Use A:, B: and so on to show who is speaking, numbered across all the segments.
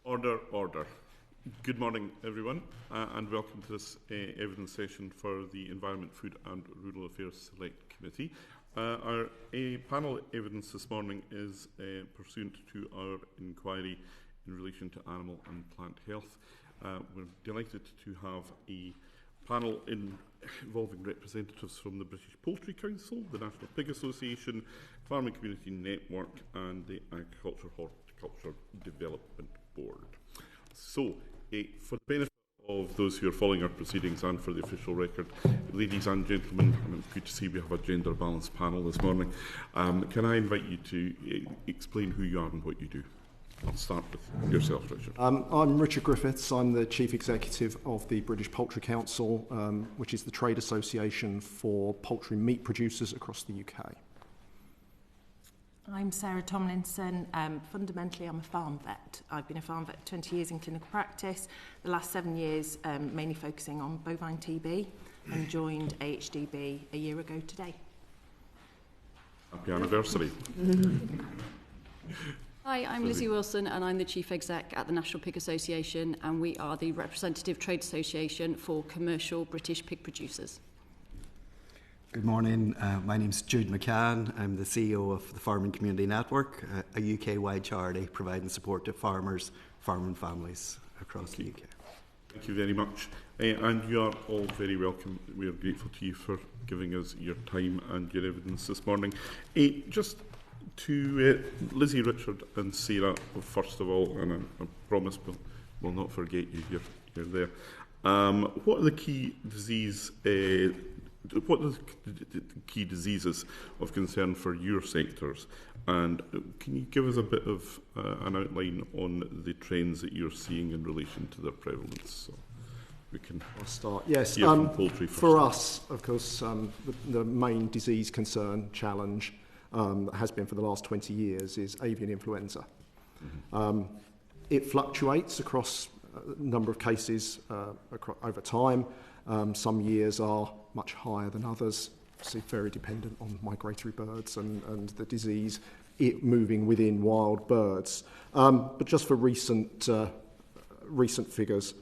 A: Order. Good morning, everyone, and welcome to this evidence session for the Environment, Food and Rural Affairs Select Committee. Our panel evidence this morning is pursuant to our inquiry in relation to animal and plant health. We're delighted to have a panel involving representatives from the British Poultry Council, the National Pig Association, Farming Community Network and the Agriculture Horticulture Development Board. So, for the benefit of those who are following our proceedings and for the official record, ladies and gentlemen, and it's good to see we have a gender balanced panel this morning, can I invite you to explain who you are and what you do? I'll start with yourself, Richard.
B: I'm Richard Griffiths. I'm the Chief Executive of the British Poultry Council, which is the trade association for poultry meat producers across the UK.
C: I'm Sarah Tomlinson. Fundamentally, I'm a farm vet. I've been a farm vet 20 years in clinical practice, the last 7 years mainly focusing on bovine TB, and joined AHDB a year ago today.
A: Happy anniversary.
D: Hi, I'm Lizzie Wilson and I'm the Chief Exec at the National Pig Association, and we are the representative trade association for commercial British pig producers.
E: Good morning, my name's Jude McCann. I'm the CEO of the Farming Community Network, a UK-wide charity providing support to farmers, farming families across the UK.
A: Thank you very much. And you are all very welcome. We are grateful to you for giving us your time and your evidence this morning. Just to Lizzie, Richard and Sarah, first of all, and I promise we'll not forget you, you're there. What are the key What are the key diseases of concern for your sectors? And can you give us a bit of an outline on the trends that you're seeing in relation to their prevalence? So we can
B: start. Yes,
A: hear from poultry first.
B: For us, of course, the main disease concern challenge that has been for the last 20 years is avian influenza. Mm-hmm. It fluctuates across a number of cases over time. Some years are much higher than others, obviously very dependent on migratory birds and the disease moving within wild birds. But just for recent figures,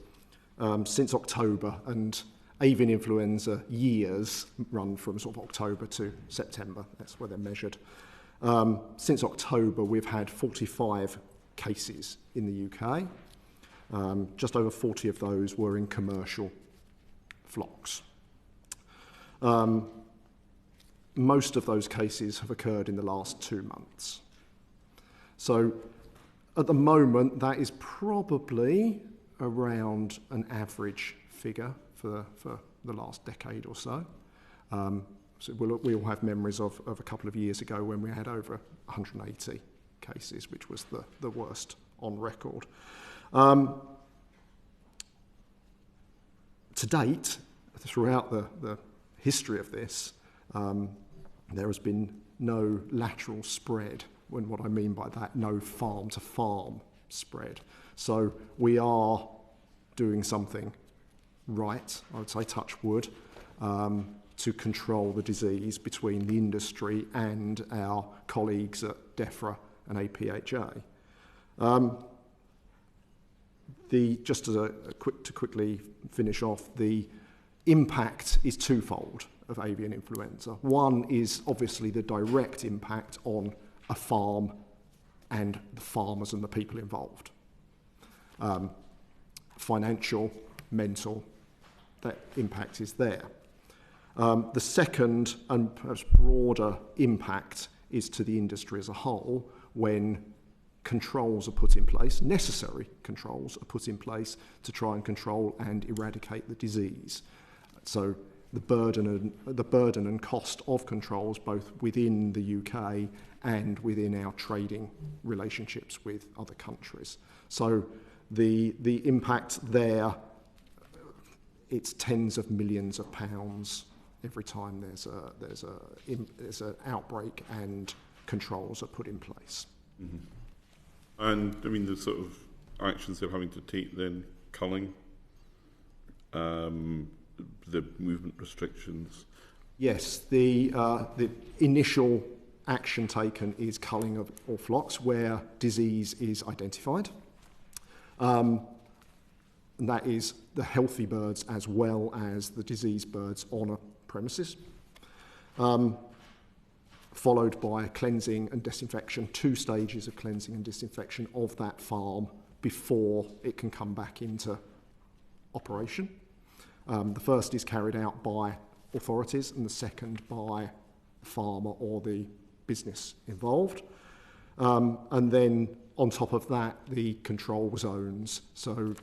B: since October, and avian influenza years run from sort of October to September, that's where they're measured. Since October, we've had 45 cases in the UK. Just over 40 of those were in commercial flocks. Most of those cases have occurred in the last 2 months. So at the moment, that is probably around an average figure for the last decade or so. So we all have memories of a couple of years ago when we had over 180 cases, which was the worst on record. To date, throughout the history of this, there has been no lateral spread. And what I mean by that, no farm-to-farm spread. So we are doing something right, I would say touch wood, to control the disease between the industry and our colleagues at DEFRA and APHA. Just to quickly finish off, the impact is twofold of avian influenza. One is obviously the direct impact on a farm and the farmers and the people involved. Financial, mental, that impact is there. The second and perhaps broader impact is to the industry as a whole when controls are put in place, necessary controls are put in place to try and control and eradicate the disease. So the burden and cost of controls both within the UK and within our trading relationships with other countries. So the impact there, it's tens of millions of pounds every time there's an outbreak and controls are put in place.
A: Mm-hmm. And I mean the sort of actions they're having to take then, culling, the movement restrictions.
B: Yes, the initial action taken is culling of all flocks where disease is identified. And that is the healthy birds as well as the diseased birds on a premises. Followed by cleansing and disinfection, 2 stages of cleansing and disinfection of that farm before it can come back into operation. The first is carried out by authorities and the second by the farmer or the business involved. And then on top of that, the control zones, so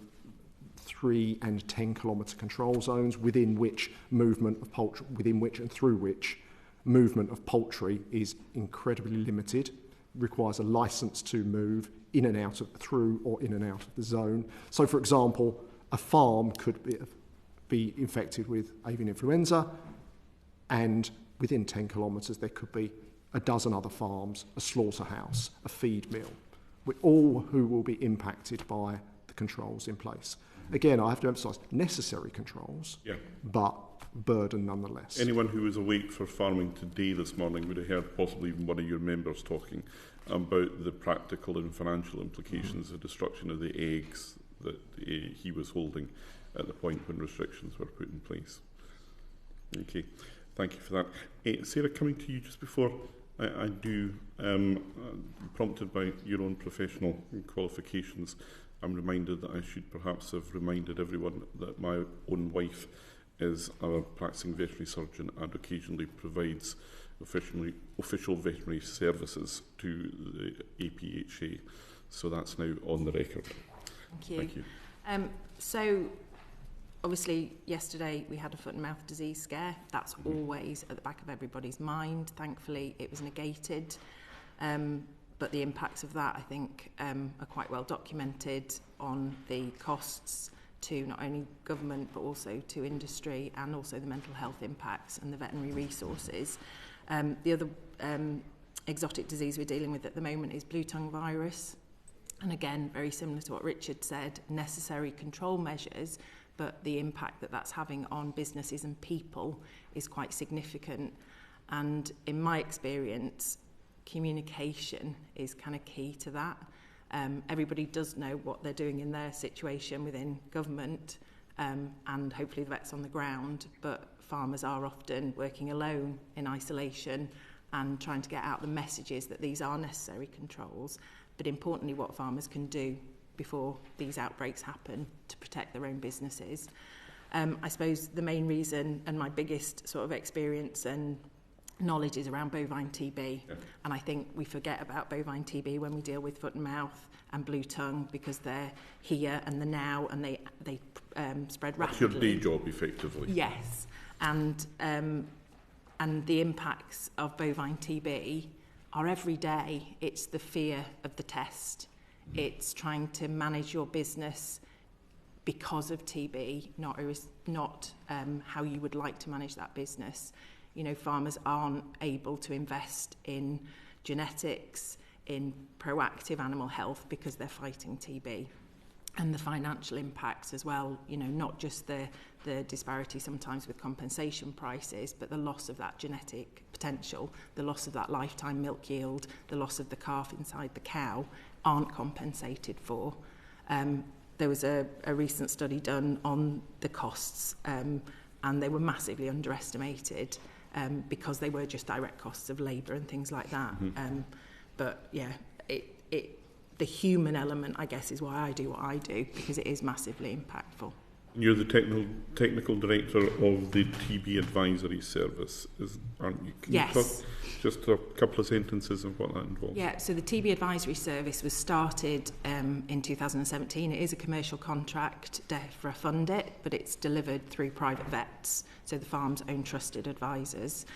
B: 3 and 10 kilometre control zones within which movement of poultry, within which and through which movement of poultry is incredibly limited, requires a licence to move in and out of, through or in and out of the zone. So, for example, a farm could be infected with avian influenza, and within 10 kilometres there could be a dozen other farms, a slaughterhouse, a feed mill, all who will be impacted by the controls in place. Again, I have to emphasise, necessary controls, but burden nonetheless.
A: Anyone who was awake for farming today this morning would have heard possibly even one of your members talking about the practical and financial implications of destruction of the eggs that he was holding at the point when restrictions were put in place. Okay, thank you for that. Sarah, coming to you just before I do, prompted by your own professional qualifications, I'm reminded that I should perhaps have reminded everyone that my own wife is a practicing veterinary surgeon and occasionally provides official veterinary services to the APHA. So that's now on the record.
C: Thank you.
A: Thank you.
C: So, obviously, yesterday we had a foot and mouth disease scare. That's always at the back of everybody's mind. Thankfully, it was negated. But the impacts of that, I think, are quite well documented on the costs to not only government but also to industry, and also the mental health impacts and the veterinary resources. The other exotic disease we're dealing with at the moment is blue tongue virus. And again, very similar to what Richard said, necessary control measures, but the impact that that's having on businesses and people is quite significant. And in my experience, communication is kind of key to that. Everybody does know what they're doing in their situation within government, and hopefully the vets on the ground, but farmers are often working alone in isolation and trying to get out the messages that these are necessary controls, but importantly what farmers can do before these outbreaks happen to protect their own businesses. I suppose the main reason, and my biggest sort of experience and knowledge, is around bovine TB. And I think we forget about bovine TB when we deal with foot and mouth and blue tongue, because they're here and the now, and they spread rapidly.
A: That's your day job, effectively.
C: Yes, and the impacts of bovine TB are every day. It's the fear of the test. It's trying to manage your business because of TB, not how you would like to manage that business. You know, farmers aren't able to invest in genetics, in proactive animal health, because they're fighting TB. And the financial impacts as well, you know, not just the disparity sometimes with compensation prices, but the loss of that genetic potential, the loss of that lifetime milk yield, the loss of the calf inside the cow aren't compensated for. There was a recent study done on the costs, and they were massively underestimated, because they were just direct costs of labour and things like that. But yeah, the human element, I guess, is why I do what I do, because it is massively impactful.
A: You're the technical director of the TB Advisory Service, aren't you? Can
C: Yes.
A: you talk just a couple of sentences of what that involves?
C: Yeah, so the TB Advisory Service was started in 2017. It is a commercial contract, DEFRA fund it, but it's delivered through private vets, so the farm's own trusted advisors.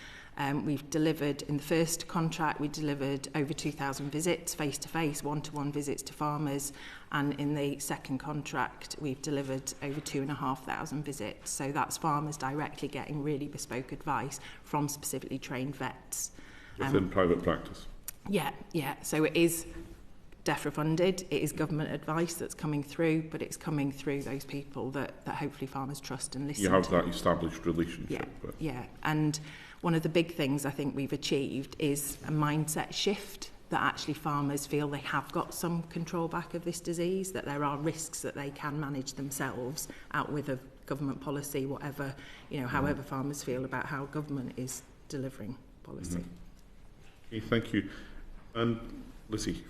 C: We've delivered, in the first contract, we delivered over 2,000 visits, face-to-face, one-to-one visits to farmers, and in the second contract, we've delivered over 2,500 visits. So that's farmers directly getting really bespoke advice from specifically trained vets.
A: Within private practice?
C: Yeah. So it is DEFRA funded, it is government advice that's coming through, but it's coming through those people that hopefully farmers trust and listen to.
A: You have that established relationship.
C: Yeah, and one of the big things I think we've achieved is a mindset shift that actually farmers feel they have got some control back of this disease, that there are risks that they can manage themselves out with a government policy, whatever, however farmers feel about how government is delivering policy.
A: Okay, thank you. And Lizzie,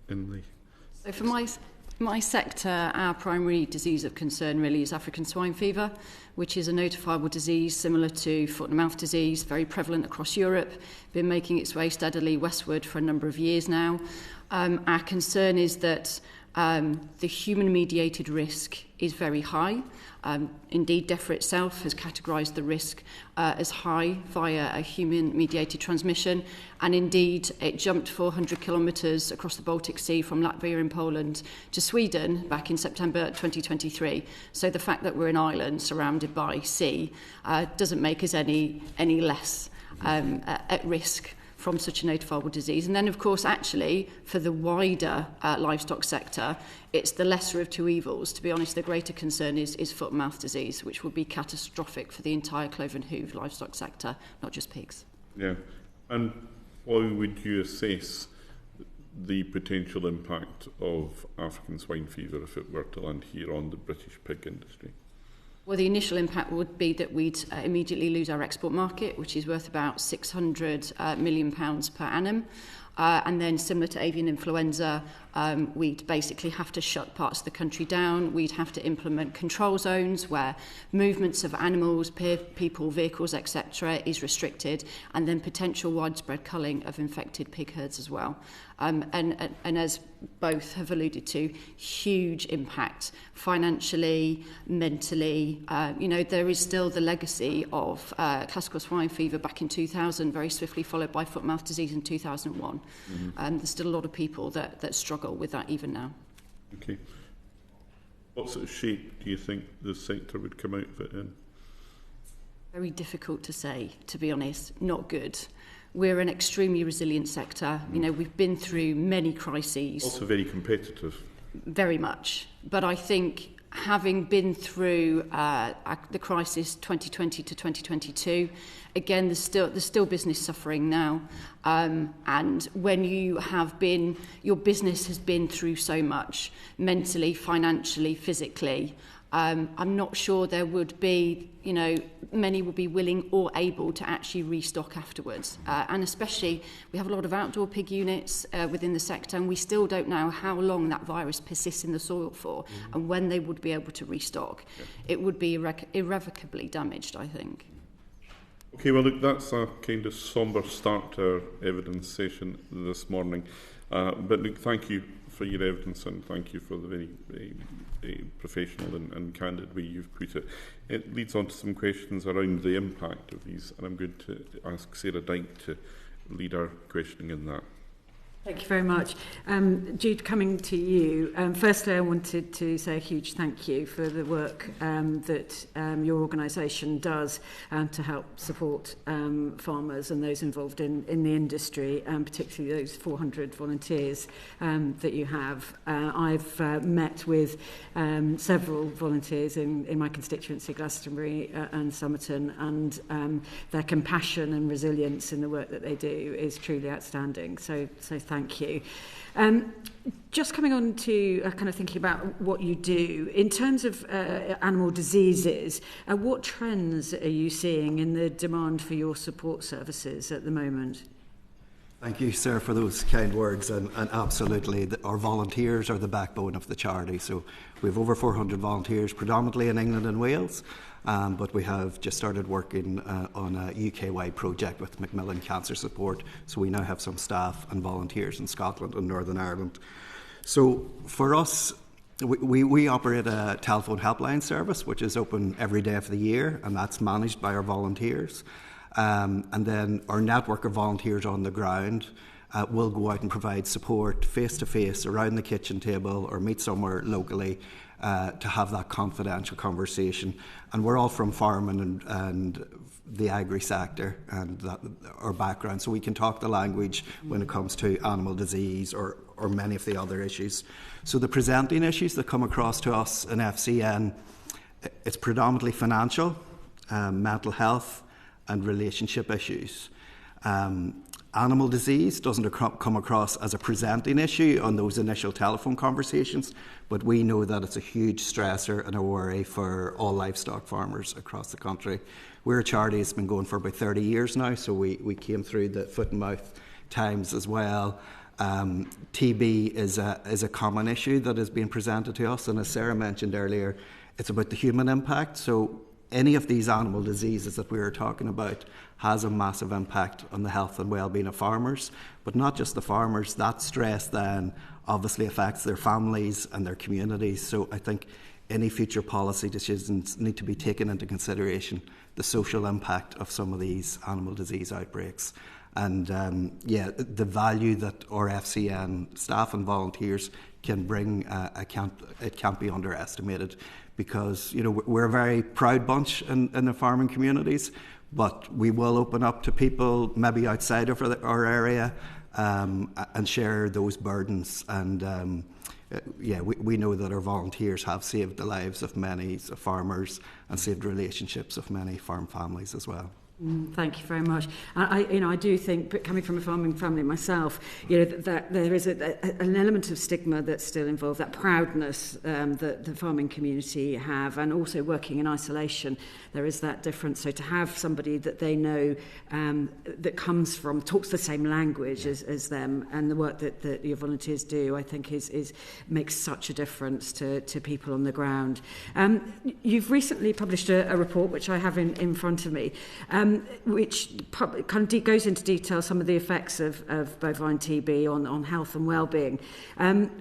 D: So for my sector, our primary disease of concern really is African swine fever, which is a notifiable disease similar to foot and mouth disease, very prevalent across Europe, been making its way steadily westward for a number of years now. Our concern is that the human-mediated risk is very high. Indeed, DEFRA itself has categorised the risk as high via a human-mediated transmission, and indeed it jumped 400 kilometres across the Baltic Sea from Latvia in Poland to Sweden back in September 2023. So the fact that we're an island surrounded by sea doesn't make us any less at risk from such a notifiable disease. And then, of course, actually, for the wider livestock sector, it's the lesser of two evils. To be honest, the greater concern is foot and mouth disease, which would be catastrophic for the entire cloven hoof livestock sector, not just pigs.
A: Yeah. And how would you assess the potential impact of African swine fever if it were to land here on the British pig industry?
D: Well, the initial impact would be that we'd immediately lose our export market, which is worth about £600 million per annum. And then, similar to avian influenza, we'd basically have to shut parts of the country down. We'd have to implement control zones where movements of animals, people, vehicles, etc. is restricted, and then potential widespread culling of infected pig herds as well. And as both have alluded to, huge impact financially, mentally. There is still the legacy of classical swine fever back in 2000, very swiftly followed by foot and mouth disease in 2001. There's still a lot of people that struggle with that even now.
A: Okay. What sort of shape do you think the sector would come out of it in?
D: Very difficult to say, to be honest. Not good. We're an extremely resilient sector. We've been through many crises.
A: Also very competitive.
D: Very much. But I think having been through the crisis 2020 to 2022, again, there's still business suffering now. And when you have been, your business has been through so much, mentally, financially, physically, I'm not sure there would be, many would be willing or able to actually restock afterwards. And especially, we have a lot of outdoor pig units within the sector, and we still don't know how long that virus persists in the soil for and when they would be able to restock. Yeah. It would be irrevocably damaged, I think.
A: Okay, well, look, that's a kind of sombre start to our evidence session this morning. But look, thank you for your evidence, and thank you for the very professional and candid way you've put it. It leads on to some questions around the impact of these, and I'm going to ask Sarah Dyke to lead our questioning in that.
F: Thank you very much. Jude, coming to you. Firstly, I wanted to say a huge thank you for the work that your organisation does to help support farmers and those involved in the industry, particularly those 400 volunteers that you have. I've met with several volunteers in my constituency, Glastonbury and Somerton, and their compassion and resilience in the work that they do is truly outstanding. So thank you. Just coming on to kind of thinking about what you do, in terms of animal diseases, what trends are you seeing in the demand for your support services at the moment?
E: Thank you, Sarah, for those kind words. And absolutely, our volunteers are the backbone of the charity. So we have over 400 volunteers, predominantly in England and Wales. But we have just started working on a UK-wide project with Macmillan Cancer Support. So we now have some staff and volunteers in Scotland and Northern Ireland. So for us, we operate a telephone helpline service, which is open every day of the year, and that's managed by our volunteers. And then our network of volunteers on the ground will go out and provide support face-to-face around the kitchen table or meet somewhere locally to have that confidential conversation. And we're all from farming and the agri sector and our background, so we can talk the language when it comes to animal disease or many of the other issues. So the presenting issues that come across to us in FCN, it's predominantly financial, mental health and relationship issues. animal disease doesn't come across as a presenting issue on those initial telephone conversations, but we know that it's a huge stressor and a worry for all livestock farmers across the country. We're a charity that's been going for about 30 years now, so we came through the foot and mouth times as well. TB is a common issue that is being presented to us, and as Sarah mentioned earlier, it's about the human impact. So any of these animal diseases that we were talking about has a massive impact on the health and well-being of farmers, but not just the farmers. That stress then obviously affects their families and their communities. So I think any future policy decisions need to be taken into consideration the social impact of some of these animal disease outbreaks. And the value that our FCN staff and volunteers can bring, it can't be underestimated, because we're a very proud bunch in the farming communities, but we will open up to people maybe outside of our area and share those burdens. And we know that our volunteers have saved the lives of many farmers and saved relationships of many farm families as well.
F: Thank you very much. I do think, but coming from a farming family myself, that there is an element of stigma that's still involved, that proudness that the farming community have, and also working in isolation, there is that difference. So to have somebody that they know that talks the same language as them, and the work that your volunteers do, I think makes such a difference to people on the ground. You've recently published a report, which I have in front of me, which kind of goes into detail some of the effects of bovine TB on health and well-being.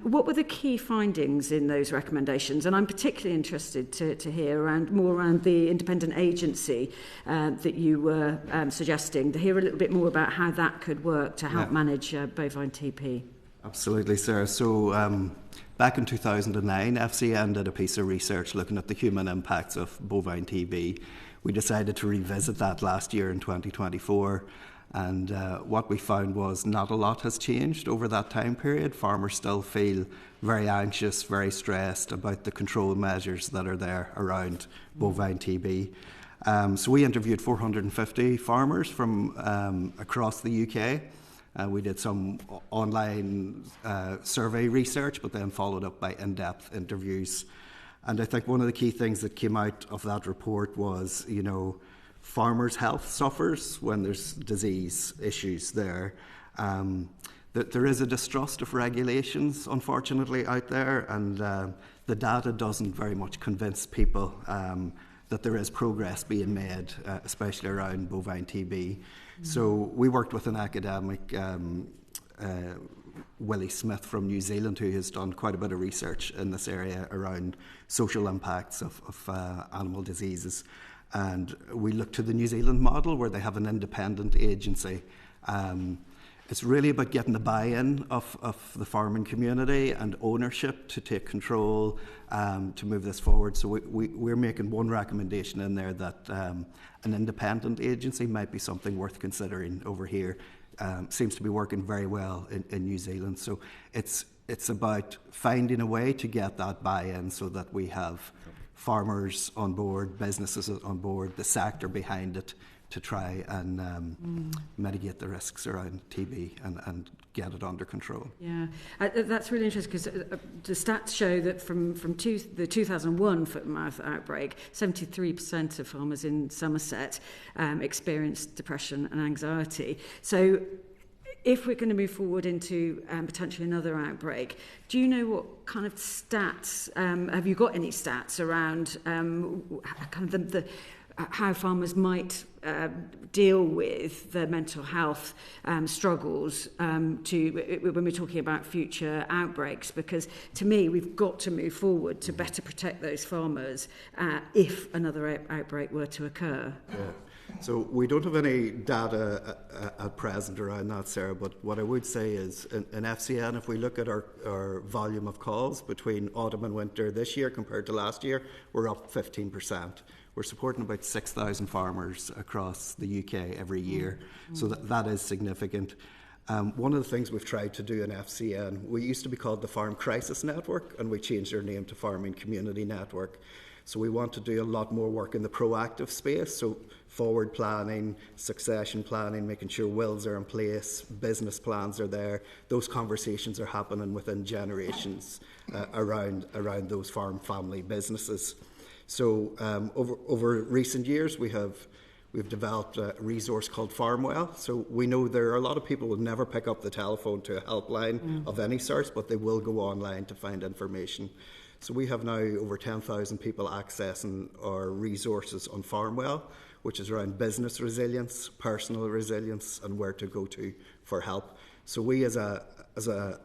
F: What were the key findings in those recommendations? And I'm particularly interested to hear more around the independent agency that you were suggesting, to hear a little bit more about how that could work to help manage bovine TB.
E: Absolutely, Sarah. So back in 2009, FCN did a piece of research looking at the human impacts of bovine TB. We decided to revisit that last year in 2024, and what we found was not a lot has changed over that time period. Farmers still feel very anxious, very stressed about the control measures that are there around bovine TB. So we interviewed 450 farmers from across the UK. We did some online survey research, but then followed up by in-depth interviews. And I think one of the key things that came out of that report was, farmers' health suffers when there's disease issues there. That there is a distrust of regulations, unfortunately, out there, and the data doesn't very much convince people that there is progress being made, especially around bovine TB. So we worked with an academic, Willie Smith from New Zealand, who has done quite a bit of research in this area around social impacts of animal diseases. And we looked to the New Zealand model, where they have an independent agency. It's really about getting the buy-in of the farming community and ownership to take control to move this forward. So we're making one recommendation in there that an independent agency might be something worth considering over here. Seems to be working very well in New Zealand. So it's about finding a way to get that buy-in so that we have farmers on board, businesses on board, the sector behind it, to try and mitigate the risks around TB and get it under control. Yeah,
F: that's really interesting, because the stats show that from the 2001 foot and mouth outbreak, 73% of farmers in Somerset experienced depression and anxiety. So if we're going to move forward into potentially another outbreak, do you know what kind of stats, have you got any stats around kind of how farmers might deal with the mental health struggles when we're talking about future outbreaks? Because to me, we've got to move forward to better protect those farmers if another outbreak were to occur.
E: Yeah. So we don't have any data at present around that, Sarah, but what I would say is in FCN, if we look at our volume of calls between autumn and winter this year compared to last year, we're up 15%. We're supporting about 6,000 farmers across the UK every year, so that is significant. One of the things we've tried to do in FCN, we used to be called the Farm Crisis Network, and we changed our name to Farming Community Network. So we want to do a lot more work in the proactive space, so forward planning, succession planning, making sure wills are in place, business plans are there. Those conversations are happening within generations around those farm family businesses. So over recent years, we've developed a resource called FarmWell. So we know there are a lot of people who will never pick up the telephone to a helpline of any sort, but they will go online to find information. So we have now over 10,000 people accessing our resources on FarmWell, which is around business resilience, personal resilience, and where to go to for help. So we as a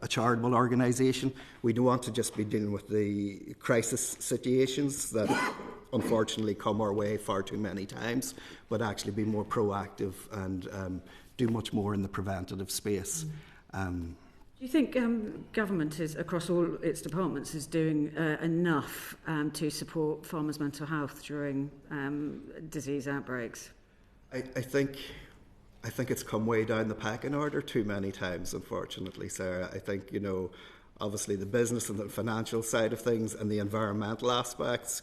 E: charitable organisation, we don't want to just be dealing with the crisis situations that unfortunately come our way far too many times, but actually be more proactive and do much more in the preventative space.
F: Do you think government is, across all its departments, is doing enough to support farmers' mental health during disease outbreaks?
E: I think it's come way down the pecking order too many times, unfortunately, Sarah. I think, obviously the business and the financial side of things and the environmental aspects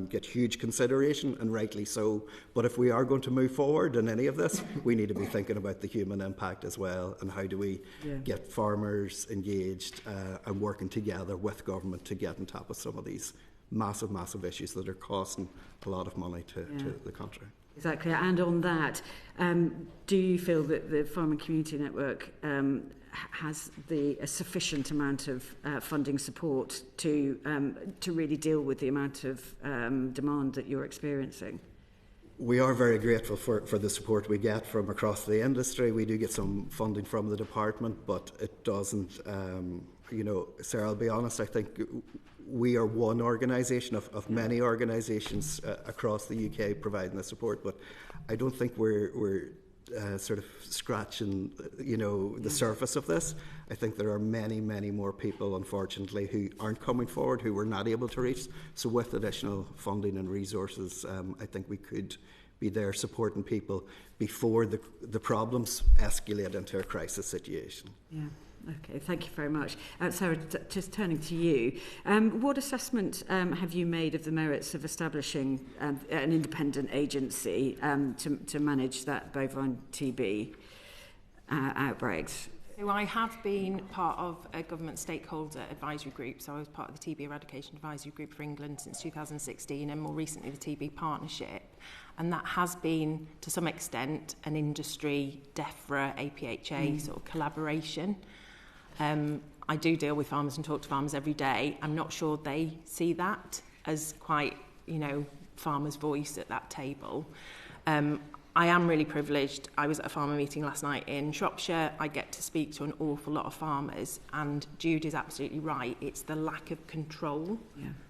E: get huge consideration, and rightly so. But if we are going to move forward in any of this, we need to be thinking about the human impact as well, and how do we get farmers engaged and working together with government to get on top of some of these massive issues that are costing a lot of money to the country.
F: Exactly. And on that, do you feel that the Farming Community Network has a sufficient amount of funding support to really deal with the amount of demand that you're experiencing?
E: We are very grateful for the support we get from across the industry. We do get some funding from the department, but it doesn't, Sarah, I'll be honest, I think we are one organisation of many organisations across the UK providing the support, but I don't think we're sort of scratching, the surface of this. I think there are many more people, unfortunately, who aren't coming forward, who we're not able to reach. So with additional funding and resources, I think we could be there supporting people before the problems escalate into a crisis situation.
F: Yeah. Okay, thank you very much. Sarah, just turning to you, what assessment have you made of the merits of establishing an independent agency to manage that bovine TB outbreaks?
C: So I have been part of a government stakeholder advisory group. So I was part of the TB Eradication Advisory Group for England since 2016, and more recently the TB Partnership. And that has been, to some extent, an industry, DEFRA, APHA sort of collaboration. I do deal with farmers and talk to farmers every day. I'm not sure they see that as quite, farmers' voice at that table. I am really privileged. I was at a farmer meeting last night in Shropshire. I get to speak to an awful lot of farmers, and Jude is absolutely right. It's the lack of control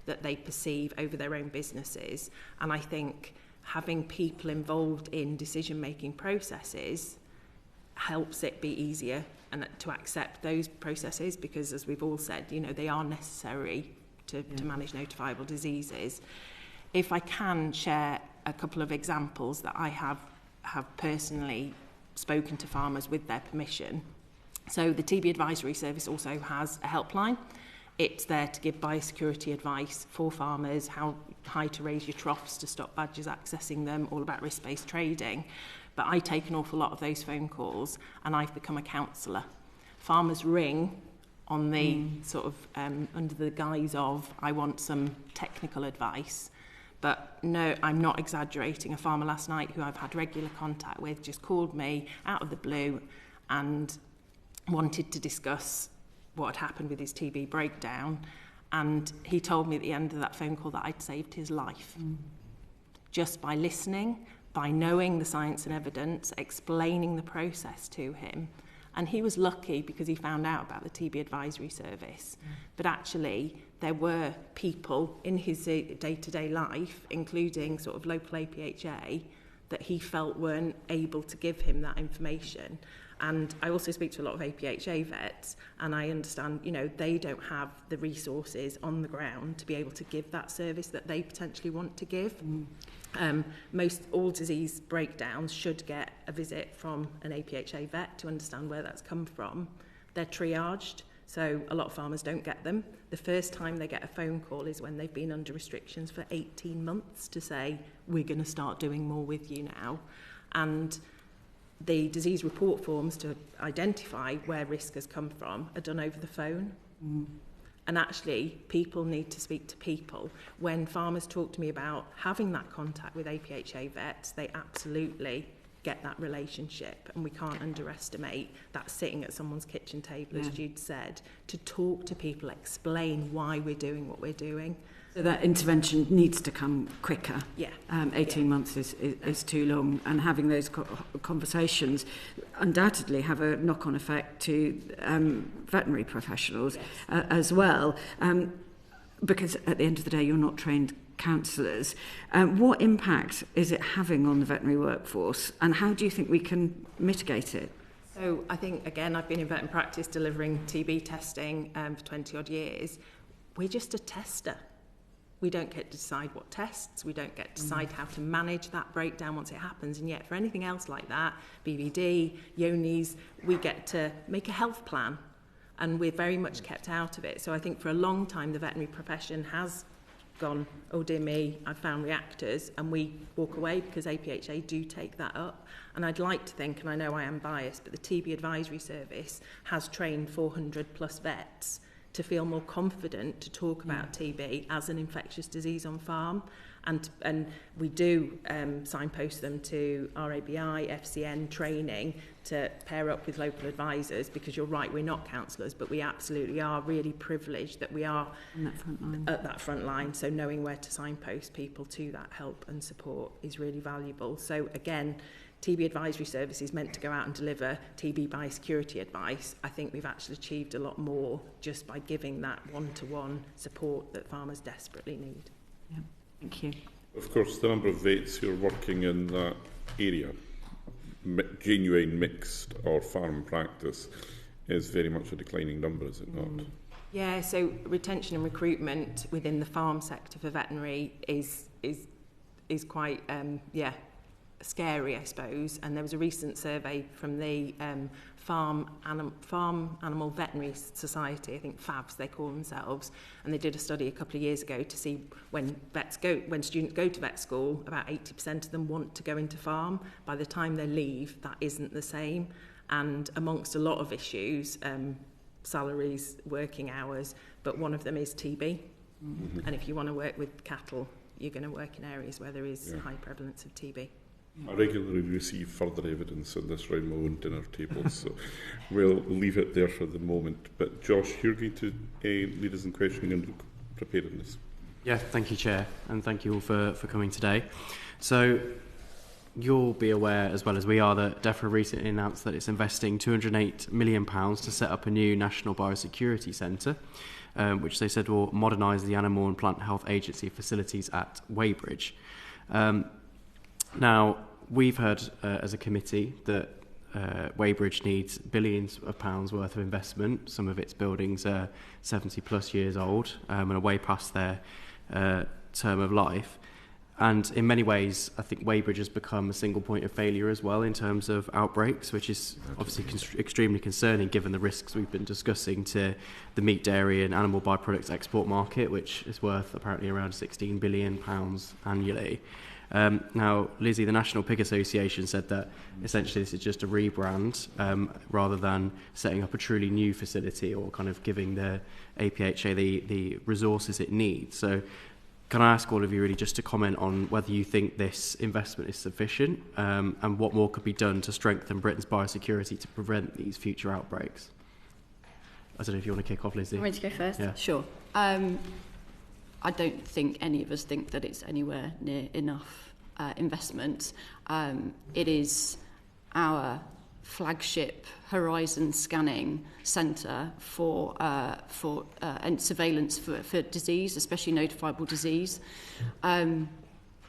C: that they perceive over their own businesses. And I think having people involved in decision-making processes helps it be easier and to accept those processes, because, as we've all said, they are necessary to manage notifiable diseases. If I can share a couple of examples that I have personally spoken to farmers with their permission. So the TB Advisory Service also has a helpline. It's there to give biosecurity advice for farmers, how high to raise your troughs to stop badgers accessing them, all about risk-based trading. But I take an awful lot of those phone calls, and I've become a counsellor. Farmers ring on the sort of under the guise of, I want some technical advice. But no, I'm not exaggerating. A farmer last night who I've had regular contact with just called me out of the blue and wanted to discuss what had happened with his TB breakdown. And he told me at the end of that phone call that I'd saved his life. Just by listening, by knowing the science and evidence, explaining the process to him. And he was lucky because he found out about the TB Advisory Service. But actually, there were people in his day-to-day life, including sort of local APHA, that he felt weren't able to give him that information. And I also speak to a lot of APHA vets, and I understand, they don't have the resources on the ground to be able to give that service that they potentially want to give. Most all disease breakdowns should get a visit from an APHA vet to understand where that's come from. They're triaged, So a lot of farmers don't get them. The first time they get a phone call is when they've been under restrictions for 18 months to say, we're going to start doing more with you now. And the disease report forms to identify where risk has come from are done over the phone. And actually, people need to speak to people. When farmers talk to me about having that contact with APHA vets, they absolutely get that relationship, and we can't underestimate that sitting at someone's kitchen table, as Jude said, to talk to people, explain why we're doing what we're doing.
F: So that intervention needs to come quicker. 18 months is too long, and having those conversations undoubtedly have a knock-on effect to veterinary professionals as well, because at the end of the day you're not trained counsellors. What impact is it having on the veterinary workforce, and how do you think we can mitigate it?
C: So I think, again, I've been in vet practice delivering TB testing for 20 odd years. We're just a tester. We don't get to decide what tests, we don't get to decide how to manage that breakdown once it happens, and yet for anything else like that, BVD, Yonis, we get to make a health plan, and we're very much kept out of it. So I think for a long time the veterinary profession has gone, oh dear me, I've found reactors, and we walk away because APHA do take that up. And I'd like to think, and I know I am biased, but the TB advisory service has trained 400 plus vets to feel more confident to talk about TB as an infectious disease on farm. And we do signpost them to RABI, FCN training to pair up with local advisors, because you're right, we're not counsellors, but we absolutely are really privileged that we are at that front line. So knowing where to signpost people to that help and support is really valuable. So again, TB advisory service is meant to go out and deliver TB biosecurity advice. I think we've actually achieved a lot more just by giving that one-to-one support that farmers desperately need.
F: Yeah. Thank you.
A: Of course, the number of vets who are working in that area, genuine mixed or farm practice, is very much a declining number, is it not?
C: Yeah, so retention and recruitment within the farm sector for veterinary is quite scary, I suppose. And there was a recent survey from the Farm Animal Veterinary Society, I think FAVS they call themselves, and they did a study a couple of years ago to see when students go to vet school, about 80% of them want to go into farm. By the time they leave, that isn't the same. And amongst a lot of issues, salaries, working hours, but one of them is TB. And if you want to work with cattle, you're going to work in areas where there is high prevalence of TB.
A: I regularly receive further evidence on this round my own dinner table, so we'll leave it there for the moment. But Josh, you're going to lead us in questioning and preparedness.
G: Yeah, thank you, Chair, and thank you all for coming today. So you'll be aware, as well as we are, that DEFRA recently announced that it's investing £208 million to set up a new National Biosecurity Centre, which they said will modernise the Animal and Plant Health Agency facilities at Weybridge. Now, we've heard as a committee that Weybridge needs billions of pounds worth of investment. Some of its buildings are 70 plus years old and are way past their term of life. And in many ways, I think Weybridge has become a single point of failure as well in terms of outbreaks, which is obviously extremely concerning given the risks we've been discussing to the meat, dairy and animal byproducts export market, which is worth apparently around £16 billion annually. Now, Lizzie, the National Pig Association said that essentially this is just a rebrand rather than setting up a truly new facility or kind of giving the APHA the resources it needs. So can I ask all of you really just to comment on whether you think this investment is sufficient and what more could be done to strengthen Britain's biosecurity to prevent these future outbreaks? I don't know if you want to kick off, Lizzie.
D: I'm ready to go first?
G: Yeah.
D: Sure. I don't think any of us think that it's anywhere near enough investment. It is our flagship horizon scanning centre for and surveillance for disease, especially notifiable disease.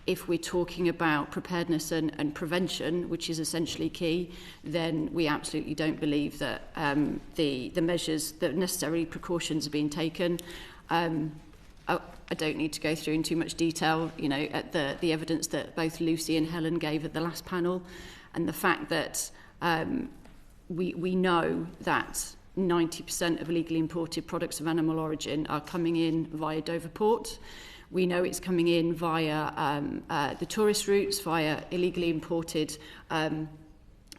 D: If we're talking about preparedness and prevention, which is essentially key, then we absolutely don't believe that the measures, the necessary precautions are being taken. I don't need to go through in too much detail, at the evidence that both Lucy and Helen gave at the last panel, and the fact that we know that 90% of illegally imported products of animal origin are coming in via Dover Port. We know it's coming in via the tourist routes, via illegally imported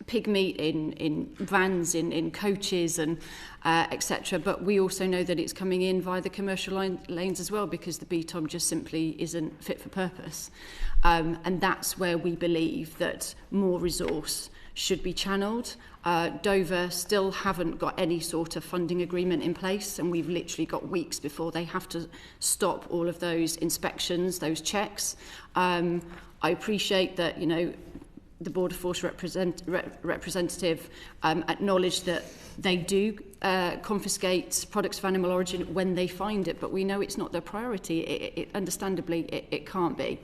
D: pig meat in vans, in coaches, and etc. But we also know that it's coming in via the commercial lanes as well, because the BTOM just simply isn't fit for purpose. And that's where we believe that more resource should be channelled. Dover still haven't got any sort of funding agreement in place, and we've literally got weeks before they have to stop all of those inspections, those checks. I appreciate that, you know, the Border Force representative acknowledged that they do confiscate products of animal origin when they find it, but we know it's not their priority. Understandably, it can't be.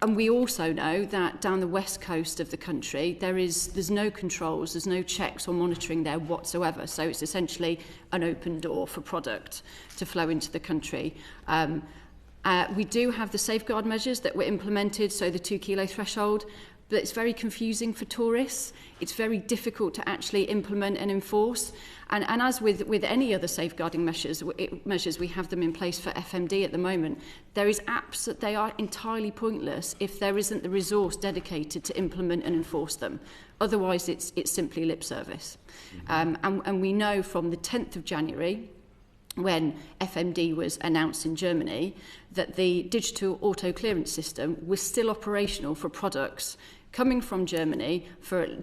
D: And we also know that down the west coast of the country, there's no controls, there's no checks or monitoring there whatsoever. So it's essentially an open door for product to flow into the country. We do have the safeguard measures that were implemented, so the 2 kilo threshold, but it's very confusing for tourists. It's very difficult to actually implement and enforce. And as with any other safeguarding measures, we have them in place for FMD at the moment. They are entirely pointless if there isn't the resource dedicated to implement and enforce them. Otherwise, it's simply lip service. And we know from the 10th of January, when FMD was announced in Germany, that the digital auto clearance system was still operational for products coming from Germany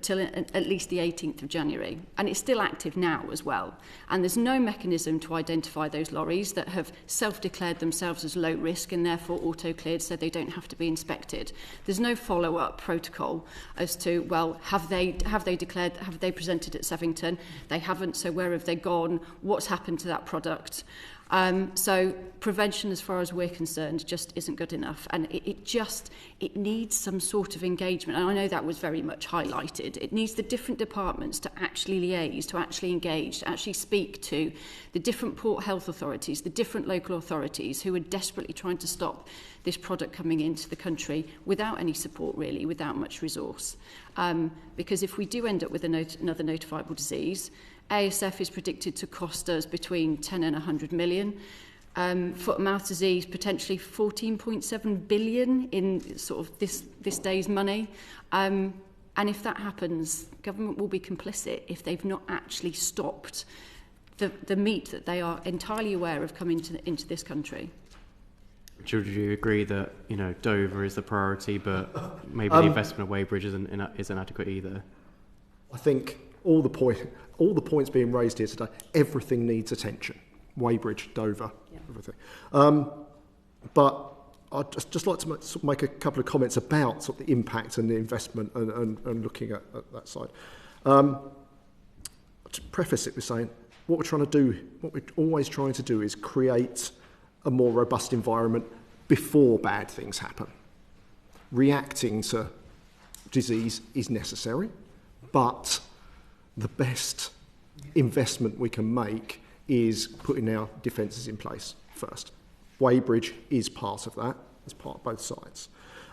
D: till at least the 18th of January. And it's still active now as well. And there's no mechanism to identify those lorries that have self-declared themselves as low risk and therefore auto-cleared so they don't have to be inspected. There's no follow-up protocol as to, well, have they presented at Sevington? They haven't, so where have they gone? What's happened to that product? So prevention, as far as we're concerned, just isn't good enough, and it needs some sort of engagement. And I know that was very much highlighted. It needs the different departments to actually liaise, to actually engage, to actually speak to the different port health authorities, the different local authorities who are desperately trying to stop this product coming into the country without any support, really, without much resource. Because if we do end up with another notifiable disease, ASF is predicted to cost us between 10 and 100 million. Foot and mouth disease, potentially 14.7 billion in sort of this day's money. And if that happens, government will be complicit if they've not actually stopped the meat that they are entirely aware of coming into this country.
G: Would you agree that, you know, Dover is the priority, but maybe the investment of Weybridge isn't adequate either? I
B: think all the points being raised here today, everything needs attention. Weybridge, Dover, everything. But I'd just like to make a couple of comments about sort of the impact and the investment and looking at that side. To preface it with saying, what we're always trying to do is create a more robust environment before bad things happen. Reacting to disease is necessary, but the best investment we can make is putting our defences in place first. Weybridge is part of that. It's part of both sides.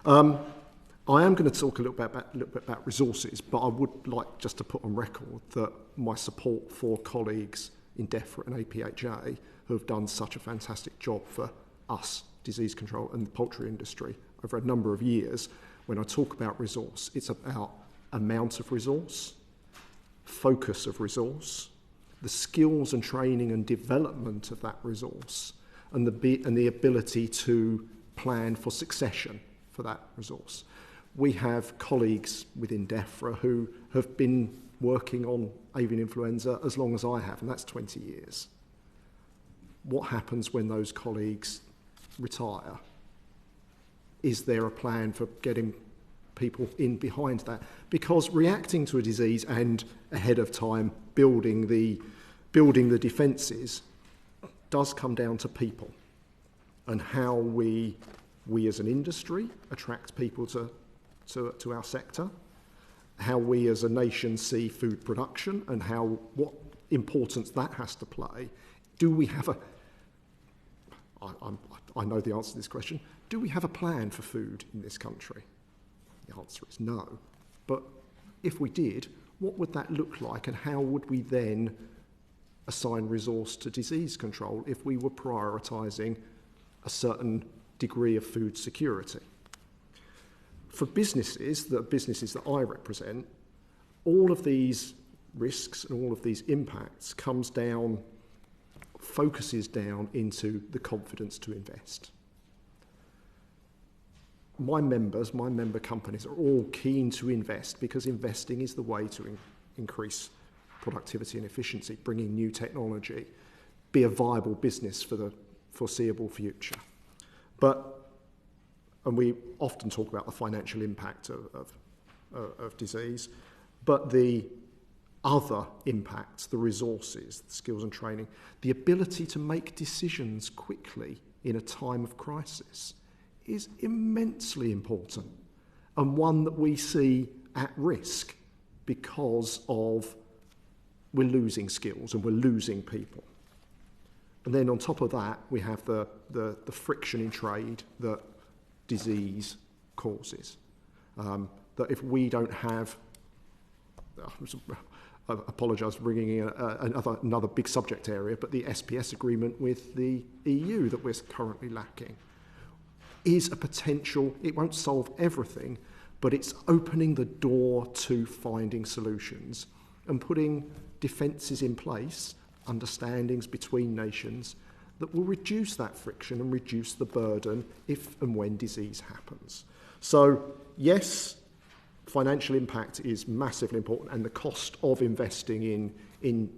B: I am going to talk a little bit about resources, but I would like just to put on record that my support for colleagues in DEFRA and APHA who have done such a fantastic job for us, disease control and the poultry industry over a number of years. When I talk about resource, it's about amount of resource, focus of resource, the skills and training and development of that resource, and the ability to plan for succession for that resource. We have colleagues within DEFRA who have been working on avian influenza as long as I have, and that's 20 years. What happens when those colleagues retire? Is there a plan for getting people in behind that? Because reacting to a disease and ahead of time building the defences does come down to people and how we as an industry attract people to our sector, how we as a nation see food production and what importance that has to play. Do we have I know the answer to this question. Do we have a plan for food in this country? The answer is no. But if we did, what would that look like, and how would we then assign resource to disease control if we were prioritising a certain degree of food security? For businesses that I represent, all of these risks and all of these impacts focuses down into the confidence to invest. My member companies are all keen to invest because investing is the way to increase productivity and efficiency, bringing new technology, be a viable business for the foreseeable future. And we often talk about the financial impact of disease, but the other impacts, the resources, the skills and training, the ability to make decisions quickly in a time of crisis is immensely important, and one that we see at risk because of we're losing skills and we're losing people. And then on top of that, we have the friction in trade that disease causes. That if we don't have... I apologise for bringing in another big subject area, but the SPS agreement with the EU that we're currently lacking is a potential. It won't solve everything, but it's opening the door to finding solutions and putting defences in place, understandings between nations that will reduce that friction and reduce the burden if and when disease happens. So, yes, financial impact is massively important, and the cost of investing in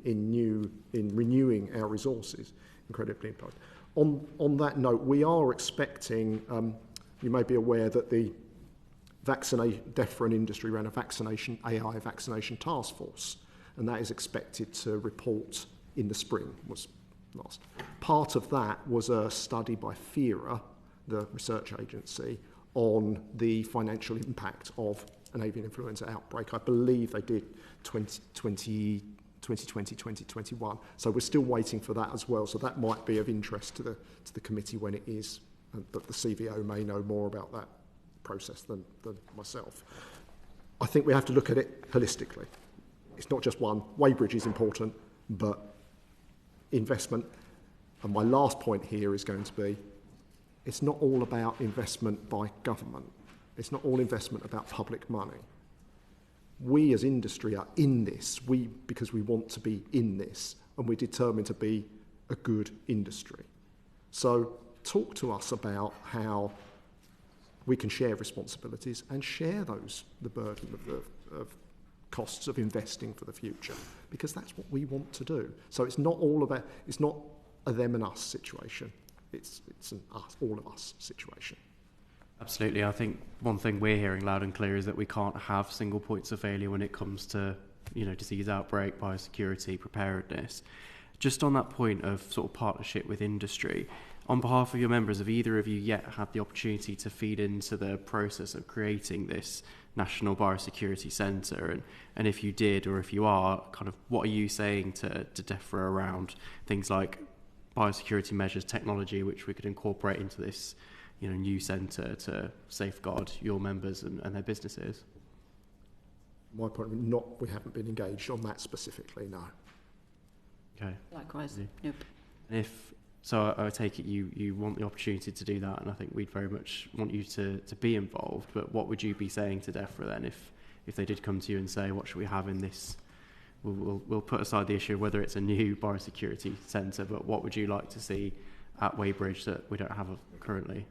B: renewing our resources incredibly important. On that note, we are expecting, you may be aware that the DEFRA industry ran an AI vaccination task force, and that is expected to report in the spring, was last. Part of that was a study by FERA, the research agency, on the financial impact of an avian influenza outbreak. I believe they did 2020, 2021. So we're still waiting for that as well. So that might be of interest to the committee when it is, but the CVO may know more about that process than myself. I think we have to look at it holistically. It's not just one. Weybridge is important, but investment. And my last point here is going to be, it's not all about investment by government. It's not all investment about public money. We as industry are in this, because we want to be in this, and we're determined to be a good industry. So talk to us about how we can share responsibilities and share the burden of costs of investing for the future, because that's what we want to do. So it's not a them and us situation. It's an us, all of us situation.
G: Absolutely. I think one thing we're hearing loud and clear is that we can't have single points of failure when it comes to, disease outbreak, biosecurity, preparedness. Just on that point of sort of partnership with industry, on behalf of your members, have either of you yet had the opportunity to feed into the process of creating this National Biosecurity Centre? And if you did, or if you are, kind of what are you saying to DEFRA around things like biosecurity measures, technology, which we could incorporate into this new centre to safeguard your members and their businesses?
B: My point of view, we haven't been engaged on that specifically, no.
G: Okay.
D: Likewise, nope.
G: And so I take it you want the opportunity to do that, and I think we'd very much want you to be involved, but what would you be saying to DEFRA then if they did come to you and say, what should we have in this? We'll put aside the issue of whether it's a new biosecurity centre, but what would you like to see at Weybridge that we don't have currently?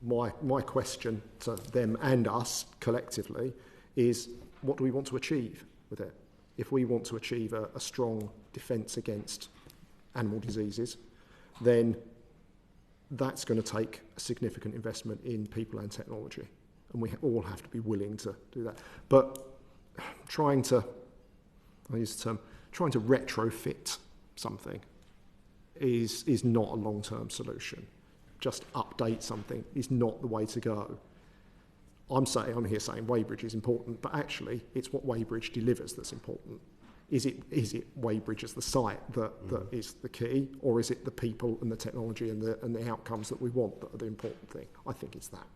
B: My question to them and us collectively is, what do we want to achieve with it? If we want to achieve a strong defence against animal diseases, then that's going to take a significant investment in people and technology, and we all have to be willing to do that. But trying to retrofit something is not a long-term solution. Just update something is not the way to go. I'm here saying Weybridge is important, but actually it's what Weybridge delivers that's important. Is it Weybridge as the site that is the key, or is it the people and the technology and the outcomes that we want that are the important thing? I think it's that.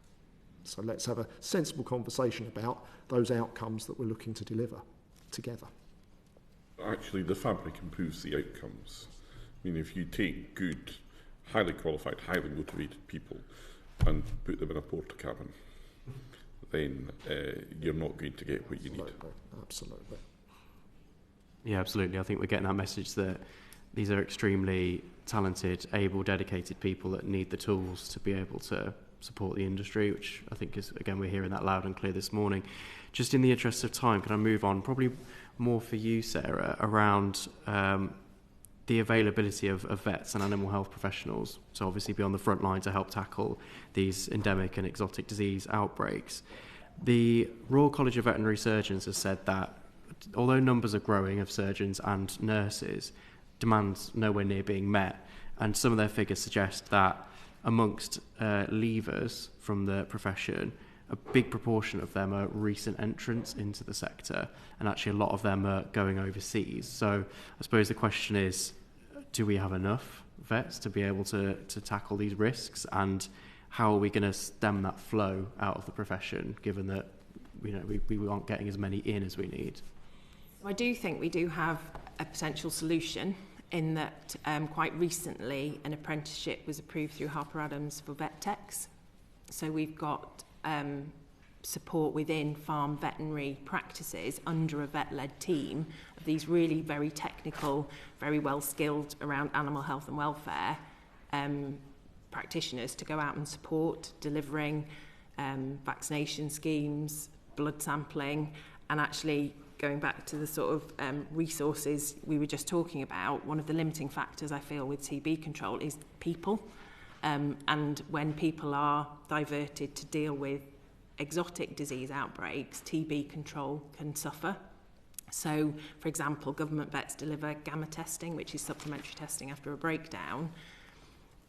B: So let's have a sensible conversation about those outcomes that we're looking to deliver. together.
A: Actually, the fabric improves the outcomes. I mean, if you take good, highly qualified, highly motivated people and put them in a porta cabin, then you're not going to get what you need.
B: Absolutely.
G: Yeah, absolutely. I think we're getting that message that these are extremely talented, able, dedicated people that need the tools to be able to support the industry, which I think is, again, we're hearing that loud and clear this morning. Just in the interest of time, can I move on? Probably more for you, Sarah, around the availability of vets and animal health professionals to obviously be on the front line to help tackle these endemic and exotic disease outbreaks. The Royal College of Veterinary Surgeons has said that although numbers are growing of surgeons and nurses, demand's nowhere near being met, and some of their figures suggest that amongst leavers from the profession, a big proportion of them are recent entrants into the sector, and actually a lot of them are going overseas. So I suppose the question is, do we have enough vets to be able to tackle these risks, and how are we going to stem that flow out of the profession, given that we aren't getting as many in as we need?
C: I do think we do have a potential solution in that quite recently an apprenticeship was approved through Harper Adams for vet techs. So we've got support within farm veterinary practices under a vet-led team of these really very technical, very well-skilled around animal health and welfare practitioners to go out and support delivering vaccination schemes, blood sampling, and actually going back to the sort of resources we were just talking about, one of the limiting factors I feel with TB control is people. And when people are diverted to deal with exotic disease outbreaks, TB control can suffer. So, for example, government vets deliver gamma testing, which is supplementary testing after a breakdown.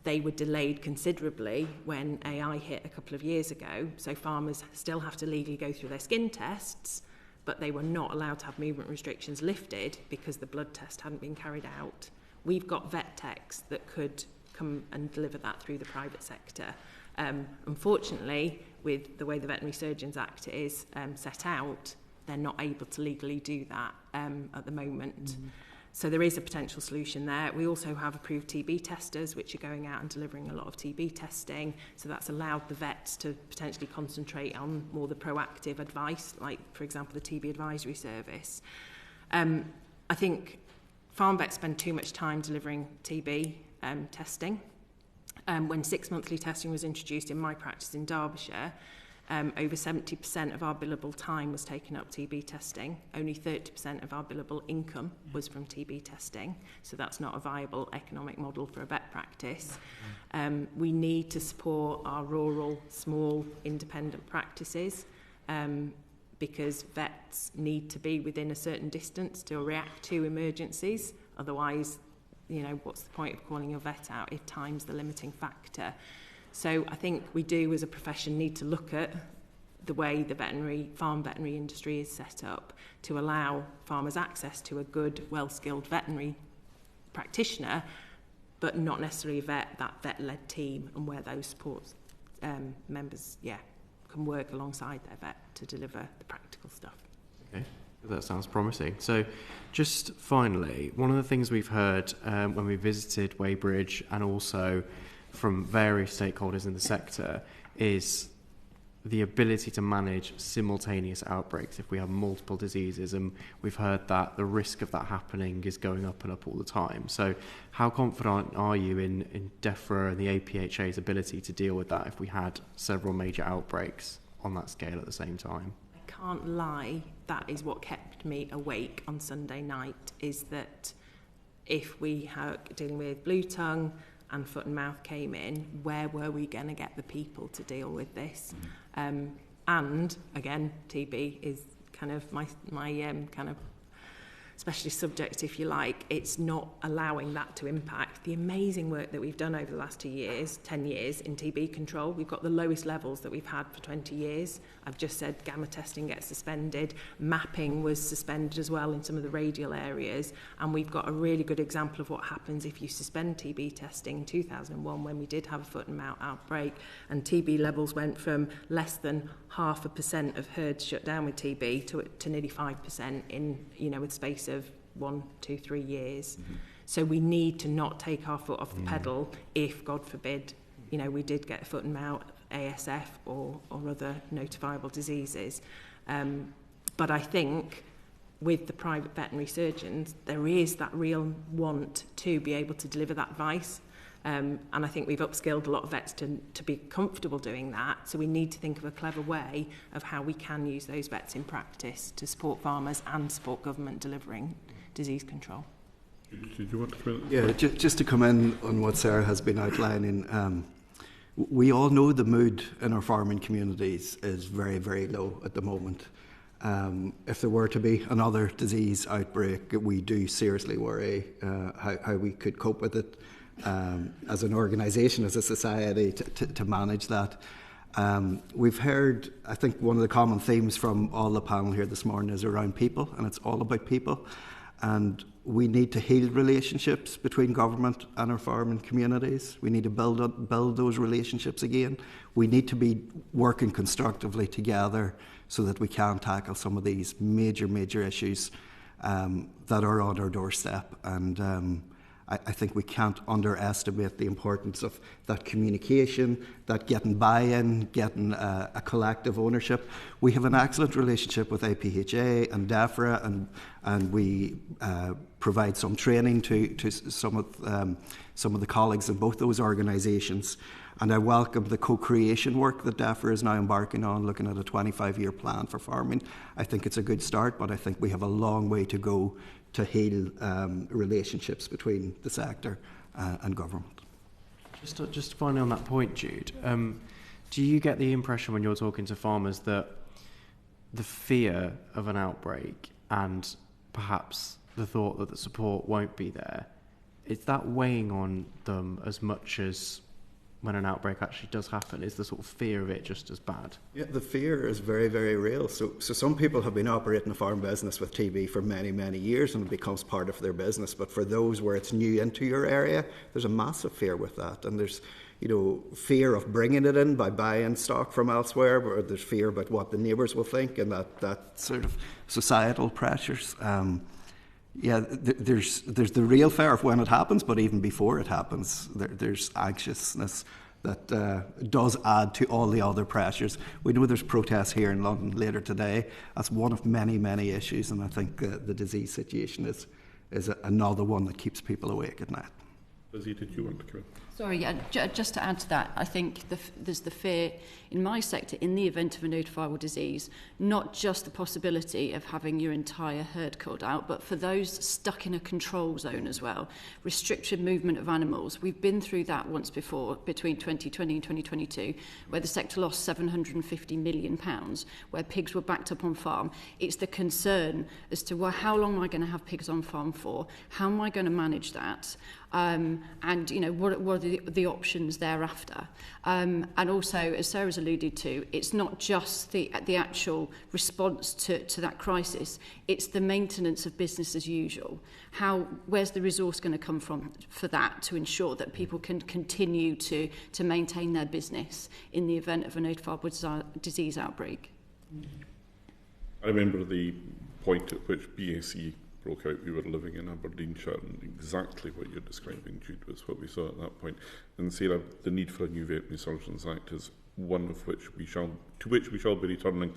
C: They were delayed considerably when AI hit a couple of years ago. So farmers still have to legally go through their skin tests, but they were not allowed to have movement restrictions lifted because the blood test hadn't been carried out. We've got vet techs that could come and deliver that through the private sector. Unfortunately, with the way the Veterinary Surgeons Act is set out, they're not able to legally do that at the moment. Mm-hmm. So there is a potential solution there. We also have approved TB testers, which are going out and delivering a lot of TB testing. So that's allowed the vets to potentially concentrate on more the proactive advice, like, for example, the TB advisory service. I think farm vets spend too much time delivering TB testing. When 6-monthly testing was introduced in my practice in Derbyshire, over 70% of our billable time was taken up TB testing. Only 30% of our billable income was from TB testing. So that's not a viable economic model for a vet practice. We need to support our rural, small, independent practices because vets need to be within a certain distance to react to emergencies. Otherwise, what's the point of calling a vet out if time's the limiting factor? So I think we do, as a profession, need to look at the way the farm veterinary industry is set up to allow farmers access to a good, well-skilled veterinary practitioner, but not necessarily that vet-led team, and where those support members, can work alongside their vet to deliver the practical stuff.
G: Okay. That sounds promising. So just finally, one of the things we've heard when we visited Weybridge and also from various stakeholders in the sector is the ability to manage simultaneous outbreaks if we have multiple diseases, and we've heard that the risk of that happening is going up and up all the time. So how confident are you in DEFRA and the APHA's ability to deal with that if we had several major outbreaks on that scale at the same time?
C: I can't lie, that is what kept me awake on Sunday night, is that if we are dealing with blue tongue and foot and mouth came in, where were we going to get the people to deal with this? And again, TB is kind of my kind of specialist subject, if you like, it's not allowing that to impact the amazing work that we've done over the last 10 years in TB control. We've got the lowest levels that we've had for 20 years. I've just said gamma testing gets suspended. Mapping was suspended as well in some of the radial areas. And we've got a really good example of what happens if you suspend TB testing in 2001 when we did have a foot and mouth outbreak, and TB levels went from less than 0.5% of herds shut down with TB to nearly 5% in, with space of 1, 2, 3 years. So we need to not take our foot off the pedal if, God forbid, we did get foot and mouth, ASF or other notifiable diseases. But I think with the private veterinary surgeons, there is that real want to be able to deliver that advice. And I think we've upskilled a lot of vets to be comfortable doing that. So we need to think of a clever way of how we can use those vets in practice to support farmers and support government delivering disease control.
A: Did you want to come in?
E: Yeah, just to come in on what Sarah has been outlining, we all know the mood in our farming communities is very, very low at the moment. If there were to be another disease outbreak, we do seriously worry how we could cope with it as an organisation, as a society, to manage that. We've heard, I think one of the common themes from all the panel here this morning is around people, and it's all about people. And we need to heal relationships between government and our farming communities. We need to build those relationships again. We need to be working constructively together so that we can tackle some of these major issues that are on our doorstep. And I think we can't underestimate the importance of that communication, that getting buy-in, getting a collective ownership. We have an excellent relationship with APHA and DEFRA, and we provide some training to some of the colleagues in both those organisations. And I welcome the co-creation work that DEFRA is now embarking on, looking at a 25-year plan for farming. I think it's a good start, but I think we have a long way to go to heal relationships between the sector and government.
G: Just finally on that point, Jude, do you get the impression when you're talking to farmers that the fear of an outbreak and perhaps the thought that the support won't be there, is that weighing on them as much as when an outbreak actually does happen? Is the sort of fear of it just as bad? Yeah,
E: the fear is very, very real. So some people have been operating a farm business with TB for many, many years, and it becomes part of their business. But for those where it's new into your area, there's a massive fear with that. And there's, fear of bringing it in by buying stock from elsewhere, or there's fear about what the neighbours will think, and that sort of societal pressures. There's the real fear of when it happens, but even before it happens, there's anxiousness that does add to all the other pressures. We know there's protests here in London later today. That's one of many, many issues, and I think the disease situation is another one that keeps people awake at night.
A: Lizzie, did you want to come in?
D: Sorry, just to add to that, I think there's the fear in my sector, in the event of a notifiable disease, not just the possibility of having your entire herd culled out, but for those stuck in a control zone as well. Restricted movement of animals. We've been through that once before, between 2020 and 2022, where the sector lost £750 million, where pigs were backed up on farm. It's the concern as to, well, how long am I going to have pigs on farm for? How am I going to manage that? And what are the options thereafter? And also, as Sarah's alluded to, it's not just the actual response to that crisis, it's the maintenance of business as usual. Where's the resource going to come from for that, to ensure that people can continue to maintain their business in the event of a notifiable disease outbreak?
A: I remember the point at which BAC broke out. We were living in Aberdeenshire, and exactly what you're describing, Jude, was what we saw at that point. And Sarah, the need for a new Veterinary Surgeons Act is one of which we shall be returning.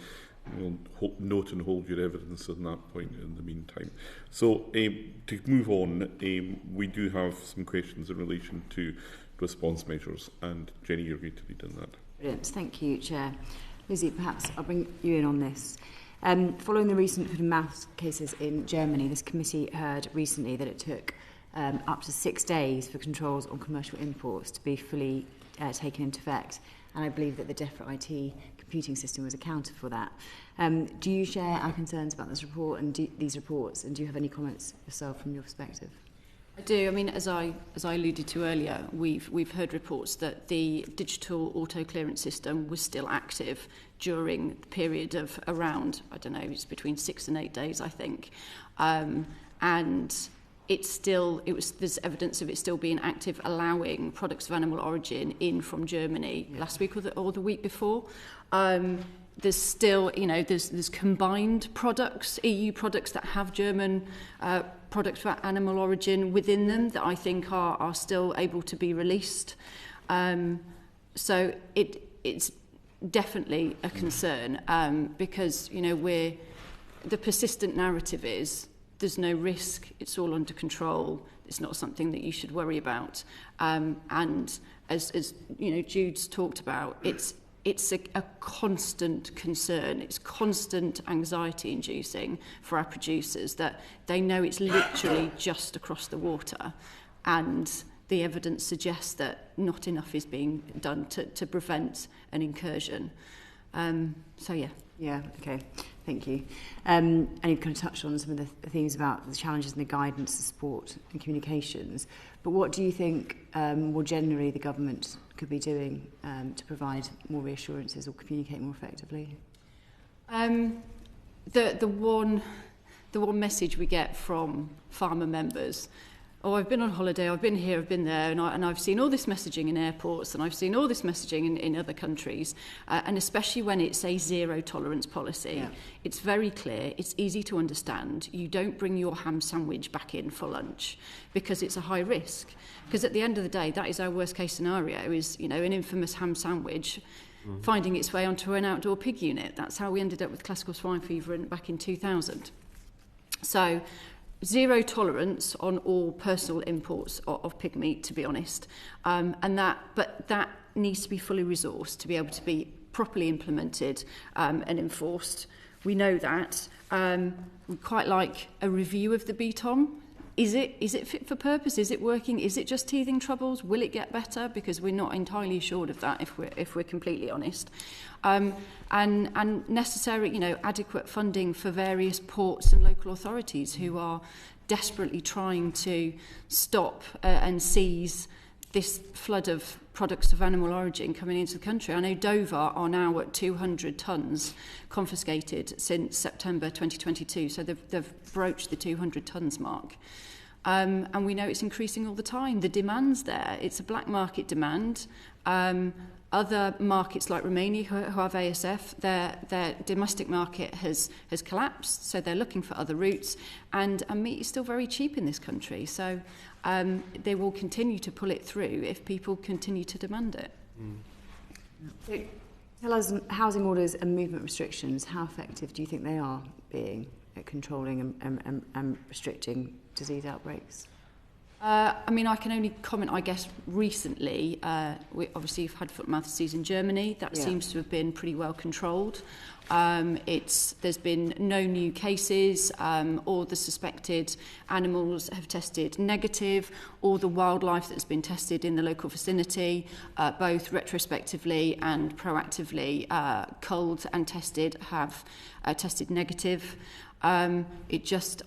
A: We'll note and hold your evidence on that point in the meantime. So to move on, we do have some questions in relation to response measures, and Jenny, you're going to lead in that.
H: Brilliant, thank you, Chair. Lizzie, perhaps I'll bring you in on this. Following the recent foot and mouth cases in Germany, this committee heard recently that it took up to 6 days for controls on commercial imports to be fully taken into effect. And I believe that the DEFRA IT computing system was accounted for that. Do you share our concerns about this report and these reports, and do you have any comments yourself from your perspective?
D: I do. I mean, as I alluded to earlier, we've heard reports that the digital auto clearance system was still active during the period of around, I don't know, it's between 6 and 8 days, I think, and there's evidence of it still being active, allowing products of animal origin in from Germany last week or the week before. There's still, there's combined products, EU products that have German products for animal origin within them that I think are still able to be released. So it's definitely a concern because, the persistent narrative is there's no risk, it's all under control, it's not something that you should worry about. And as Jude's talked about, it's a constant concern. It's constant anxiety inducing for our producers that they know it's literally just across the water, and the evidence suggests that not enough is being done to prevent an incursion.
H: Yeah, okay, thank you. And you've kind of touched on some of the themes about the challenges and the guidance, the support and communications. But what do you think more generally the government could be doing to provide more reassurances or communicate more effectively?
D: The one message we get from farmer members: oh, I've been on holiday, I've been here, I've been there, and I've seen all this messaging in airports, and I've seen all this messaging in other countries, and especially when it's a zero tolerance policy, it's very clear, it's easy to understand. You don't bring your ham sandwich back in for lunch because it's a high risk. Because at the end of the day, that is our worst case scenario, is an infamous ham sandwich finding its way onto an outdoor pig unit. That's how we ended up with classical swine fever back in 2000. So zero tolerance on all personal imports of pig meat, to be honest, but that needs to be fully resourced to be able to be properly implemented and enforced. We know that. We quite like a review of the BTOM. Is it fit for purpose? Is it working? Is it just teething troubles? Will it get better? Because we're not entirely assured of that, if we're completely honest. And necessary, adequate funding for various ports and local authorities who are desperately trying to stop and seize this flood of products of animal origin coming into the country. I know Dover are now at 200 tonnes confiscated since September 2022, so they've broached the 200 tonnes mark. And we know it's increasing all the time. The demand's there. It's a black market demand. Other markets like Romania who have ASF, their domestic market has collapsed, so they're looking for other routes, and meat is still very cheap in this country. So they will continue to pull it through if people continue to demand it.
H: So tell us, housing orders and movement restrictions, how effective do you think they are being at controlling and restricting disease outbreaks?
D: I mean, I can only comment, I guess, recently. We obviously have had foot and mouth disease in Germany. That seems to have been pretty well controlled. There's been no new cases. All the suspected animals have tested negative. All the wildlife that's been tested in the local vicinity, both retrospectively and proactively culled and tested, have tested negative. I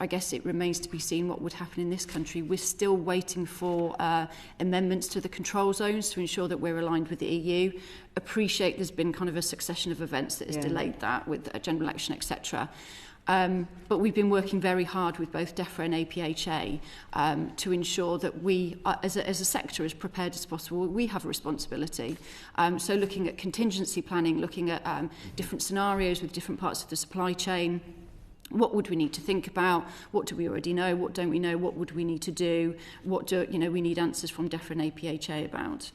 D: guess it remains to be seen what would happen in this country. We're still waiting for amendments to the control zones to ensure that we're aligned with the EU. Appreciate there's been kind of a succession of events that has delayed that with a general election, etc. But we've been working very hard with both DEFRA and APHA to ensure that we, as a sector, as prepared as possible. We have a responsibility. So looking at contingency planning, looking at different scenarios with different parts of the supply chain. What would we need to think about? What do we already know? What don't we know? What would we need to do? What do we need answers from DEFRA and APHA about?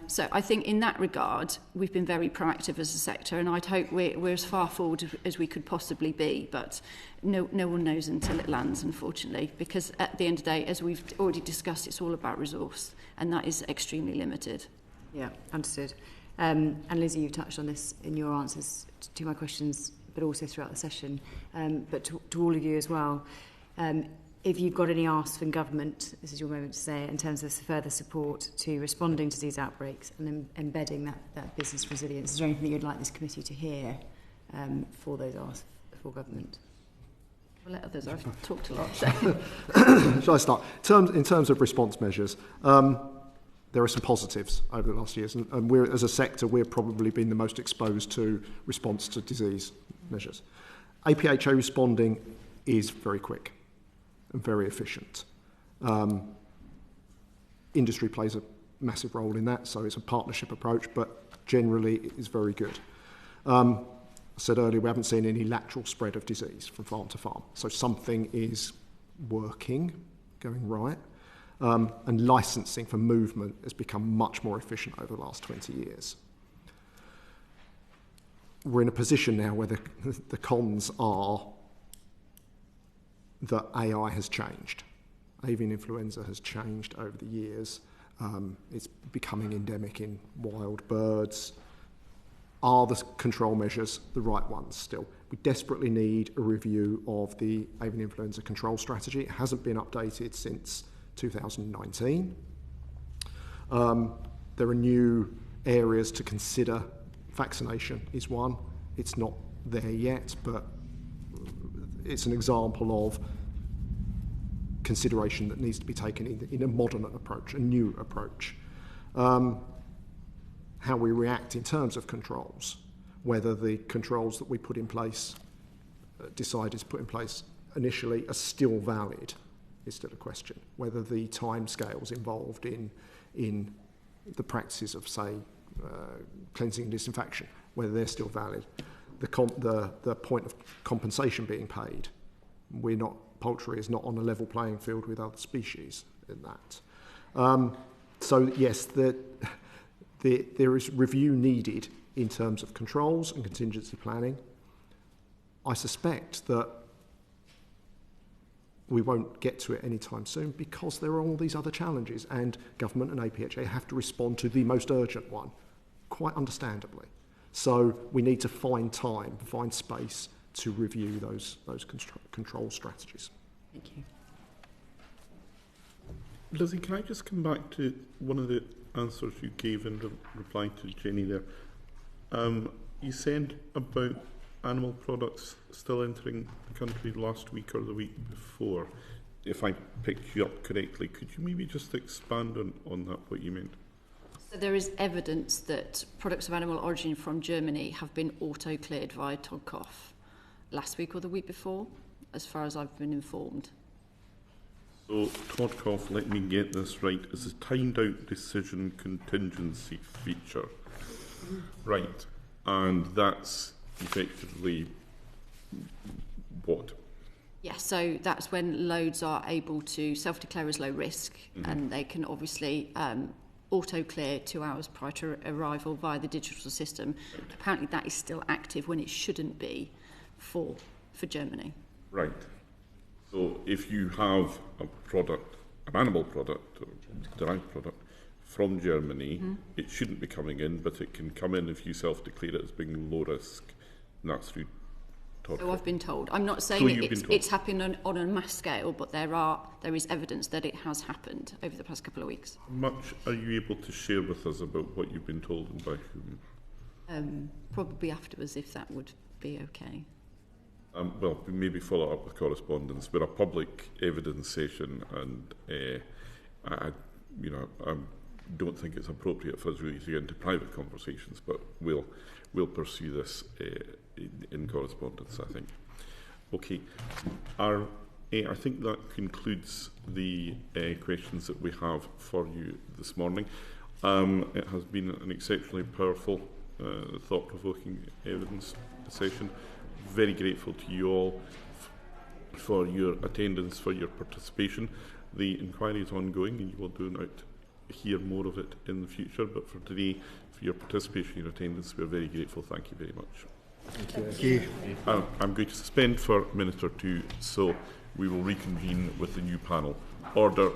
D: So I think in that regard, we've been very proactive as a sector, and I'd hope we're as far forward as we could possibly be, but no one knows until it lands, unfortunately, because at the end of the day, as we've already discussed, it's all about resource, and that is extremely limited.
H: Yeah, understood. And Lizzie, you've touched on this in your answers to my questions, but also throughout the session, but to all of you as well. if you've got any asks from government, this is your moment to say it, in terms of further support to responding to these outbreaks and embedding that business resilience. Is there anything that you'd like this committee to hear for those asks for government?
D: We'll let others. I've talked a lot.
B: Shall I start? In terms of response measures, there are some positives over the last years, and we're, as a sector, we've probably been the most exposed to response to disease measures. APHA responding is very quick and very efficient. Industry plays a massive role in that, so it's a partnership approach, but generally it is very good. I said earlier, we haven't seen any lateral spread of disease from farm to farm, so something is working, going right. And licensing for movement has become much more efficient over the last 20 years. We're in a position now where the cons are that AI has changed. Avian influenza has changed over the years. It's becoming endemic in wild birds. Are the control measures the right ones still? We desperately need a review of the avian influenza control strategy. It hasn't been updated since 2019. There are new areas to consider. Vaccination is one. It's not there yet, but it's an example of consideration that needs to be taken in a modern approach, a new approach. How we react in terms of controls, whether the controls that we put in place, decided to put in place initially, are still valid is still a question. Whether the timescales involved in the practices of, say, cleansing and disinfection, whether they're still valid. The point of compensation being paid. Poultry is not on a level playing field with other species in that. So yes, there is review needed in terms of controls and contingency planning. I suspect that we won't get to it anytime soon because there are all these other challenges, and government and APHA have to respond to the most urgent one, quite understandably. So we need to find time, find space to review those control strategies.
H: Thank you.
A: Lizzie, can I just come back to one of the answers you gave in reply to Jenny there? You said about animal products still entering the country last week or the week before. If I picked you up correctly, could you maybe just expand on that, what you meant?
D: So there is evidence that products of animal origin from Germany have been auto-cleared via Todcoff last week or the week before, as far as I've been informed.
A: So Todcoff, let me get this right, is a timed-out decision contingency feature. Right, and that's effectively what?
D: Yeah, so that's when loads are able to self-declare as low risk, and they can obviously auto-clear 2 hours prior to arrival via the digital system. Right. Apparently that is still active when it shouldn't be for Germany.
A: Right. So if you have a product, an animal product or derived product from Germany, it shouldn't be coming in, but it can come in if you self-declare it as being low risk, and that's through Todcoff.
D: So I've been told. I'm not saying it's happened on a mass scale, but there is evidence that it has happened over the past couple of weeks.
A: How much are you able to share with us about what you've been told and by whom?
D: Probably afterwards, if that would be okay.
A: Well, we maybe follow up with correspondence. We're a public evidence session, and I don't think it's appropriate for us really to get into private conversations, but we'll pursue this in correspondence, I think. Okay. I think that concludes the questions that we have for you this morning. It has been an exceptionally powerful, thought-provoking evidence session. Very grateful to you all for your attendance, for your participation. The inquiry is ongoing, and you will do not hear more of it in the future. But for today, for your participation, your attendance, we are very grateful. Thank you very much.
B: Thank you.
A: I'm going to suspend for a minute or two, so we will reconvene with the new panel. Order.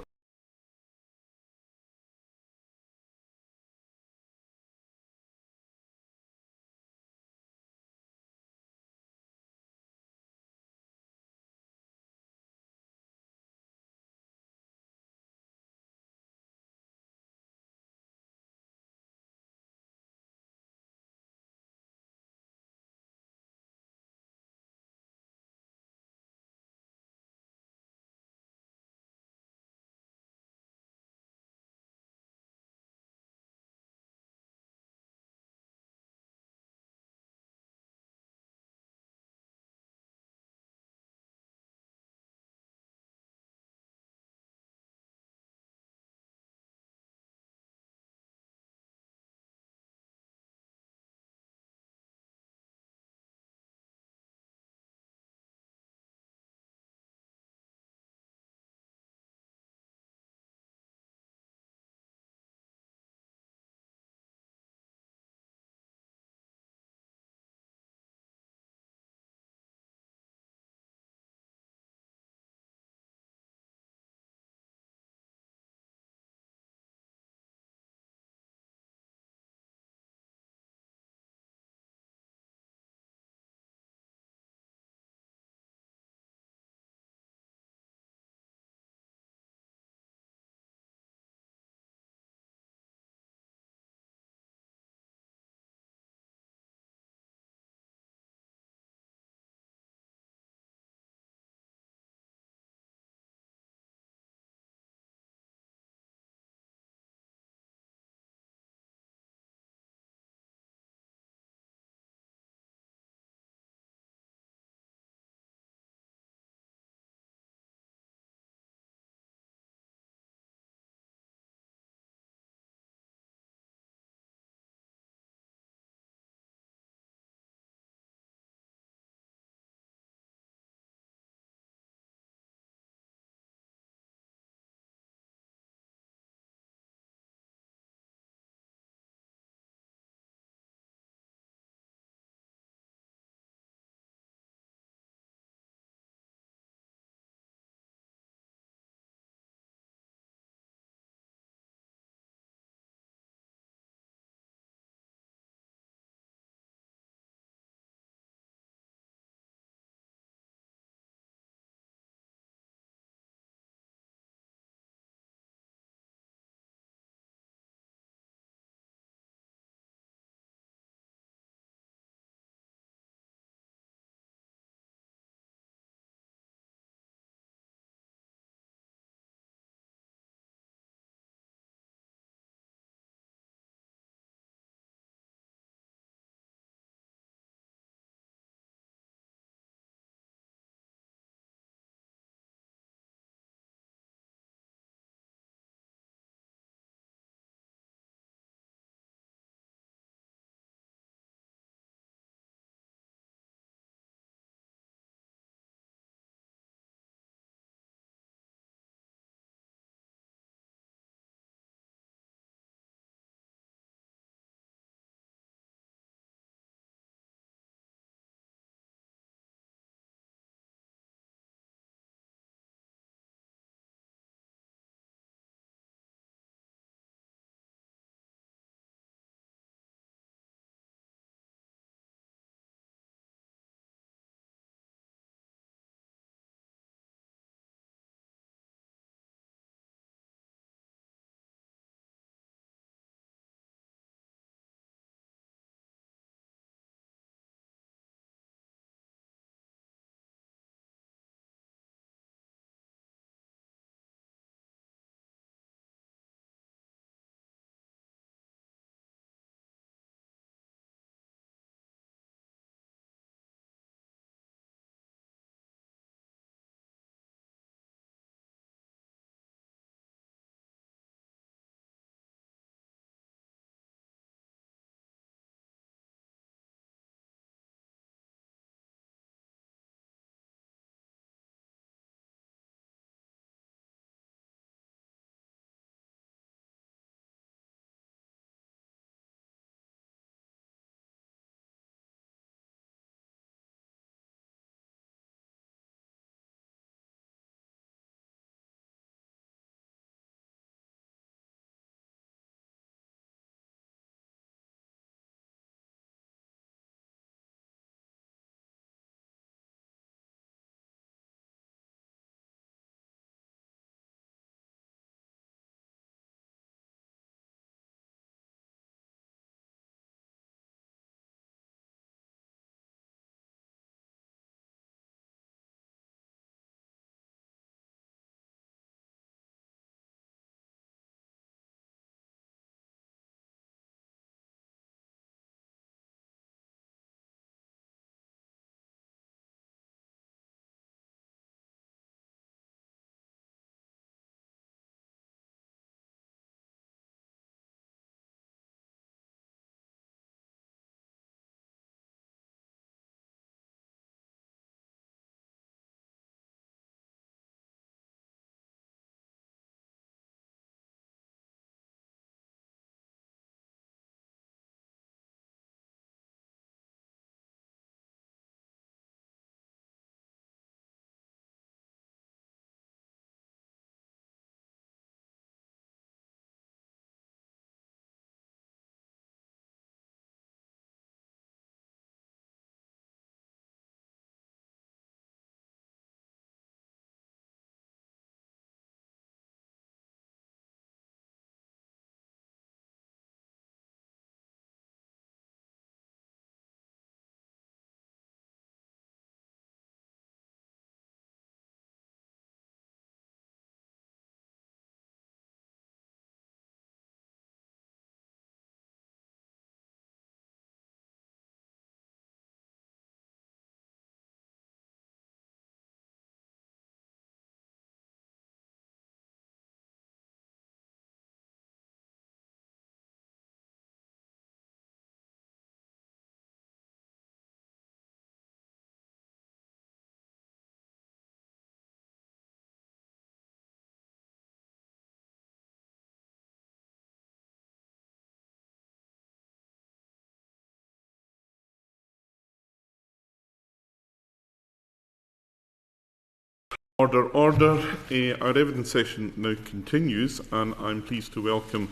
A: Order. Our evidence session now continues, and I'm pleased to welcome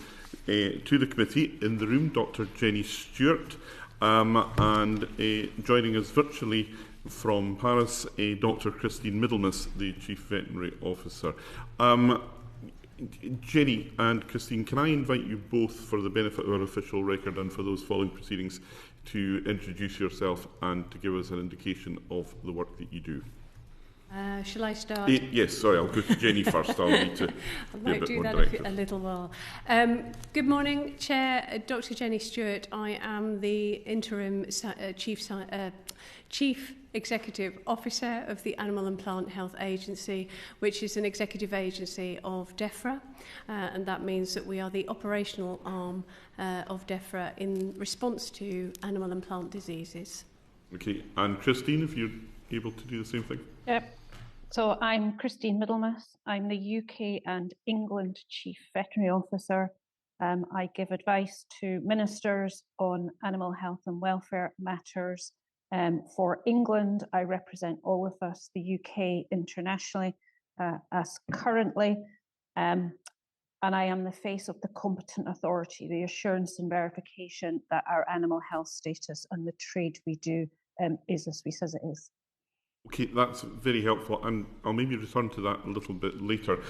A: to the committee in the room Dr. Jenny Stewart, and joining us virtually from Paris, Dr. Christine Middlemiss, the Chief Veterinary Officer. Jenny and Christine, can I invite you both, for the benefit of our official record and for those following proceedings, to introduce yourself and to give us an indication of the work that you do?
I: Shall I start?
A: Yes, sorry, I'll go to Jenny first. I'll need to
I: I might do that a little while. Good morning, Chair. Dr. Jenny Stewart. I am the Interim Chief Executive Officer of the Animal and Plant Health Agency, which is an executive agency of DEFRA, and that means that we are the operational arm of DEFRA in response to animal and plant diseases.
A: Okay, and Christine, if you're able to do the same thing?
J: Yep. So I'm Christine Middlemiss. I'm the UK and England Chief Veterinary Officer. I give advice to ministers on animal health and welfare matters. For England, I represent all of us, the UK internationally, as currently, and I am the face of the competent authority, the assurance and verification that our animal health status and the trade we do is as we says it is.
A: Okay, that's very helpful, and I'll maybe return to that a little bit later.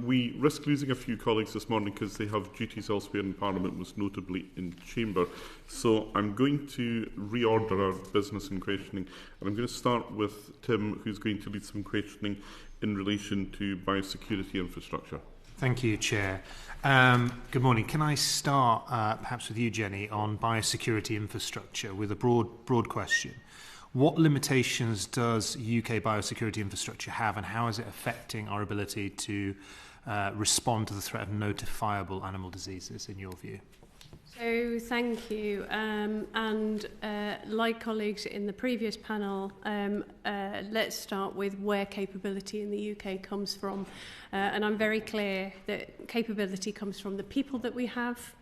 A: We risk losing a few colleagues this morning because they have duties elsewhere in Parliament, most notably in Chamber. So I'm going to reorder our business and questioning, and I'm going to start with Tim, who's going to lead some questioning in relation to biosecurity infrastructure.
K: Thank you, Chair. Good morning. Can I start perhaps with you, Jenny, on biosecurity infrastructure with a broad question? What limitations does UK biosecurity infrastructure have, and how is it affecting our ability to respond to the threat of notifiable animal diseases, in your view?
I: So thank you. Like colleagues in the previous panel, let's start with where capability in the UK comes from. And I'm very clear that capability comes from the people that we have,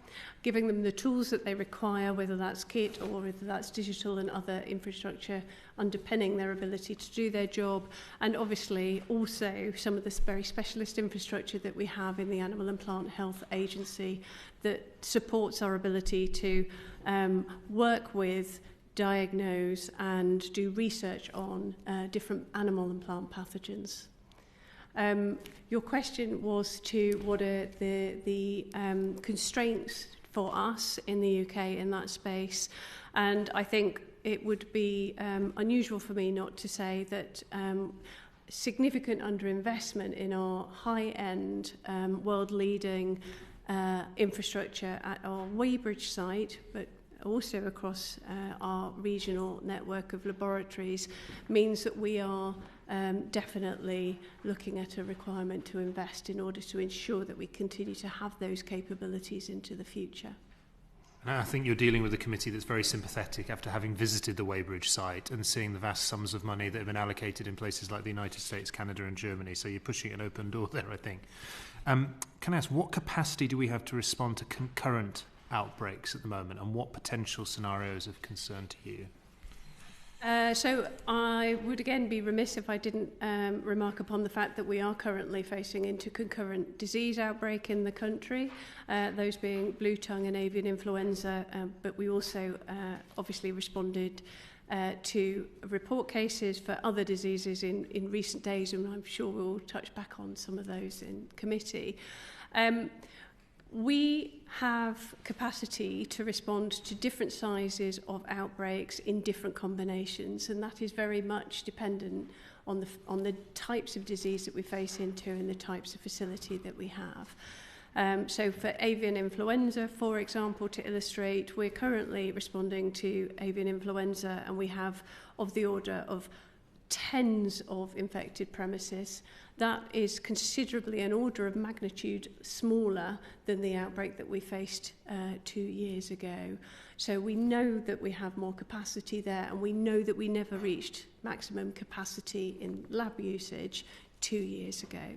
I: giving them the tools that they require, whether that's kit or whether that's digital and other infrastructure underpinning their ability to do their job, and obviously also some of this very specialist infrastructure that we have in the Animal and Plant Health Agency that supports our ability to work with, diagnose and do research on different animal and plant pathogens. Your question was to what are the constraints for us in the UK in that space, and I think it would be unusual for me not to say that significant underinvestment in our high-end, world-leading infrastructure at our Weybridge site, but also across our regional network of laboratories, means that we are definitely looking at a requirement to invest in order to ensure that we continue to have those capabilities into the future.
K: And I think you're dealing with a committee that's very sympathetic after having visited the Weybridge site and seeing the vast sums of money that have been allocated in places like the United States, Canada and Germany. So you're pushing an open door there, I think. Can I ask, what capacity do we have to respond to concurrent outbreaks at the moment, and what potential scenarios of concern to you?
I: So I would again be remiss if I didn't remark upon the fact that we are currently facing into concurrent disease outbreak in the country, those being blue tongue and avian influenza, but we also obviously responded to report cases for other diseases in recent days, and I'm sure we'll touch back on some of those in committee. We have capacity to respond to different sizes of outbreaks in different combinations, and that is very much dependent on the types of disease that we face into and the types of facility that we have. So for avian influenza, for example, to illustrate, we're currently responding to avian influenza, and we have of the order of tens of infected premises. That is considerably an order of magnitude smaller than the outbreak that we faced 2 years ago. So we know that we have more capacity there, and we know that we never reached maximum capacity in lab usage 2 years ago.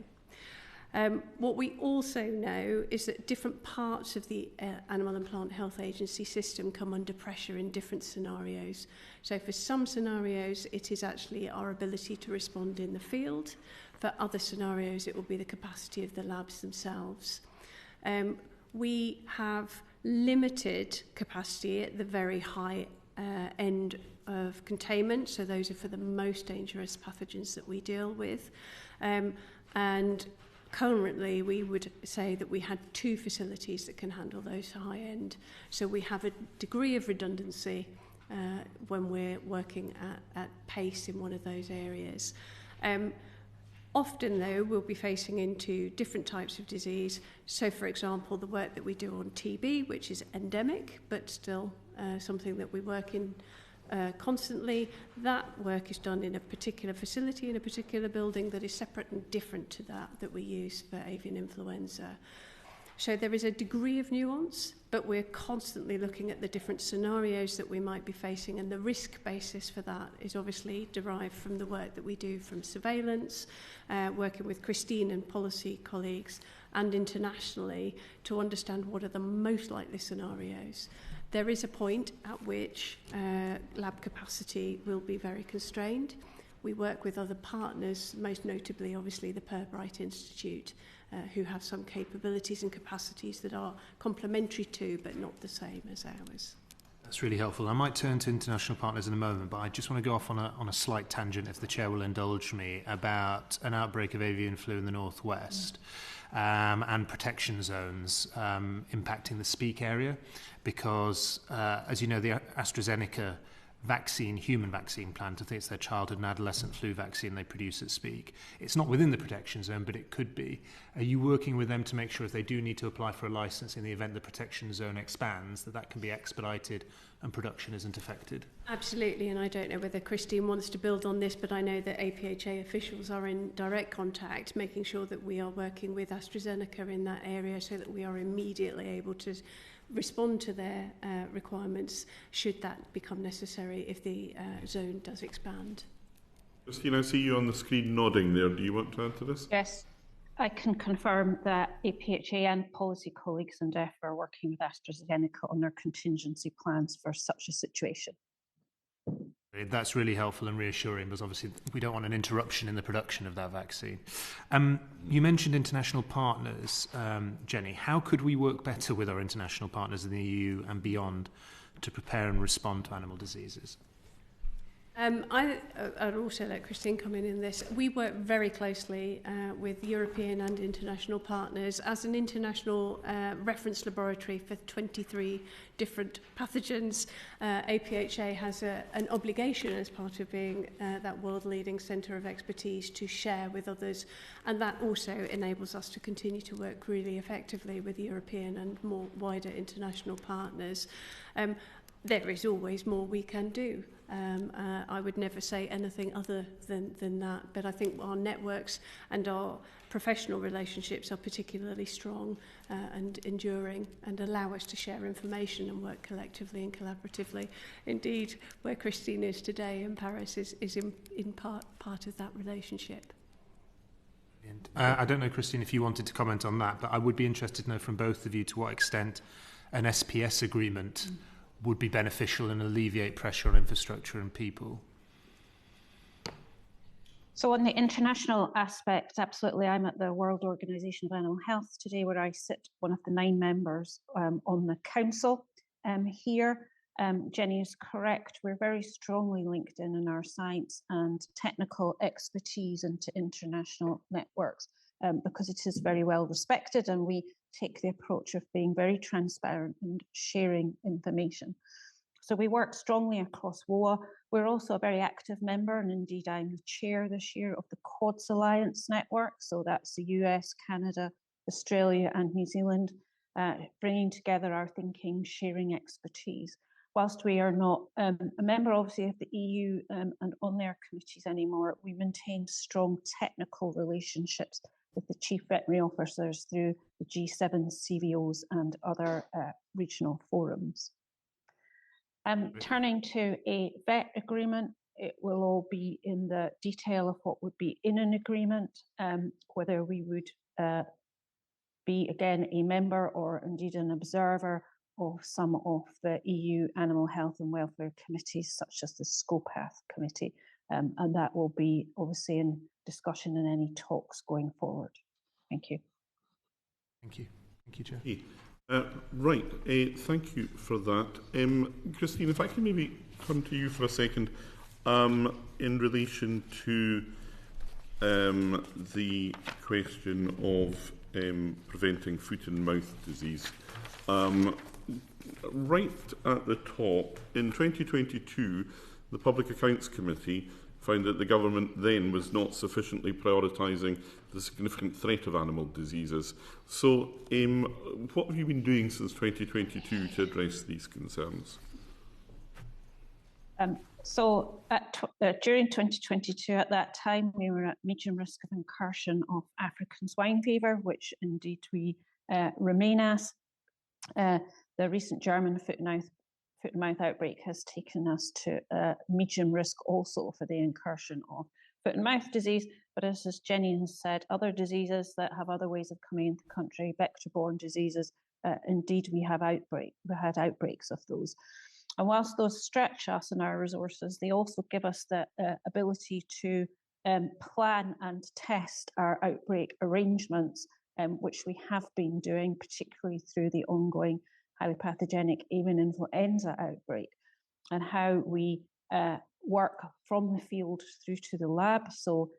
I: What we also know is that different parts of the Animal and Plant Health Agency system come under pressure in different scenarios. So for some scenarios, it is actually our ability to respond in the field. For other scenarios, it will be the capacity of the labs themselves. We have limited capacity at the very high end of containment, so those are for the most dangerous pathogens that we deal with. And currently, we would say that we had 2 facilities that can handle those high end. So we have a degree of redundancy when we're working at pace in one of those areas. Often, though, we'll be facing into different types of disease. So, for example, the work that we do on TB, which is endemic, but still something that we work in constantly, that work is done in a particular facility, in a particular building that is separate and different to that we use for avian influenza. So there is a degree of nuance, but we're constantly looking at the different scenarios that we might be facing, and the risk basis for that is obviously derived from the work that we do from surveillance, working with Christine and policy colleagues, and internationally to understand what are the most likely scenarios. There is a point at which lab capacity will be very constrained. We work with other partners, most notably, obviously, the Pirbright Institute, who have some capabilities and capacities that are complementary to, but not the same as ours.
K: That's really helpful. I might turn to international partners in a moment, but I just want to go off on a slight tangent, if the chair will indulge me, about an outbreak of avian flu in the northwest and protection zones impacting the Speak area, because, as you know, the AstraZeneca vaccine, human vaccine plant, I think it's their childhood and adolescent flu vaccine they produce at Speak. It's not within the protection zone, but it could be. Are you working with them to make sure if they do need to apply for a licence in the event the protection zone expands, that can be expedited and production isn't affected?
I: Absolutely, and I don't know whether Christine wants to build on this, but I know that APHA officials are in direct contact, making sure that we are working with AstraZeneca in that area so that we are immediately able to respond to their requirements should that become necessary if the zone does expand.
A: Christine, I see you on the screen nodding there. Do you want to add to this?
J: Yes, I can confirm that APHA and policy colleagues in DEF are working with AstraZeneca on their contingency plans for such a situation.
K: That's really helpful and reassuring, because obviously we don't want an interruption in the production of that vaccine. You mentioned international partners, Jenny. How could we work better with our international partners in the EU and beyond to prepare and respond to animal diseases?
I: I'd also let Christine come in this. We work very closely with European and international partners as an international reference laboratory for 23 different pathogens. APHA has an obligation as part of being that world-leading centre of expertise to share with others, and that also enables us to continue to work really effectively with European and more wider international partners. There is always more we can do. I would never say anything other than that, but I think our networks and our professional relationships are particularly strong and enduring and allow us to share information and work collectively and collaboratively. Indeed, where Christine is today in Paris is in part of that relationship.
K: I don't know, Christine, if you wanted to comment on that, but I would be interested to know from both of you to what extent an SPS agreement would be beneficial and alleviate pressure on infrastructure and people.
J: So on the international aspect, absolutely, I'm at the World Organization of Animal Health today, where I sit one of the 9 members on the council here. Jenny is correct. We're very strongly linked in our science and technical expertise into international networks because it is very well respected, and we take the approach of being very transparent and sharing information. So we work strongly across WOA. We're also a very active member, and indeed I'm the chair this year of the Quads Alliance network. So that's the US, Canada, Australia and New Zealand, bringing together our thinking, sharing expertise. Whilst we are not a member, obviously, of the EU and on their committees anymore, we maintain strong technical relationships with the chief veterinary officers through the G7 CVOs and other regional forums. Turning to a vet agreement, it will all be in the detail of what would be in an agreement, whether we would be again a member or indeed an observer of some of the EU Animal Health and Welfare Committees, such as the SCOPATH Committee, and that will be obviously in discussion in any talks going forward. Thank you.
K: Thank you. Thank you, Chair.
A: Right, thank you for that. Christine, if I can maybe come to you for a second in relation to the question of preventing foot and mouth disease. Right at the top, in 2022, the Public Accounts Committee found that the government then was not sufficiently prioritising the significant threat of animal diseases. So, what have you been doing since 2022 to address these concerns?
J: During 2022, at that time, we were at medium risk of incursion of African swine fever, which indeed we remain as. The recent German foot and mouth outbreak has taken us to medium risk also for the incursion of foot and mouth disease. But as Jenny has said, other diseases that have other ways of coming into the country, vector-borne diseases, indeed we had outbreaks of those. And whilst those stretch us in our resources, they also give us the ability to plan and test our outbreak arrangements, which we have been doing, particularly through the ongoing highly pathogenic avian influenza outbreak, and how we work from the field through to the lab. So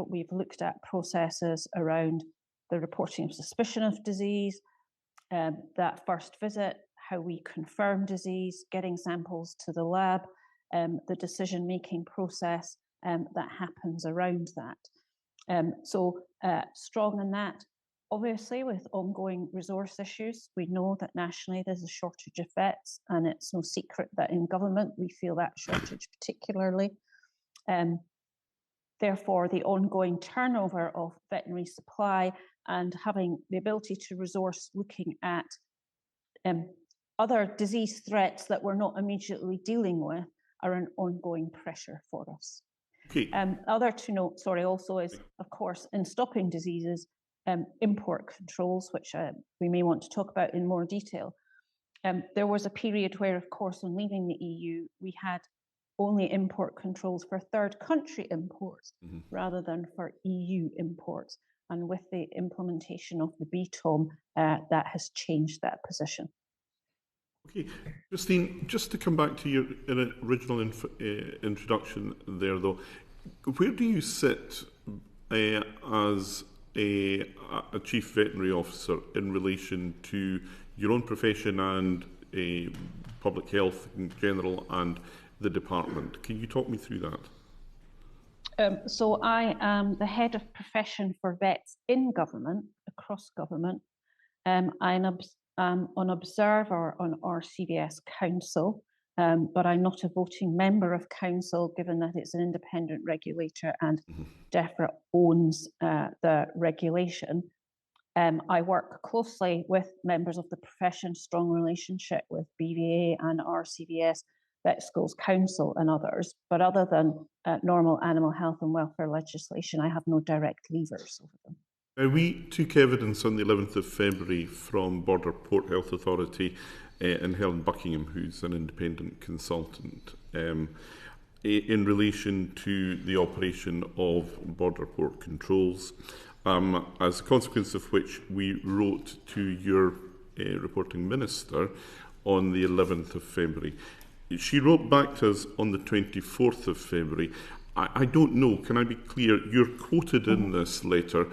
J: we've looked at processes around the reporting of suspicion of disease, that first visit, how we confirm disease, getting samples to the lab, the decision-making process that happens around that. Strong in that. Obviously, with ongoing resource issues, we know that nationally there's a shortage of vets, and it's no secret that in government we feel that shortage particularly. Therefore, the ongoing turnover of veterinary supply and having the ability to resource looking at other disease threats that we're not immediately dealing with are an ongoing pressure for us.
A: Okay.
J: Other to note, also is, of course, in stopping diseases, import controls, which we may want to talk about in more detail. There was a period where, of course, on leaving the EU, we had only import controls for third country imports rather than for EU imports. And with the implementation of the BTOM, that has changed that position.
A: Okay, Christine, just to come back to your original introduction there, though, where do you sit as a chief veterinary officer in relation to your own profession and public health in general and the department? Can you talk me through that?
J: So I am the head of profession for vets in government, across government. I'm an observer on RCVS Council, but I'm not a voting member of Council, given that it's an independent regulator and DEFRA owns the regulation. I work closely with members of the profession, strong relationship with BVA and RCVS, Vet Schools Council and others, but other than normal animal health and welfare legislation, I have no direct levers over them.
A: We took evidence on the 11th of February from Border Port Health Authority and Helen Buckingham, who's an independent consultant, in relation to the operation of border port controls, as a consequence of which we wrote to your reporting minister on the 11th of February. She wrote back to us on the 24th of February. I don't know, can I be clear, you're quoted in this letter.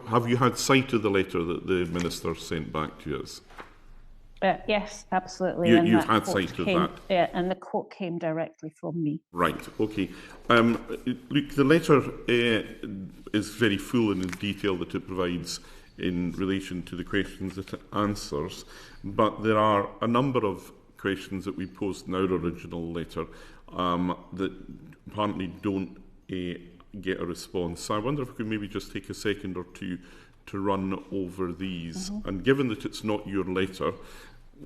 A: Have you had sight of the letter that the minister sent back to us?
J: Yes, absolutely.
A: You've had sight of that?
J: Yeah, and the quote came directly from me.
A: Right, okay. Look, the letter is very full in the detail that it provides in relation to the questions that it answers, but there are a number of questions that we posed in our original letter that apparently don't get a response. So I wonder if we could maybe just take a second or two to run over these. And given that it's not your letter,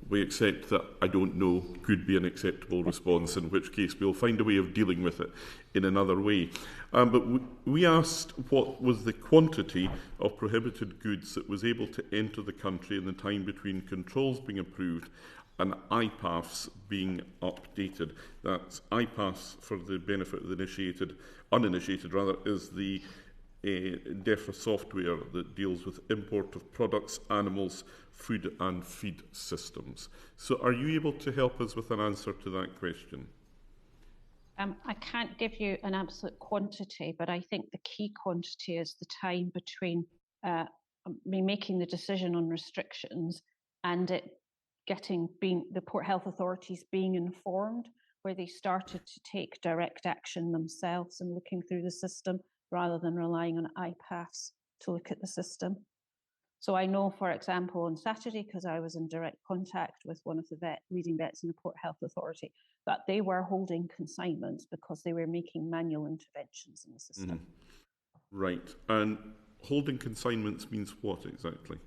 A: we accept that I don't know could be an acceptable response, in which case we'll find a way of dealing with it in another way. But we asked what was the quantity of prohibited goods that was able to enter the country in the time between controls being approved and IPAFs being updated. That's IPAFs, for the benefit of the uninitiated rather, is the DEFRA software that deals with import of products, animals, food and feed systems. So are you able to help us with an answer to that question?
J: I can't give you an absolute quantity, but I think the key quantity is the time between me making the decision on restrictions and it being the Port Health authorities being informed, where they started to take direct action themselves and looking through the system rather than relying on IPAFs to look at the system. So I know, for example, on Saturday, because I was in direct contact with one of the leading vets in the Port Health Authority, that they were holding consignments because they were making manual interventions in the system.
A: Right. And holding consignments means what exactly?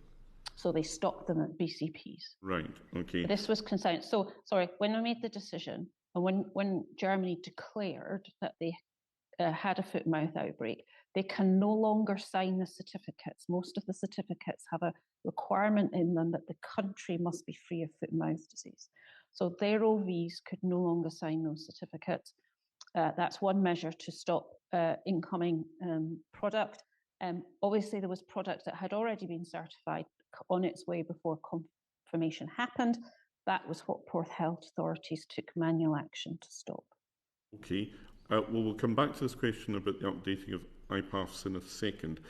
J: So they stopped them at BCPs.
A: Right, okay.
J: But this was consignment. So, sorry, when I made the decision, and when Germany declared that they had a foot and mouth outbreak, they can no longer sign the certificates. Most of the certificates have a requirement in them that the country must be free of foot and mouth disease. So their OVs could no longer sign those certificates. That's one measure to stop incoming product. Obviously, there was product that had already been certified on its way before confirmation happened. That was what Port Health authorities took manual action to stop.
A: Okay. Well, we'll come back to this question about the updating of IPAFs in a second.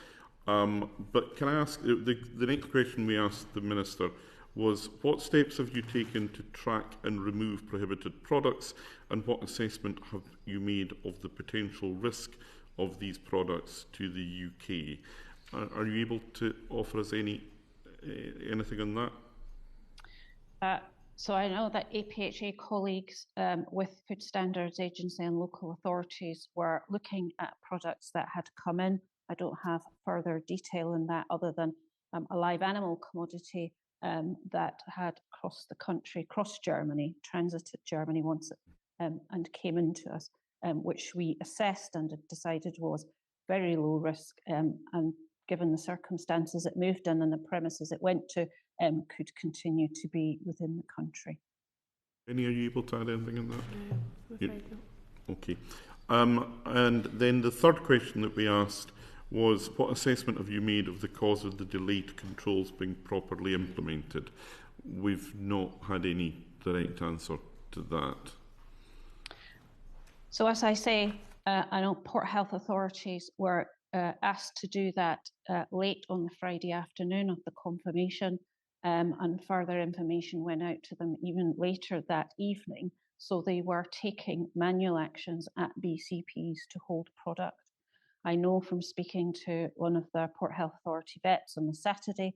A: But can I ask, the next question we asked the Minister was, what steps have you taken to track and remove prohibited products, and what assessment have you made of the potential risk of these products to the UK? Are you able to offer us anything on that?
J: So I know that APHA colleagues with Food Standards Agency and local authorities were looking at products that had come in. I don't have further detail in that other than a live animal commodity that had crossed the country, crossed Germany, transited Germany once and came into us, which we assessed and decided was very low risk, and given the circumstances it moved in and the premises it went to, could continue to be within the country.
A: Penny, are you able to add anything on that?
I: No, I'm afraid not.
A: Okay. And then the third question that we asked was, what assessment have you made of the cause of the delayed controls being properly implemented? We've not had any direct answer to that.
J: So as I say, I know Port Health authorities were asked to do that late on the Friday afternoon of the confirmation, and further information went out to them even later that evening. So they were taking manual actions at BCPs to hold product. I know from speaking to one of the Port Health Authority vets on the Saturday,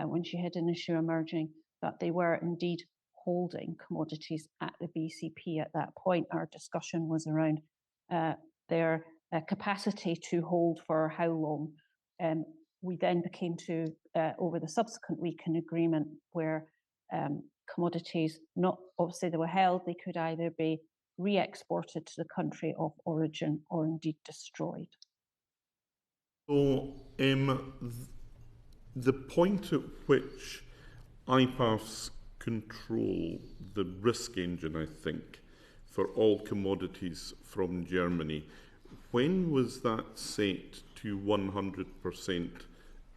J: when she had an issue emerging, that they were indeed holding commodities at the BCP at that point. Our discussion was around their capacity to hold for how long. We then came to, over the subsequent week, an agreement where commodities, not obviously they were held, they could either be re-exported to the country of origin or indeed destroyed.
A: So the point at which IPAFs control the risk engine, I think, for all commodities from Germany, when was that set to 100%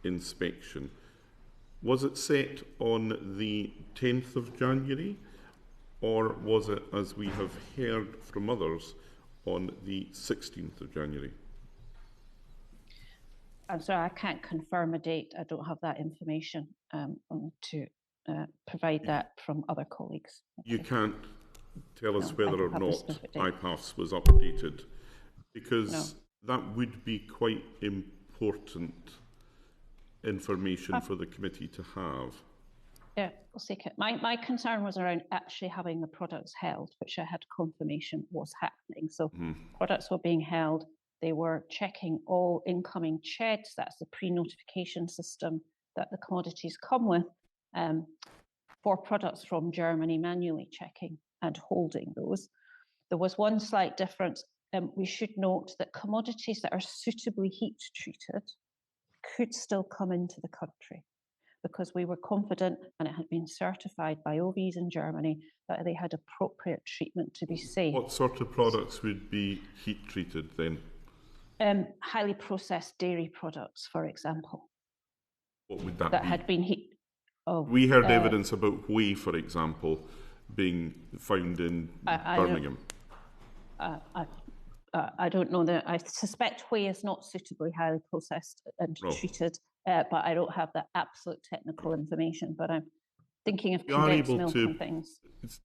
A: inspection? Was it set on the 10th of January, or was it, as we have heard from others, on the 16th of January?
J: I'm sorry, I can't confirm a date. I don't have that information to provide that from other colleagues.
A: You can't tell us whether or not IPAFs was updated, because that would be quite important information for the committee to have.
J: Yeah, we'll seek it. My concern was around actually having the products held, which I had confirmation was happening. So products were being held. They were checking all incoming CHEDs, that's the pre-notification system that the commodities come with. for products from Germany, manually checking and holding those. There was one slight difference. We should note that commodities that are suitably heat treated could still come into the country, because we were confident, and it had been certified by OVs in Germany, that they had appropriate treatment to be safe.
A: What sort of products would be heat treated then?
J: Highly processed dairy products, for example.
A: What would that be?
J: Had been heat. Oh,
A: we heard evidence about whey, for example, being found in Birmingham.
J: I don't know that. I suspect whey is not suitably highly processed and treated, but I don't have the absolute technical information. But I'm thinking of condensed milk and things.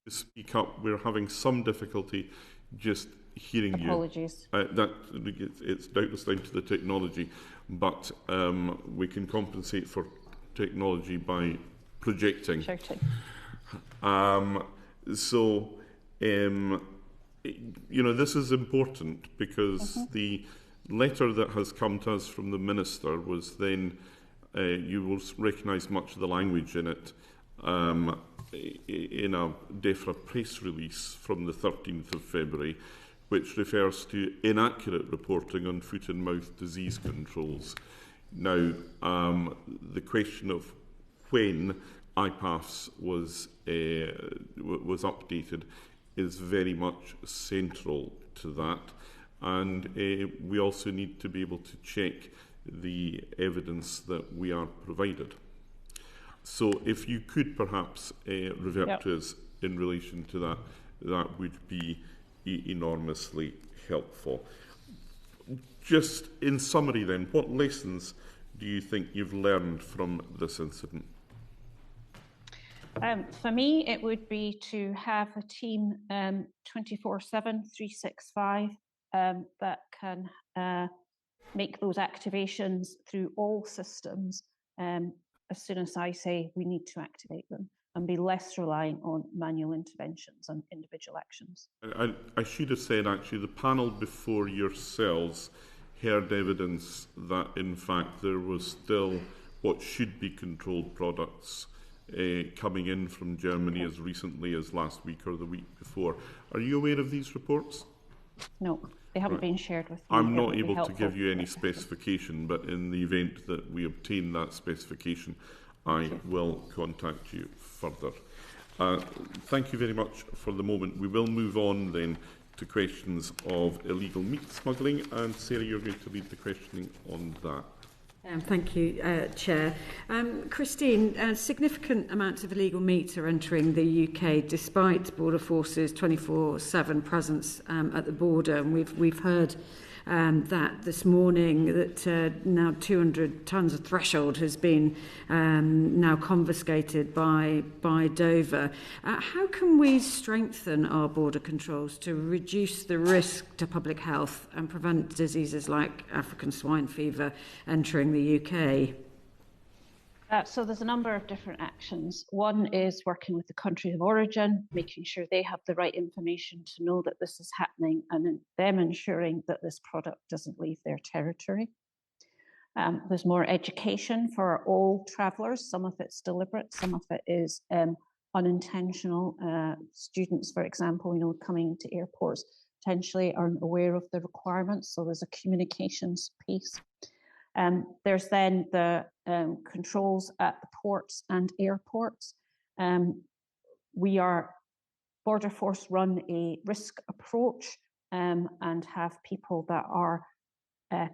A: To speak up, we're having some difficulty just hearing you.
J: Apologies.
A: It's doubtless down to the technology, but we can compensate for technology by projecting.
J: Shouting.
A: This is important because the letter that has come to us from the Minister was then, you will recognise much of the language in it, in a DEFRA press release from the 13th of February, which refers to inaccurate reporting on foot and mouth disease controls. Now, the question of when IPAFS was updated is very much central to that, and we also need to be able to check the evidence that we are provided. So if you could perhaps revert to us in relation to that, that would be enormously helpful. Just in summary then, what lessons do you think you've learned from this incident?
J: For me, it would be to have a team 24/7, 365 that can make those activations through all systems as soon as I say we need to activate them, and be less reliant on manual interventions and individual actions.
A: I should have said, actually, the panel before yourselves heard evidence that, in fact, there was still what should be controlled products coming in from Germany as recently as last week or the week before. Are you aware of these reports?
J: No, they haven't been shared with me.
A: I'm not able to give you any specification, but in the event that we obtain that specification, I will contact you further. Thank you very much for the moment. We will move on then to questions of illegal meat smuggling, and Sarah, you're going to lead the questioning on that.
F: Thank you, Chair. Christine, significant amounts of illegal meat are entering the UK despite Border Force's 24/7 presence at the border. And we've heard that this morning, that now 200 tonnes of threshold has been now confiscated by Dover. How can we strengthen our border controls to reduce the risk to public health and prevent diseases like African swine fever entering the UK?
J: So there's a number of different actions. One is working with the country of origin, making sure they have the right information to know that this is happening, and then them ensuring that this product doesn't leave their territory. There's more education for all travellers. Some of it's deliberate, some of it is unintentional. Students, for example, coming to airports potentially aren't aware of the requirements, so there's a communications piece. There's then the controls at the ports and airports. Border Force run a risk approach and have people that are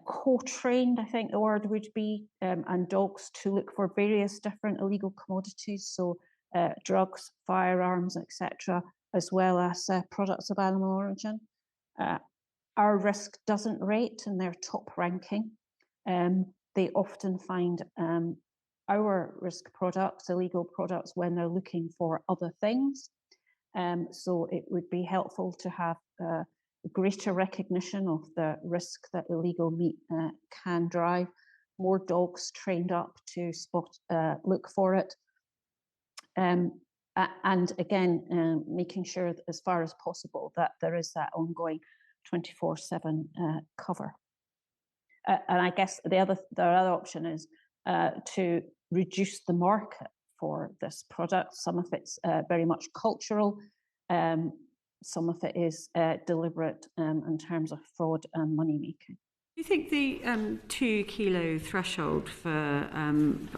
J: co-trained, I think the word would be, and dogs to look for various different illegal commodities, so drugs, firearms, etc., as well as products of animal origin. Our risk doesn't rate, and they're top ranking. They often find our risk products, illegal products, when they're looking for other things. So it would be helpful to have greater recognition of the risk that illegal meat can drive, more dogs trained up to look for it. And again, making sure that as far as possible that there is that ongoing 24/7 cover. And I guess the other option is to reduce the market for this product. Some of it's very much cultural. Some of it is deliberate in terms of fraud and money making.
F: Do you think the 2 kilo threshold for kind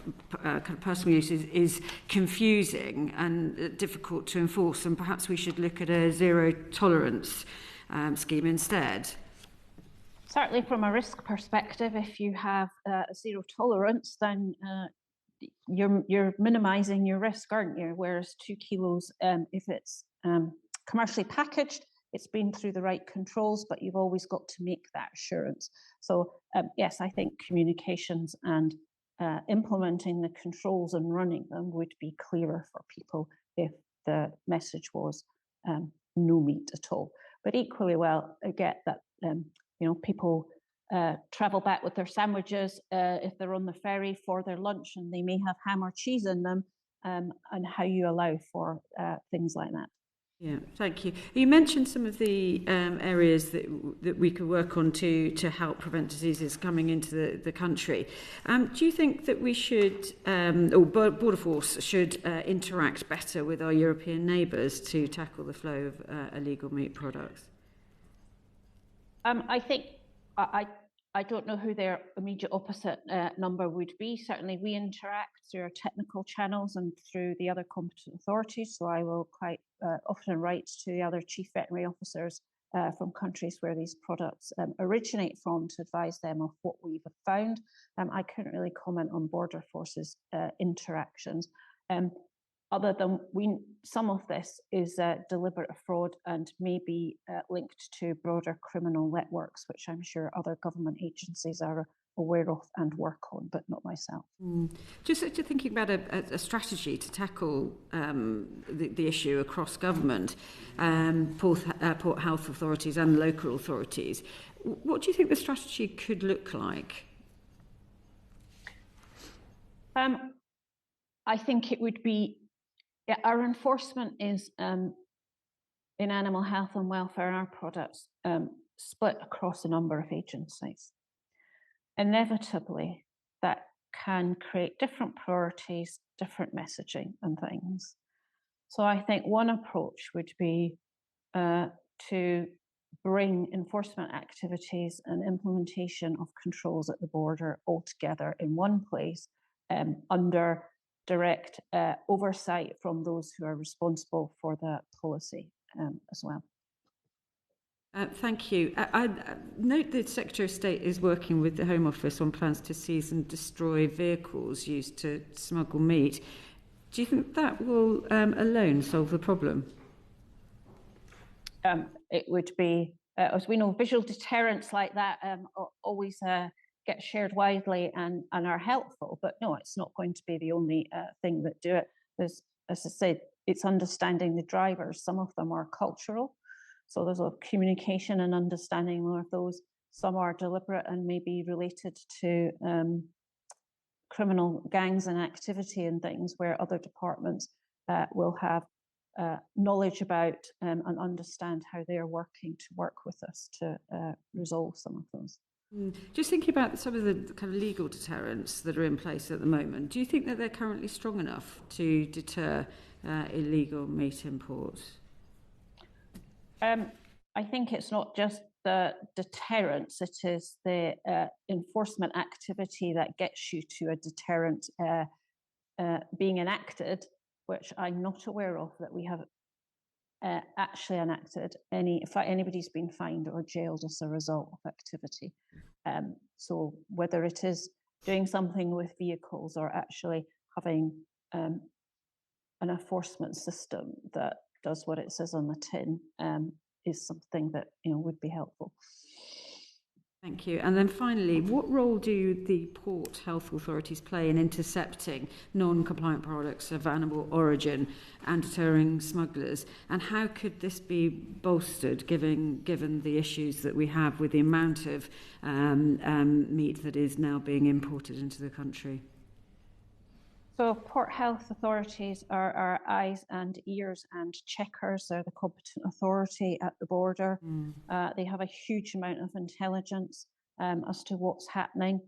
F: of personal use is confusing and difficult to enforce, and perhaps we should look at a zero tolerance scheme instead?
J: Certainly from a risk perspective, if you have a zero tolerance, then you're minimising your risk, aren't you? Whereas 2 kilos, if it's commercially packaged, it's been through the right controls, but you've always got to make that assurance. So yes, I think communications and implementing the controls and running them would be clearer for people if the message was no meat at all. But equally well, I get that people travel back with their sandwiches if they're on the ferry for their lunch, and they may have ham or cheese in them, and how you allow for things like that.
F: Yeah, thank you. You mentioned some of the areas that we could work on to help prevent diseases coming into the country. Do you think that we should, or Border Force should interact better with our European neighbours to tackle the flow of illegal meat products?
J: I think I don't know who their immediate opposite number would be. Certainly we interact through our technical channels and through the other competent authorities. So I will quite often write to the other chief veterinary officers from countries where these products originate from to advise them of what we've found. I couldn't really comment on Border Force's interactions. Other than some of this is deliberate fraud and may be linked to broader criminal networks, which I'm sure other government agencies are aware of and work on, but not myself.
F: Just thinking about a strategy to tackle the issue across government, port health authorities and local authorities, what do you think the strategy could look like?
J: I think it would be, our enforcement is in animal health and welfare and our products split across a number of agencies. Inevitably, that can create different priorities, different messaging and things. So I think one approach would be to bring enforcement activities and implementation of controls at the border all together in one place under direct oversight from those who are responsible for the policy as well.
F: Thank you. I note that Secretary of State is working with the Home Office on plans to seize and destroy vehicles used to smuggle meat. Do you think that will alone solve the problem?
J: It would be, as we know, visual deterrents like that always get shared widely and are helpful, but no, it's not going to be the only thing that do it. There's, as I said, it's understanding the drivers. Some of them are cultural, so there's a communication and understanding more of those. Some are deliberate and maybe related to criminal gangs and activity and things where other departments will have knowledge about and understand how they are working to work with us to resolve some of those.
F: Just thinking about some of the kind of legal deterrents that are in place at the moment, do you think that they're currently strong enough to deter illegal meat imports?
J: I think it's not just the deterrence, it is the enforcement activity that gets you to a deterrent being enacted, which I'm not aware of that we have actually enacted if anybody's been fined or jailed as a result of activity. So whether it is doing something with vehicles or actually having an enforcement system that does what it says on the tin is something that would be helpful.
F: Thank you. And then finally, what role do the port health authorities play in intercepting non-compliant products of animal origin and deterring smugglers? And how could this be bolstered given the issues that we have with the amount of meat that is now being imported into the country?
J: So port health authorities are our eyes and ears and checkers. They're the competent authority at the border. They have a huge amount of intelligence as to what's happening.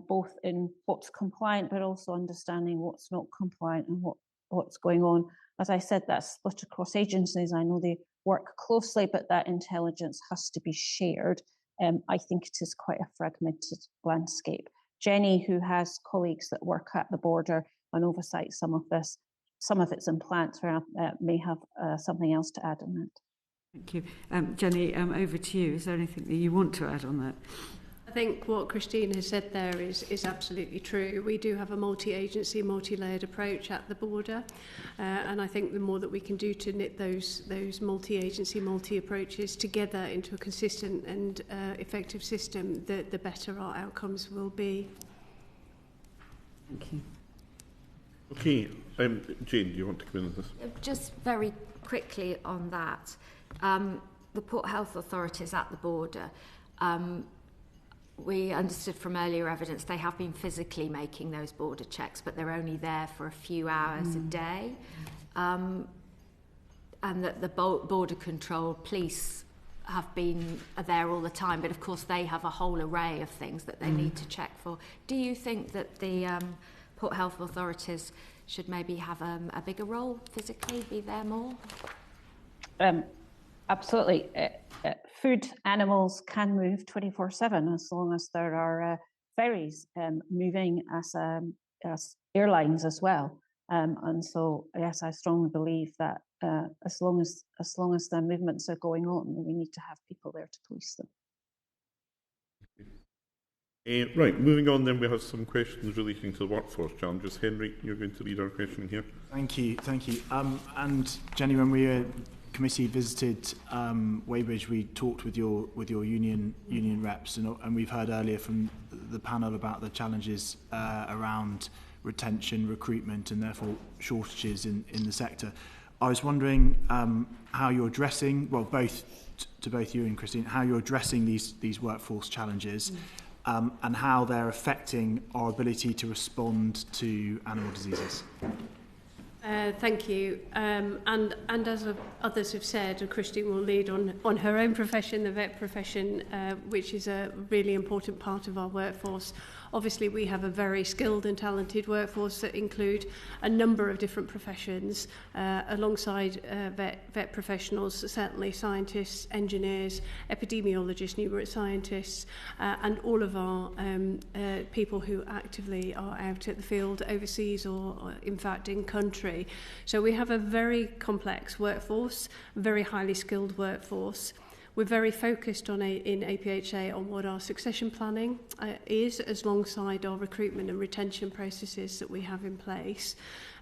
J: both in what's compliant, but also understanding what's not compliant and what's going on. As I said, that's split across agencies. I know they work closely, but that intelligence has to be shared. I think it is quite a fragmented landscape. Jenny, who has colleagues that work at the border and oversight some of this, some of it's in plants, may have something else to add on that.
F: Thank you. Jenny, over to you. Is there anything that you want to add on that?
I: I think what Christine has said there is absolutely true. We do have a multi-agency, multi-layered approach at the border, and I think the more that we can do to knit those multi-agency, multi-approaches together into a consistent and effective system, the better our outcomes will be.
F: Thank you.
A: Okay, Jane, do you want to come in on this?
L: Just very quickly on that, the Port Health authorities at the border, we understood from earlier evidence they have been physically making those border checks, but they're only there for a few hours a day, and that the border control police are there all the time, but of course they have a whole array of things that they need to check for. Do you think that the Port Health authorities should maybe have a bigger role physically, be there more?
J: Absolutely. Food animals can move 24/7 as long as there are ferries moving as airlines as well. And so, yes, I strongly believe that as long as the movements are going on, we need to have people there to police them.
A: Right, moving on then, we have some questions relating to the workforce challenges. Henry, you're going to lead our question here.
M: Thank you. And Jenny, when we committee visited Weybridge, we talked with your union reps, and we've heard earlier from the panel about the challenges around retention, recruitment, and therefore shortages in the sector. I was wondering how you're addressing, well, both you and Christine, how you're addressing these workforce challenges, and how they're affecting our ability to respond to animal diseases.
I: Thank you. And as others have said, and Christine will lead on her own profession, the vet profession, which is a really important part of our workforce. Obviously, we have a very skilled and talented workforce that include a number of different professions, alongside vet professionals, certainly scientists, engineers, epidemiologists, neuroscientists, and all of our people who actively are out at the field, overseas, or in fact in country. So we have a very complex workforce, very highly skilled workforce. We're very focused in APHA on what our succession planning is, alongside our recruitment and retention processes that we have in place.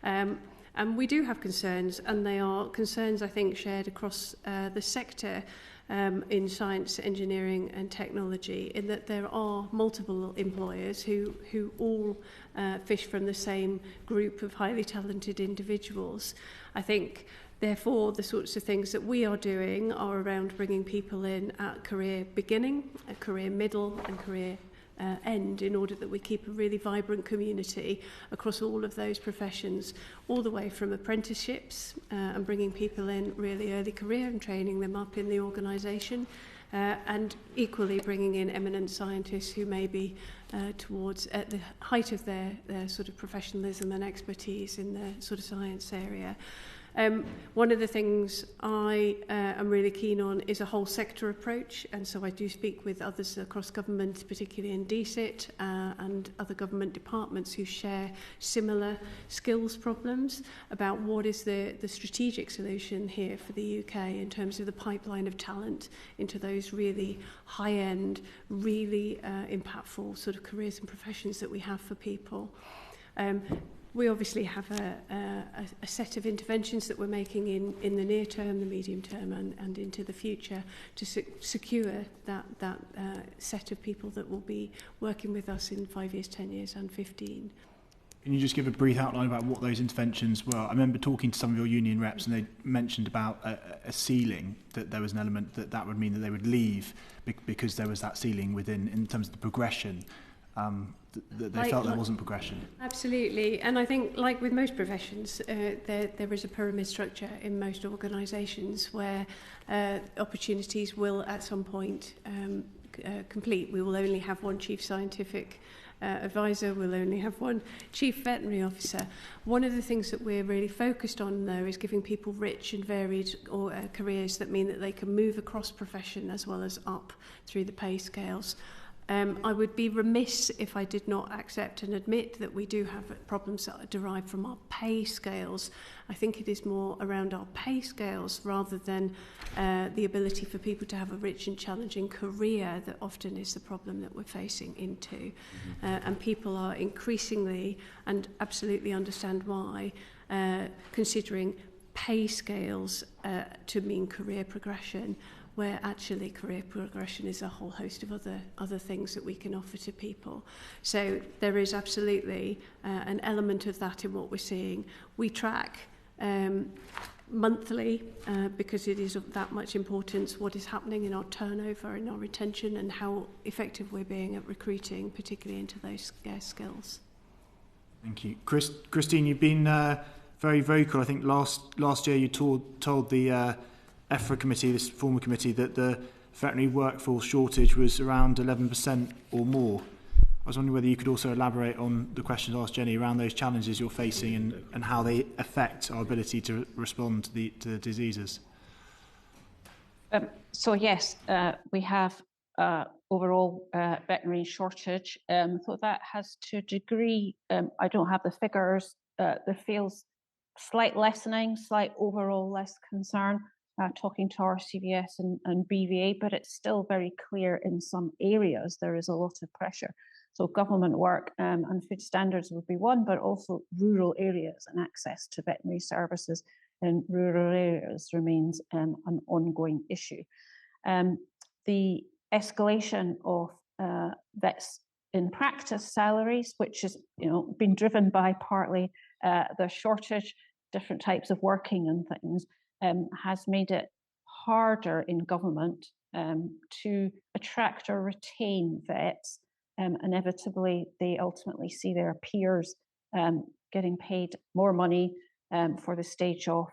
I: And we do have concerns, and they are concerns, I think, shared across the sector in science, engineering and technology, in that there are multiple employers who all fish from the same group of highly talented individuals. I think, therefore, the sorts of things that we are doing are around bringing people in at career beginning, at career middle and career end, in order that we keep a really vibrant community across all of those professions, all the way from apprenticeships and bringing people in really early career and training them up in the organisation, and equally bringing in eminent scientists who may be towards at the height of their sort of professionalism and expertise in the sort of science area. One of the things I am really keen on is a whole sector approach, and so I do speak with others across government, particularly in DSIT and other government departments who share similar skills problems, about what is the strategic solution here for the UK in terms of the pipeline of talent into those really high-end, really impactful sort of careers and professions that we have for people. We obviously have a set of interventions that we're making in the near term, the medium term, and into the future to secure that set of people that will be working with us in 5 years, 10 years and 15.
M: Can you just give a brief outline about what those interventions were? I remember talking to some of your union reps, and they mentioned about a ceiling, that there was an element that would mean that they would leave because there was that ceiling in terms of the progression. That they felt there wasn't progression.
I: Absolutely, and I think, like with most professions, there is a pyramid structure in most organisations where opportunities will at some point complete. We will only have one chief scientific advisor, we'll only have one chief veterinary officer. One of the things that we're really focused on, though, is giving people rich and varied careers that mean that they can move across profession as well as up through the pay scales. I would be remiss if I did not accept and admit that we do have problems that are derived from our pay scales. I think it is more around our pay scales rather than the ability for people to have a rich and challenging career that often is the problem that we're facing into. And people are increasingly, and absolutely understand why, considering pay scales to mean career progression, where actually career progression is a whole host of other things that we can offer to people. So there is absolutely an element of that in what we're seeing. We track monthly because it is of that much importance what is happening in our turnover and our retention and how effective we're being at recruiting, particularly into those scarce skills. Thank you. Christine, you've been very vocal. I think last year you told the EFRA committee, this former committee, that the veterinary workforce shortage was around 11% or more. I was wondering whether you could also elaborate on the questions asked Jenny around those challenges you're facing and how they affect our ability to respond to the diseases.
J: So yes, we have overall veterinary shortage. So that has to a degree, I don't have the figures, there feels slight lessening, slight overall less concern. Talking to RCVS and BVA, but it's still very clear in some areas there is a lot of pressure. So government work and food standards would be one, but also rural areas and access to veterinary services in rural areas remains an ongoing issue. The escalation of vets in practice salaries, which has been driven by partly the shortage, different types of working and things, has made it harder in government to attract or retain vets. Inevitably, they ultimately see their peers getting paid more money for the stage of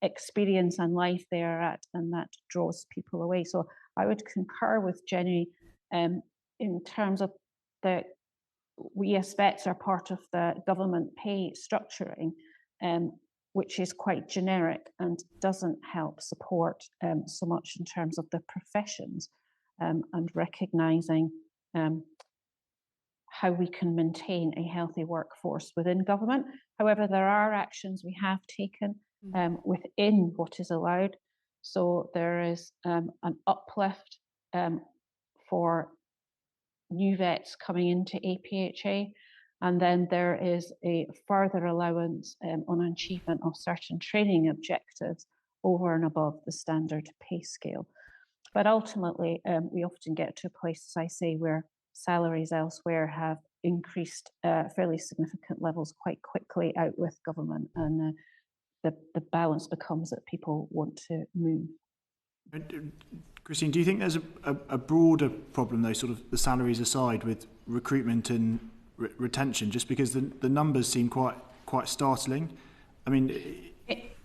J: experience and life they are at, and that draws people away. So I would concur with Jenny in terms of we as vets are part of the government pay structuring, which is quite generic and doesn't help support so much in terms of the professions and recognising how we can maintain a healthy workforce within government. However, there are actions we have taken within what is allowed. So there is an uplift for new vets coming into APHA. And then there is a further allowance on achievement of certain training objectives over and above the standard pay scale. But ultimately, we often get to a place, as I say, where salaries elsewhere have increased fairly significant levels quite quickly out with government, and the balance becomes that people want to move.
M: Christine, do you think there's a broader problem, though, sort of the salaries aside, with recruitment and retention, just because the numbers seem quite startling? I mean,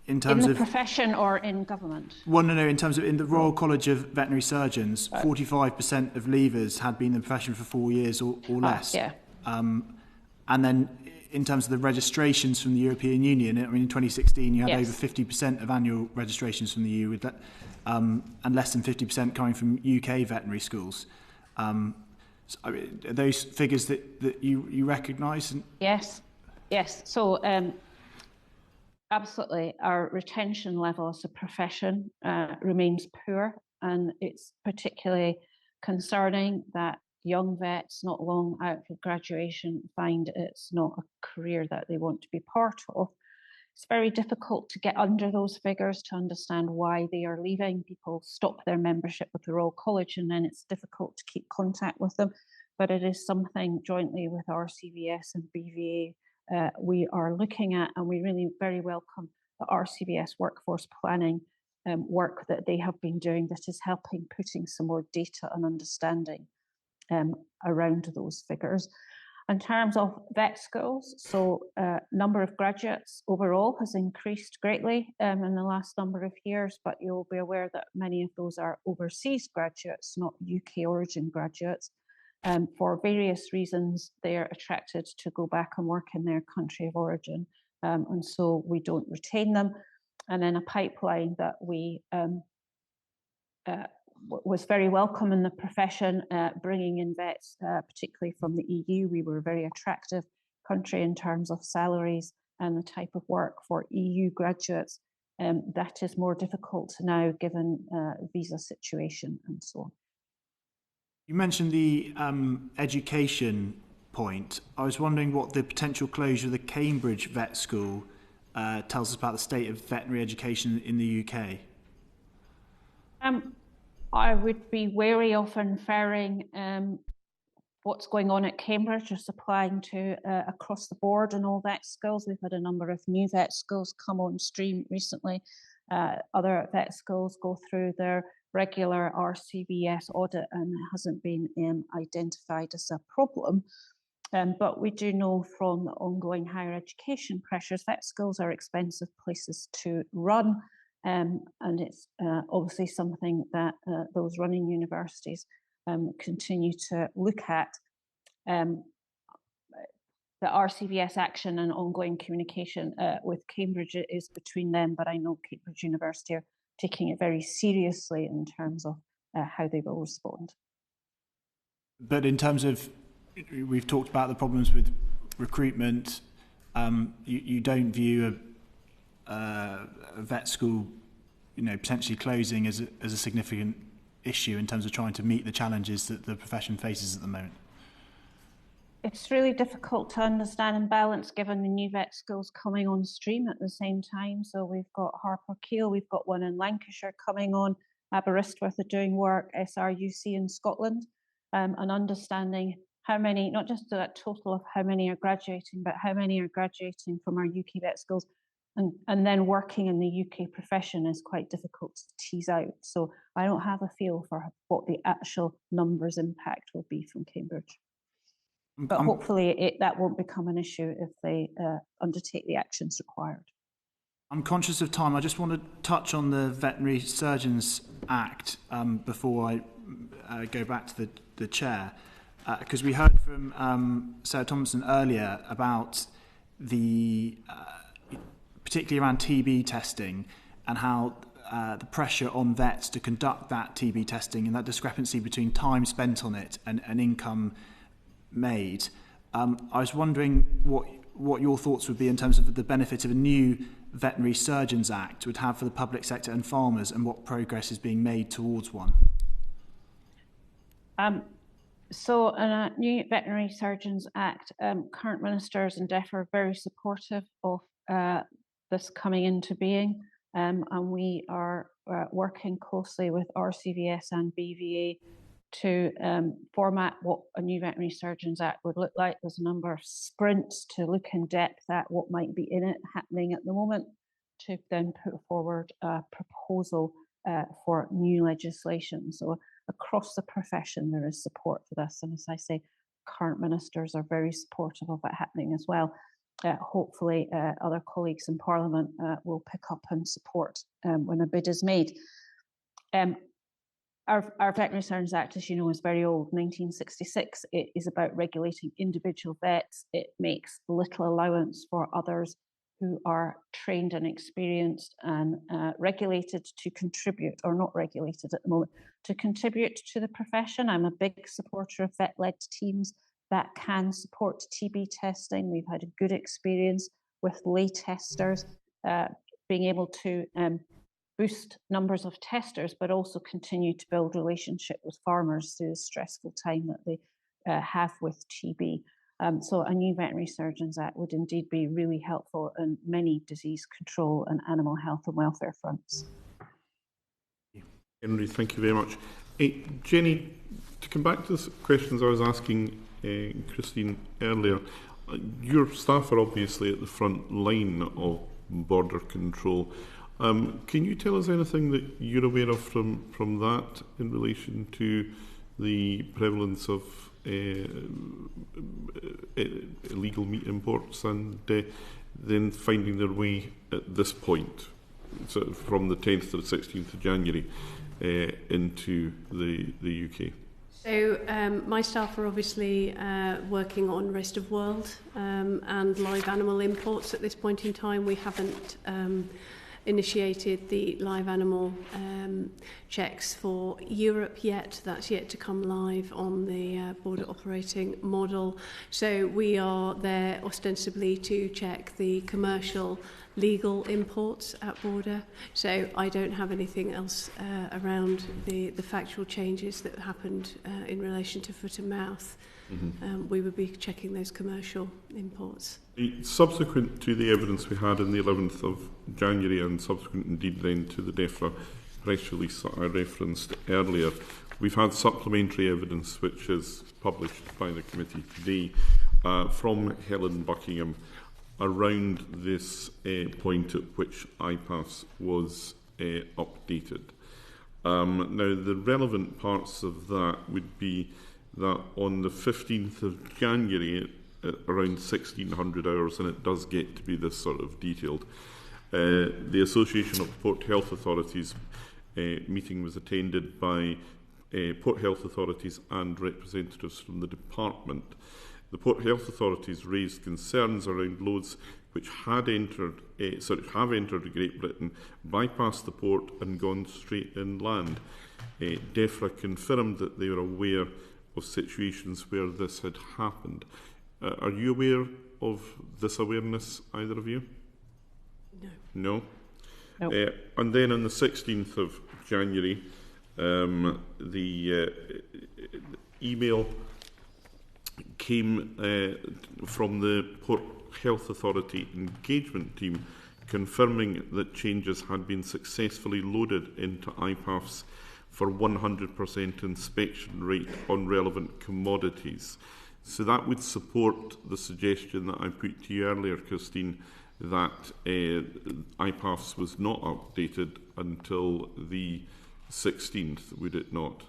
M: in terms of
J: profession or in government?
M: Well, no, in terms of in the Royal College of Veterinary Surgeons, 45% of leavers had been in the profession for 4 years or less. And then in terms of the registrations from the European Union, I mean, in 2016 you had over 50% of annual registrations from the EU, with that, and less than 50% coming from UK veterinary schools. So, I mean, are those figures that you recognise? Yes.
J: So absolutely, our retention level as a profession remains poor, and it's particularly concerning that young vets not long out of graduation find it's not a career that they want to be part of. It's very difficult to get under those figures to understand why they are leaving. People stop their membership with the Royal College and then it's difficult to keep contact with them. But it is something jointly with RCVS and BVA we are looking at, and we really very welcome the RCVS workforce planning work that they have been doing that is helping putting some more data and understanding around those figures. In terms of vet schools, so number of graduates overall has increased greatly in the last number of years, but you'll be aware that many of those are overseas graduates, not UK origin graduates. for various reasons, they're attracted to go back and work in their country of origin. And so we don't retain them. And then a pipeline that we was very welcome in the profession, bringing in vets, particularly from the EU. We were a very attractive country in terms of salaries and the type of work for EU graduates. That is more difficult now given visa situation and so on.
M: You mentioned the education point. I was wondering what the potential closure of the Cambridge Vet School tells us about the state of veterinary education in the UK.
J: I would be wary of inferring what's going on at Cambridge, just applying to across the board in all vet schools. We've had a number of new vet schools come on stream recently. Other vet schools go through their regular RCVS audit and it hasn't been identified as a problem. But we do know from the ongoing higher education pressures, vet schools are expensive places to run. And it's obviously something that those running universities continue to look at. The RCVS action and ongoing communication with Cambridge is between them, but I know Cambridge University are taking it very seriously in terms of how they will respond.
M: But in terms of, we've talked about the problems with recruitment, you don't view a vet school, potentially closing as a significant issue in terms of trying to meet the challenges that the profession faces at the moment?
J: It's really difficult to understand and balance given the new vet schools coming on stream at the same time. So we've got Harper Keele, we've got one in Lancashire coming on, Aberystwyth are doing work, SRUC in Scotland, and understanding how many, not just that total of how many are graduating, but how many are graduating from our UK vet schools. And then working in the UK profession is quite difficult to tease out. So I don't have a feel for what the actual numbers impact will be from Cambridge. But hopefully that won't become an issue if they undertake the actions required.
M: I'm conscious of time. I just want to touch on the Veterinary Surgeons Act before I go back to the chair. Because we heard from Sarah Tomlinson earlier about the, particularly around TB testing and how the pressure on vets to conduct that TB testing and that discrepancy between time spent on it and income made. I was wondering what your thoughts would be in terms of the benefit of a new Veterinary Surgeons Act would have for the public sector and farmers, and what progress is being made towards one.
J: So in a new Veterinary Surgeons Act, current ministers and DEF are very supportive of this coming into being, and we are working closely with RCVS and BVA to format what a new Veterinary Surgeons Act would look like. There's a number of sprints to look in depth at what might be in it happening at the moment to then put forward a proposal for new legislation. So across the profession there is support for this, and as I say, current ministers are very supportive of it happening as well. Hopefully other colleagues in Parliament will pick up and support when a bid is made. Our Veterinary Surgeons Act, as you know, is very old, 1966. It is about regulating individual vets. It makes little allowance for others who are trained and experienced and regulated to contribute, or not regulated at the moment, to contribute to the profession. I'm a big supporter of vet-led teams that can support TB testing. We've had a good experience with lay testers being able to boost numbers of testers, but also continue to build relationship with farmers through the stressful time that they have with TB. So a new Veterinary Surgeons Act would indeed be really helpful in many disease control and animal health and welfare fronts.
A: Henry, thank you very much. Jenny, to come back to the questions I was asking Christine earlier, your staff are obviously at the front line of border control. Can you tell us anything that you're aware of from that in relation to the prevalence of illegal meat imports and then finding their way at this point, so from the 10th to the 16th of January, into the UK?
I: So my staff are obviously working on rest of world and live animal imports at this point in time. We haven't initiated the live animal checks for Europe yet. That's yet to come live on the border operating model. So we are there ostensibly to check the commercial legal imports at border. So I don't have anything else around the factual changes that happened in relation to foot and mouth. We would be checking those commercial imports.
A: Subsequent to the evidence we had on the 11th of January and subsequent indeed then to the DEFRA press release that I referenced earlier, we've had supplementary evidence which is published by the committee today from Helen Buckingham around this point at which IPAS was updated. Now, the relevant parts of that would be that on the 15th of January, at around 1600 hours, and it does get to be this sort of detailed, the Association of Port Health Authorities meeting was attended by Port Health Authorities and representatives from the department. The Port Health Authorities raised concerns around loads which have entered Great Britain, bypassed the port and gone straight inland. DEFRA confirmed that they were aware of situations where this had happened. Are you aware of this awareness, either of you? No. No? And then on the 16th of January, the email came from the Port Health Authority engagement team confirming that changes had been successfully loaded into IPAFs for 100% inspection rate on relevant commodities. So that would support the suggestion that I put to you earlier, Christine, that IPAFs was not updated until the 16th, would it not?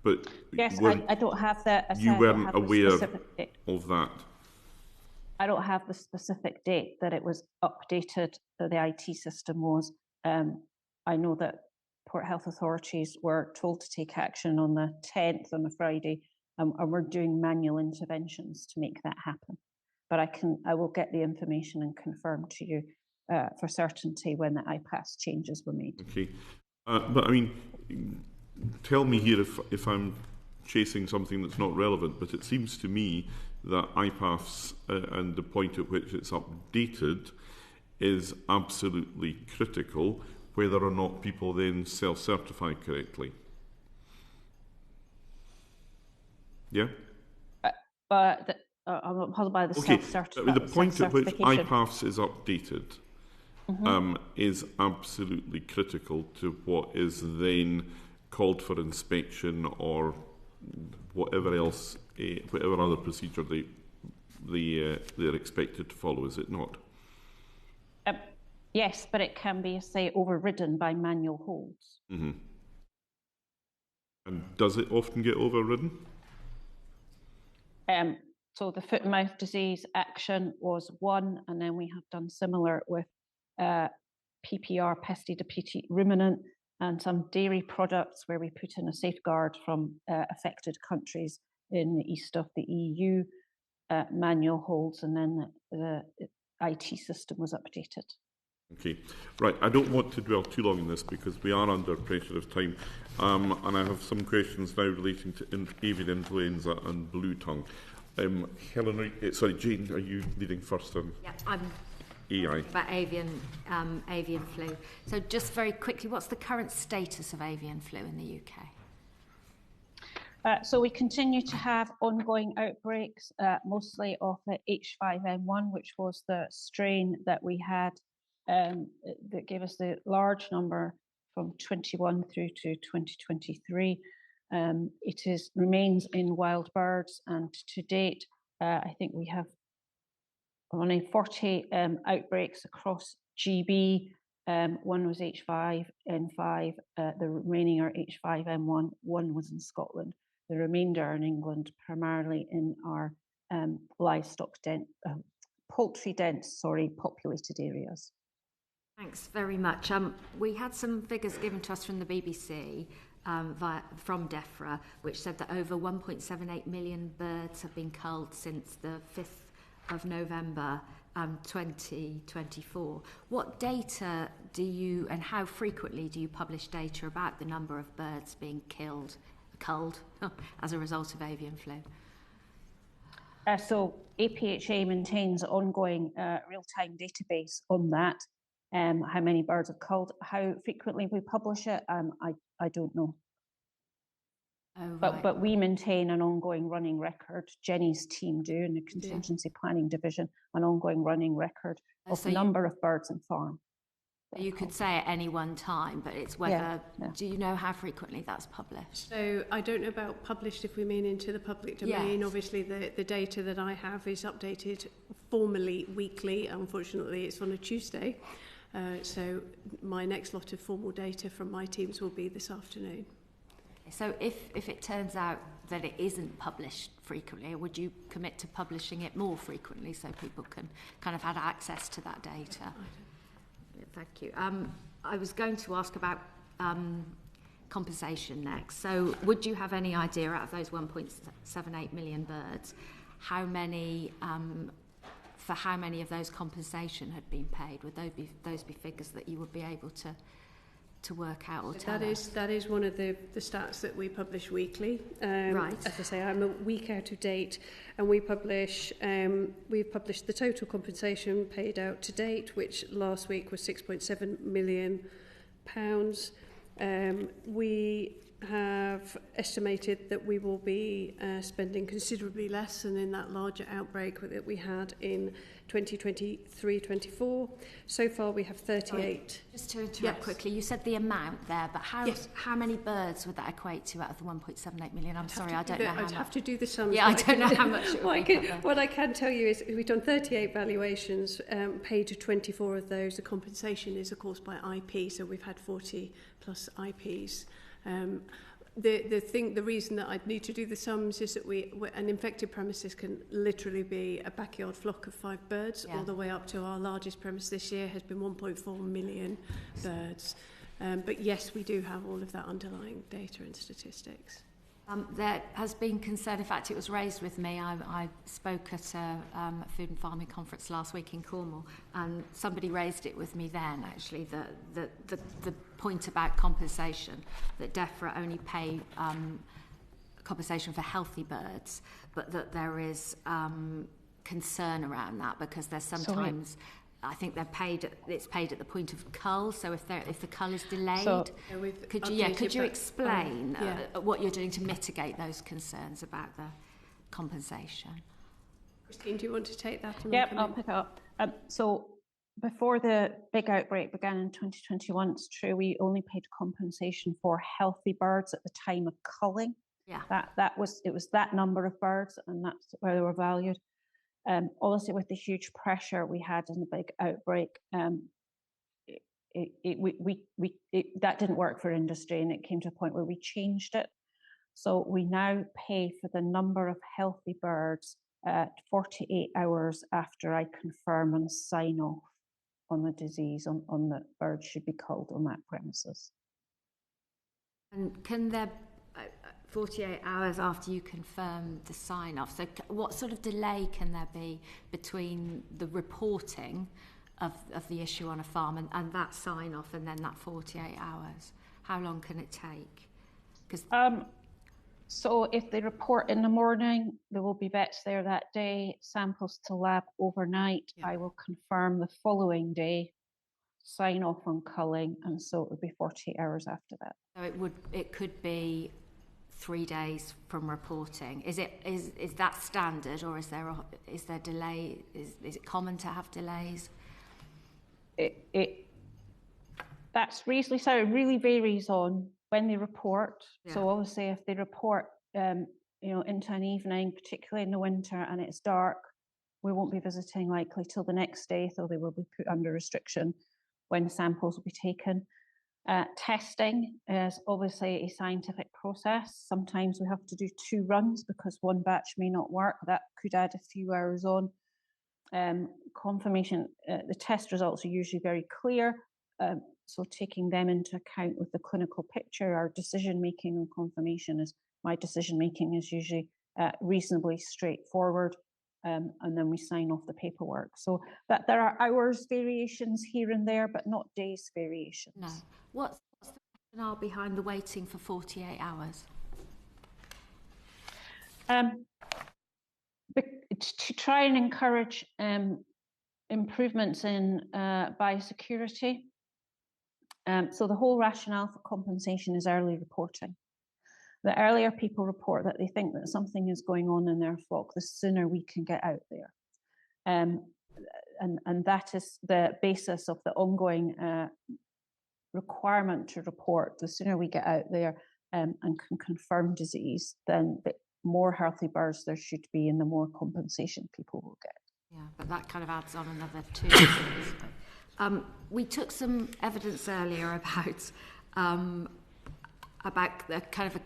A: But
J: yes, I don't have the.
A: You weren't aware of that.
J: I don't have the specific date that it was updated, that the IT system was. I know that Port Health Authorities were told to take action on the 10th on a Friday, and we're doing manual interventions to make that happen. But I will get the information and confirm to you for certainty when the IPAS changes were made.
A: Okay, but I mean, tell me here if I'm chasing something that's not relevant, but it seems to me that IPAFs and the point at which it's updated is absolutely critical, whether or not people then self-certify correctly. Yeah?
J: But I'm puzzled by the self-certification.
A: The point at which IPAFs is updated is absolutely critical to what is then called for inspection or whatever else, whatever other procedure they're expected to follow, is it not?
J: Yes, but it can be, say, overridden by manual holds.
A: And does it often get overridden?
J: So the foot and mouth disease action was one, and then we have done similar with PPR, Pestidophyte ruminant, and some dairy products where we put in a safeguard from affected countries in the east of the EU, manual holds, and then the IT system was updated.
A: Okay, right. I don't want to dwell too long on this because we are under pressure of time, and I have some questions now relating to avian influenza and blue tongue. Helen, Jane, are you leading first on?
L: Yeah, I'm
A: AI.
L: About avian flu. So just very quickly, what's the current status of avian flu in the UK?
J: So we continue to have ongoing outbreaks, mostly of the H5N1, which was the strain that we had that gave us the large number from 21 through to 2023. It remains in wild birds, and to date, I think we have only 40 outbreaks across GB. One was H5N5, the remaining are H5N1, one was in Scotland. The remainder are in England, primarily in our poultry dense, populated areas.
L: Thanks very much. We had some figures given to us from the BBC from DEFRA, which said that over 1.78 million birds have been culled since the 5th of November 2024. What data do you, and how frequently do you publish data about the number of birds being culled as a result of avian flu?
J: So APHA maintains an ongoing real-time database on that. How many birds are culled, how frequently we publish it, I don't know.
L: Oh, right.
J: But we maintain an ongoing running record. Jenny's team do in the contingency planning division, an ongoing running record of the number of birds on farm.
L: You could say at any one time, but it's whether, do you know how frequently that's published?
I: So I don't know about published if we mean into the public domain.
L: Yes.
I: Obviously the data that I have is updated formally weekly. Unfortunately, it's on a Tuesday. So my next lot of formal data from my teams will be this afternoon.
L: So if it turns out that it isn't published frequently, would you commit to publishing it more frequently so people can kind of have access to that data? Thank you. I was going to ask about compensation next. So would you have any idea out of those 1.78 million birds, how many, for how many of those compensation had been paid? Would those be figures that you would be able to work out or tell us?
I: That is one of the stats that we publish weekly.
L: Right.
I: As I say, I'm a week out of date, and we've published the total compensation paid out to date, which last week was £6.7 million. We have estimated that we will be spending considerably less than in that larger outbreak that we had in 2023-24. So far we have 38.
L: Just to interrupt quickly, you said the amount there, but how many birds would that equate to out of the 1.78 million? I'm sorry, I don't know how much.
I: I'd have to do the sums.
L: Yeah, I don't know how much it would be.
I: What I can tell you is we've done 38 valuations, paid to 24 of those. The compensation is, of course, by IP, so we've had 40 plus IPs. The reason that I'd need to do the sums is that an infected premises can literally be a backyard flock of 5 birds, all the way up to our largest premise this year has been 1.4 million birds. But yes, we do have all of that underlying data and statistics.
L: There has been concern, in fact it was raised with me, I spoke at a food and farming conference last week in Cornwall, and somebody raised it with me then actually, the point about compensation, that DEFRA only pay compensation for healthy birds, but that there is concern around that because there's sometimes... I think it's paid at the point of cull. So if the cull is delayed, could you explain what you're doing to mitigate those concerns about the compensation?
I: Christine, do you want to take that?
J: Yep, I'll pick it up. So before the big outbreak began in 2021, it's true we only paid compensation for healthy birds at the time of culling.
L: Yeah,
J: it was that number of birds, and that's where they were valued. Obviously, with the huge pressure we had in the big outbreak, that didn't work for industry, and it came to a point where we changed it. So we now pay for the number of healthy birds 48 hours after I confirm and sign off on the disease, on that birds should be culled on that premises.
L: And can there 48 hours after you confirm the sign-off. So what sort of delay can there be between the reporting of the issue on a farm and that sign-off and then that 48 hours? How long can it take?
J: So if they report in the morning, there will be vets there that day, samples to lab overnight. Yeah. I will confirm the following day, sign off on culling, and so it would be 48 hours after that.
L: So it could be 3 days from reporting. Is that standard, or is there delay? Is it common to have delays?
J: That's reasonably so. It really varies on when they report. Yeah. So obviously, if they report, into an evening, particularly in the winter, and it's dark, we won't be visiting likely till the next day, so they will be put under restriction when samples will be taken. Testing is obviously a scientific process. Sometimes we have to do 2 runs because one batch may not work. That could add a few hours on. Confirmation, the test results are usually very clear. So taking them into account with the clinical picture, our decision making and confirmation is, my decision making is usually reasonably straightforward, and then we sign off the paperwork. So that there are hours variations here and there, but not days variations.
L: No. What's the rationale behind the waiting for 48 hours?
J: To try and encourage improvements in biosecurity. So the whole rationale for compensation is early reporting. The earlier people report that they think that something is going on in their flock, the sooner we can get out there. And that is the basis of the ongoing requirement to report. The sooner we get out there and can confirm disease, then the more healthy birds there should be and the more compensation people will get.
L: Yeah, but that kind of adds on another 2 things. We took some evidence earlier about the kind of a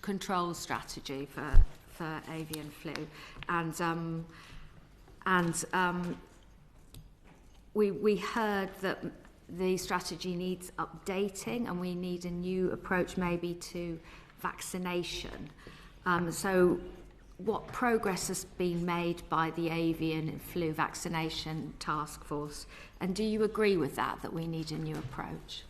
L: control strategy for avian flu, and we heard that the strategy needs updating and we need a new approach maybe to vaccination. So what progress has been made by the avian flu vaccination task force, and do you agree with that we need a new approach?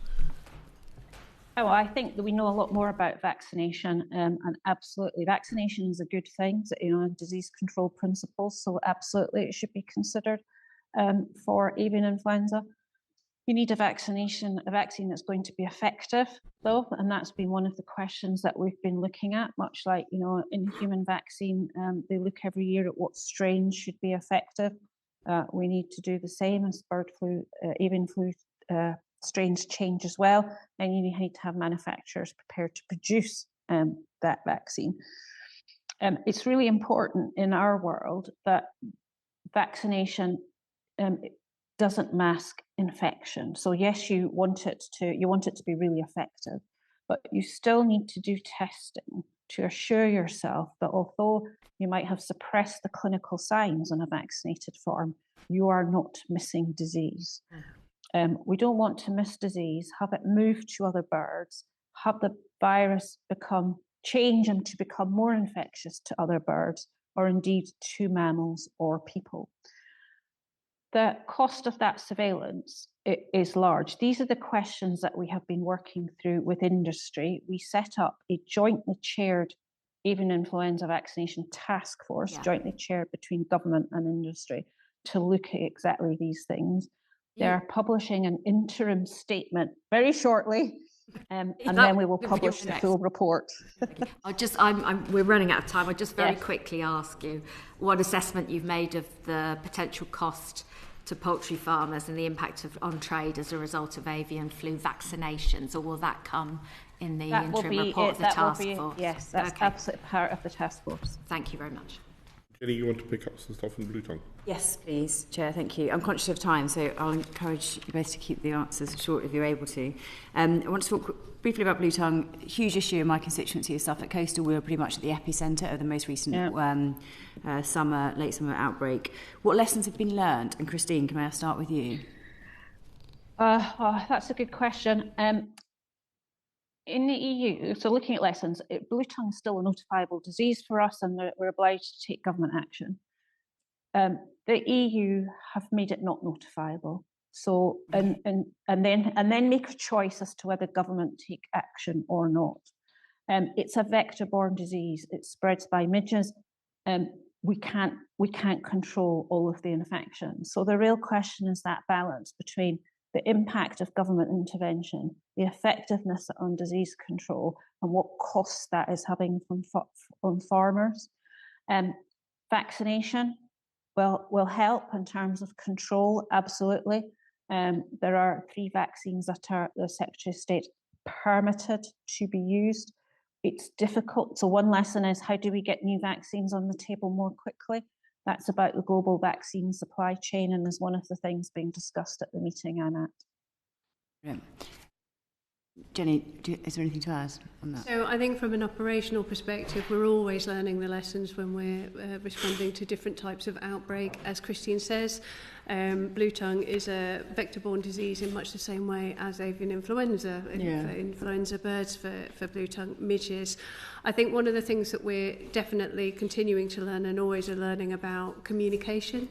J: Oh, I think that we know a lot more about vaccination, and absolutely, vaccination is a good thing. Disease control principles, so absolutely, it should be considered for avian influenza. You need a vaccine that's going to be effective, though, and that's been one of the questions that we've been looking at. Much like in human vaccine, they look every year at what strains should be effective. We need to do the same as bird flu, avian flu. Strains change as well, and you need to have manufacturers prepared to produce that vaccine. It's really important in our world that vaccination doesn't mask infection. So yes, you want it to be really effective, but you still need to do testing to assure yourself that although you might have suppressed the clinical signs in a vaccinated form, you are not missing disease. We don't want to miss disease, have it move to other birds, have the virus change and to become more infectious to other birds, or indeed to mammals or people. The cost of that surveillance is large. These are the questions that we have been working through with industry. We set up a jointly chaired avian influenza vaccination task force, jointly chaired between government and industry, to look at exactly these things. They're publishing an interim statement very shortly, and then we will publish the full report.
L: We're running out of time. I'll just very quickly ask you what assessment you've made of the potential cost to poultry farmers and the impact on trade as a result of avian flu vaccinations, or will that come in the interim report of the task force?
J: Yes, that's absolutely part of the task force.
L: Thank you very much.
A: Jenny, you want to pick up some stuff on blue tongue?
H: Yes, please, Chair, thank you. I'm conscious of time, so I'll encourage you both to keep the answers short if you're able to. I want to talk briefly about blue tongue. Huge issue in my constituency of Suffolk Coastal. We were pretty much at the epicentre of the most recent late summer outbreak. What lessons have been learned? And Christine, can I start with you?
J: That's a good question. In the EU, so looking at lessons, blue tongue is still a notifiable disease for us, and we're obliged to take government action. The EU have made it not notifiable. So and then make a choice as to whether government take action or not. It's a vector-borne disease. It spreads by midges. We can't control all of the infections. So the real question is that balance between the impact of government intervention, the effectiveness on disease control, and what costs that is having on farmers. Vaccination will help in terms of control, absolutely. There are 3 vaccines that are the Secretary of State permitted to be used. It's difficult. So one lesson is, how do we get new vaccines on the table more quickly? That's about the global vaccine supply chain, and is one of the things being discussed at the meeting I'm at.
H: Yeah. Jenny, is there anything to add on that?
I: So I think from an operational perspective, we're always learning the lessons when we're responding to different types of outbreak. As Christine says, blue tongue is a vector-borne disease in much the same way as avian influenza, for influenza birds, for blue tongue midges. I think one of the things that we're definitely continuing to learn and always are learning about communication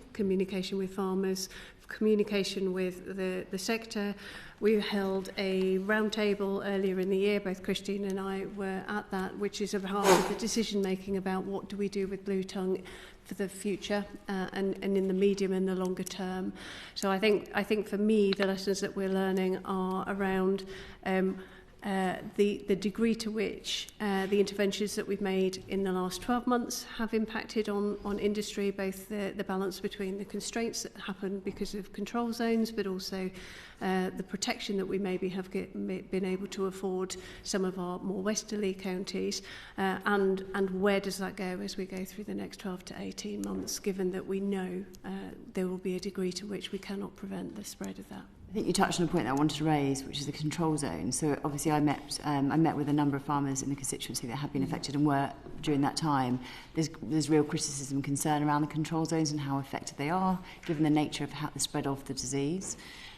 I: with farmers, communication with the sector. We held a roundtable earlier in the year, both Christine and I were at that, which is about the decision making about what do we do with blue tongue for the future and in the medium and the longer term. So I think for me the lessons that we're learning are around the degree to which the interventions that we've made in the last 12 months have impacted on industry, both the balance between the constraints that happen because of control zones, but also the protection that we maybe have been able to afford some of our more westerly counties, and where does that go as we go through the next 12 to 18 months, given that we know there will be a degree to which we cannot prevent the spread of that.
H: I think you touched on a point that I wanted to raise, which is the control zone. So obviously I met with a number of farmers in the constituency that have been affected and were during that time. There's real criticism and concern around the control zones and how effective they are, given the nature of the spread of the disease.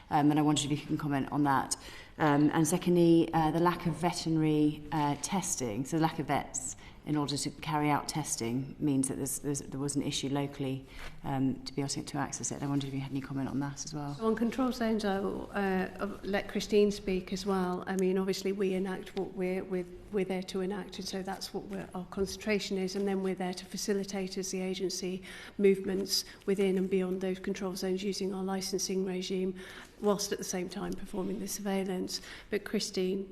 H: And I wondered if you can comment on that. And secondly, the lack of veterinary testing, so the lack of vets in order to carry out testing means that there was an issue locally to be able to access it. I wondered if you had any comment on that as well.
I: So on control zones, I will let Christine speak as well. I mean, obviously we enact what we're there to enact, and so that's what our concentration is, and then we're there to facilitate as the agency movements within and beyond those control zones using our licensing regime, whilst at the same time performing the surveillance. But Christine.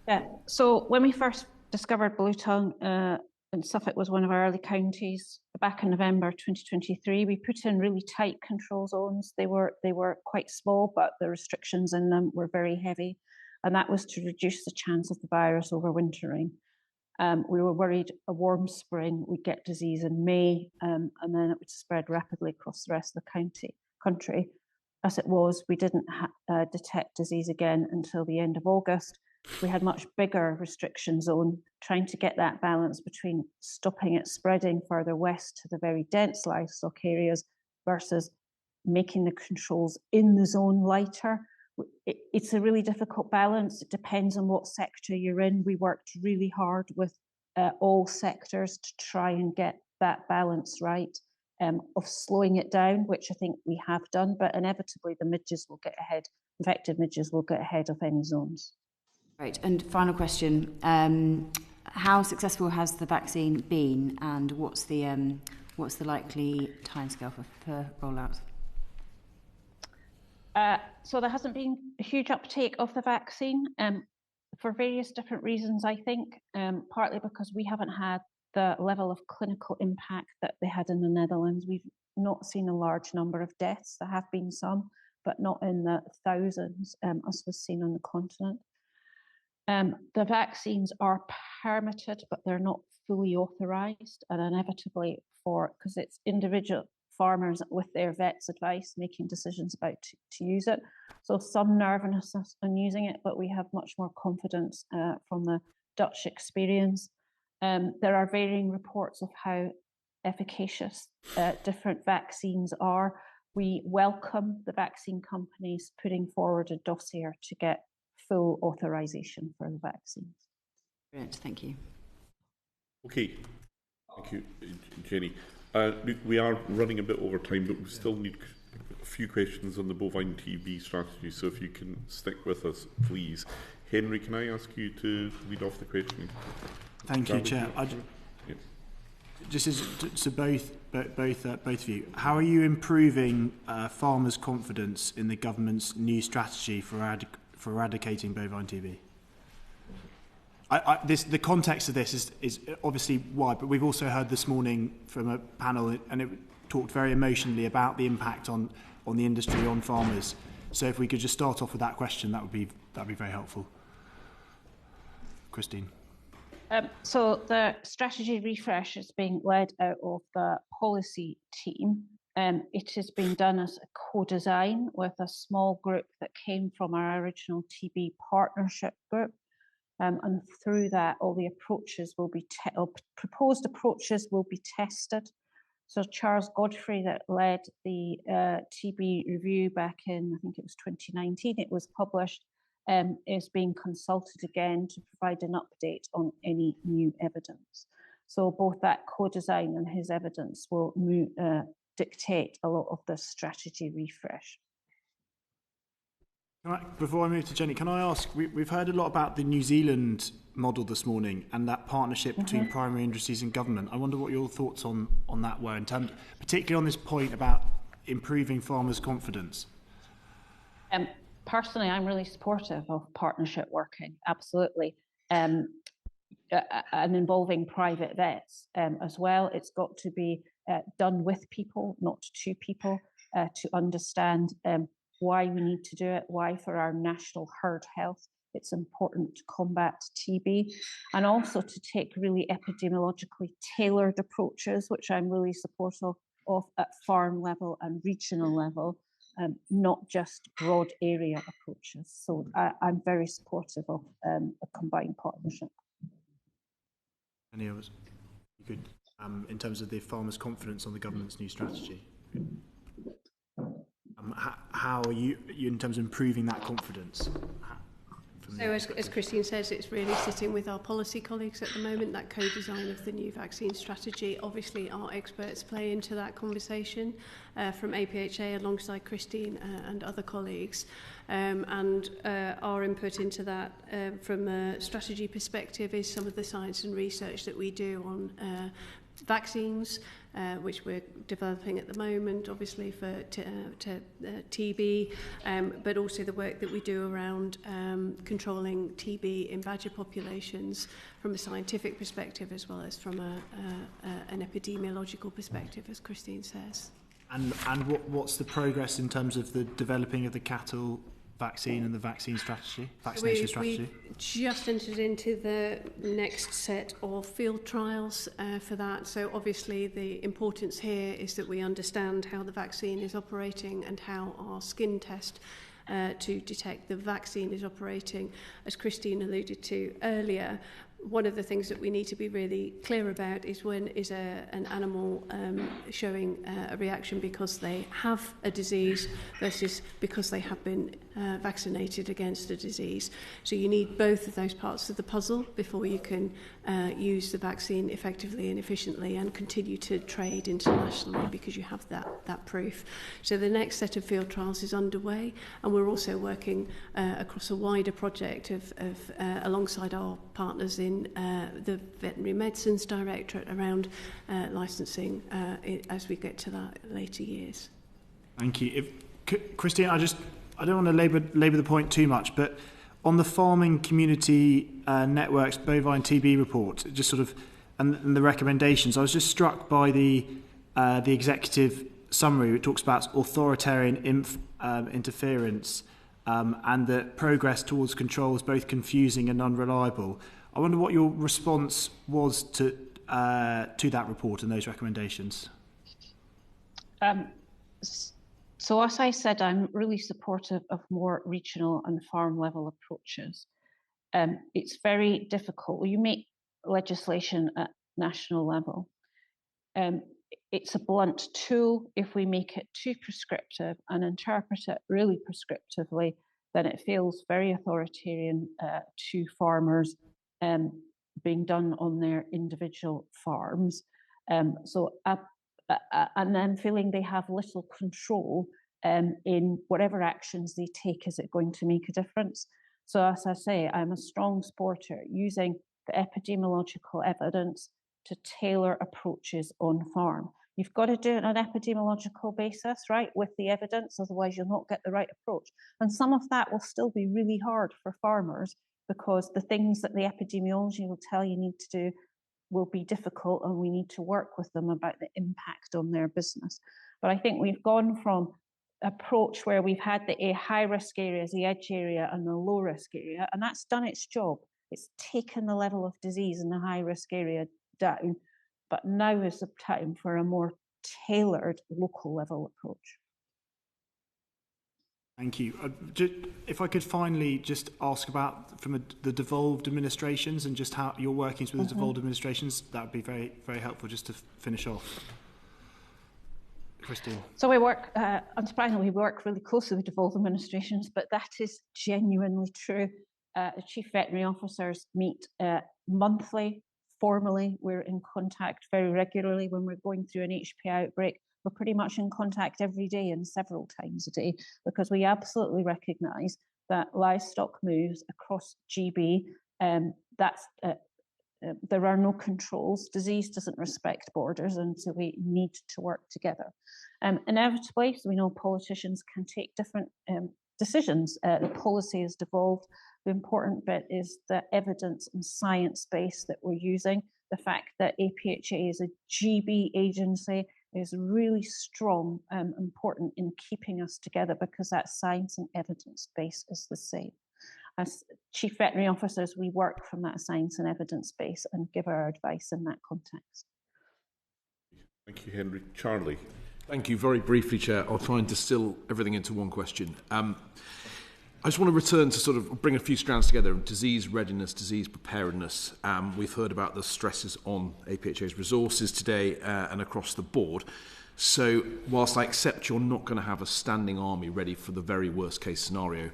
J: Yeah, so when we first discovered blue tongue, and Suffolk was one of our early counties. Back in November 2023, we put in really tight control zones. They were quite small, but the restrictions in them were very heavy, and that was to reduce the chance of the virus overwintering. We were worried a warm spring would get disease in May, and then it would spread rapidly across the rest of the country. As it was, we didn't detect disease again until the end of August. We had much bigger restriction zone, trying to get that balance between stopping it spreading further west to the very dense livestock areas versus making the controls in the zone lighter. It's a really difficult balance. It depends on what sector you're in. We worked really hard with all sectors to try and get that balance right, of slowing it down, which I think we have done, but inevitably the midges will get ahead, infected midges will get ahead of any zones.
H: Right, and final question, how successful has the vaccine been, and what's the likely timescale for rollout?
J: So there hasn't been a huge uptake of the vaccine for various different reasons, I think, partly because we haven't had the level of clinical impact that they had in the Netherlands. We've not seen a large number of deaths. There have been some, but not in the thousands as was seen on the continent. The vaccines are permitted, but they're not fully authorised, and inevitably because it's individual farmers with their vet's advice making decisions about to use it. So some nervousness on using it, but we have much more confidence from the Dutch experience. There are varying reports of how efficacious different vaccines are. We welcome the vaccine companies putting forward a dossier to get full authorisation for the vaccines.
H: Brilliant, thank you.
A: Okay, thank you, Jenny. We are running a bit over time, but we still need a few questions on the bovine TB strategy, so if you can stick with us, please. Henry, can I ask you to lead off the questioning?
M: Thank you, Chair. Just as to both of you, how are you improving farmers' confidence in the government's new strategy for eradicating bovine TB? The context of this is obviously wide, but we've also heard this morning from a panel, and it talked very emotionally about the impact on the industry, on farmers. So if we could just start off with that question, that'd be very helpful. Christine.
J: So the strategy refresh is being led out of the policy team. It has been done as a co-design with a small group that came from our original TB partnership group. And through that, all the approaches will be, proposed approaches will be tested. So Charles Godfrey, that led the TB review back in, I think it was 2019, it was published, is being consulted again to provide an update on any new evidence. So both that co-design and his evidence will dictate a lot of the strategy refresh.
M: Before I move to Jenny, can I ask, we've heard a lot about the New Zealand model this morning and that partnership between primary industries and government. I wonder what your thoughts on that were, in terms, particularly on this point about improving farmers' confidence.
J: Personally, I'm really supportive of partnership working, absolutely, and involving private vets as well. It's got to be done with people, not to people, to understand why we need to do it, why for our national herd health it's important to combat TB, and also to take really epidemiologically tailored approaches, which I'm really supportive of at farm level and regional level, not just broad area approaches. So I'm very supportive of a combined partnership.
M: Any others? You could, in terms of the farmers' confidence on the government's new strategy. How are you in terms of improving that confidence?
I: So as Christine says, it's really sitting with our policy colleagues at the moment, that co-design of the new vaccine strategy. Obviously, our experts play into that conversation from APHA alongside Christine and other colleagues. And our input into that from a strategy perspective is some of the science and research that we do on vaccines, which we're developing at the moment, obviously for TB, but also the work that we do around controlling TB in badger populations from a scientific perspective as well as from an epidemiological perspective, as Christine says.
M: And vaccination progress in terms of the developing of the cattle vaccine and the vaccination strategy?
I: We just entered into the next set of field trials for that. So obviously the importance here is that we understand how the vaccine is operating and how our skin test to detect the vaccine is operating. As Christine alluded to earlier, one of the things that we need to be really clear about is when is an animal showing a reaction because they have a disease versus because they have been vaccinated against a disease. So you need both of those parts of the puzzle before you can use the vaccine effectively and efficiently and continue to trade internationally, because you have that proof. So the next set of field trials is underway, and we're also working across a wider project of alongside our partners in the Veterinary Medicines Directorate around licensing as we get to that later years.
M: Thank you. Christine, I don't want to labour the point too much, but on the Farming Community Network's bovine TB report, just sort of and the recommendations, I was just struck by the executive summary. It talks about authoritarian interference and that progress towards control is both confusing and unreliable. I wonder what your response was to that report and those recommendations.
J: So as I said, I'm really supportive of more regional and farm level approaches. It's very difficult. You make legislation at national level. It's a blunt tool. If we make it too prescriptive and interpret it really prescriptively, then it feels very authoritarian to farmers being done on their individual farms. And then feeling they have little control in whatever actions they take. Is it going to make a difference? So as I say, I'm a strong supporter using the epidemiological evidence to tailor approaches on farm. You've got to do it on an epidemiological basis, right, with the evidence, otherwise you'll not get the right approach. And some of that will still be really hard for farmers, because the things that the epidemiology will tell you need to do will be difficult, and we need to work with them about the impact on their business. But I think we've gone from approach where we've had the high-risk areas, the edge area, and the low-risk area, and that's done its job. It's taken the level of disease in the high-risk area down, but now is the time for a more tailored local level approach.
M: Thank you. If I could finally just ask about from the devolved administrations and just how your workings with the devolved administrations, that would be very, very helpful just to finish off. Christine.
J: So we work, unsurprisingly, we work really closely with devolved administrations, but that is genuinely true. The chief veterinary officers meet monthly, formally. We're in contact very regularly when we're going through an HPI outbreak. We're pretty much in contact every day and several times a day, because we absolutely recognise that livestock moves across GB. There are no controls. Disease doesn't respect borders, and so we need to work together. Inevitably, so we know politicians can take different decisions. The policy is devolved. The important bit is the evidence and science base that we're using. The fact that APHA is a GB agency is really strong and important in keeping us together, because that science and evidence base is the same. As chief veterinary officers, we work from that science and evidence base and give our advice in that context.
A: Thank you, Henry. Charlie.
N: Thank you. Very briefly, Chair, I'll try and distill everything into one question. I just want to return to sort of bring a few strands together. Disease readiness, disease preparedness. We've heard about the stresses on APHA's resources today and across the board. So whilst I accept you're not going to have a standing army ready for the very worst case scenario,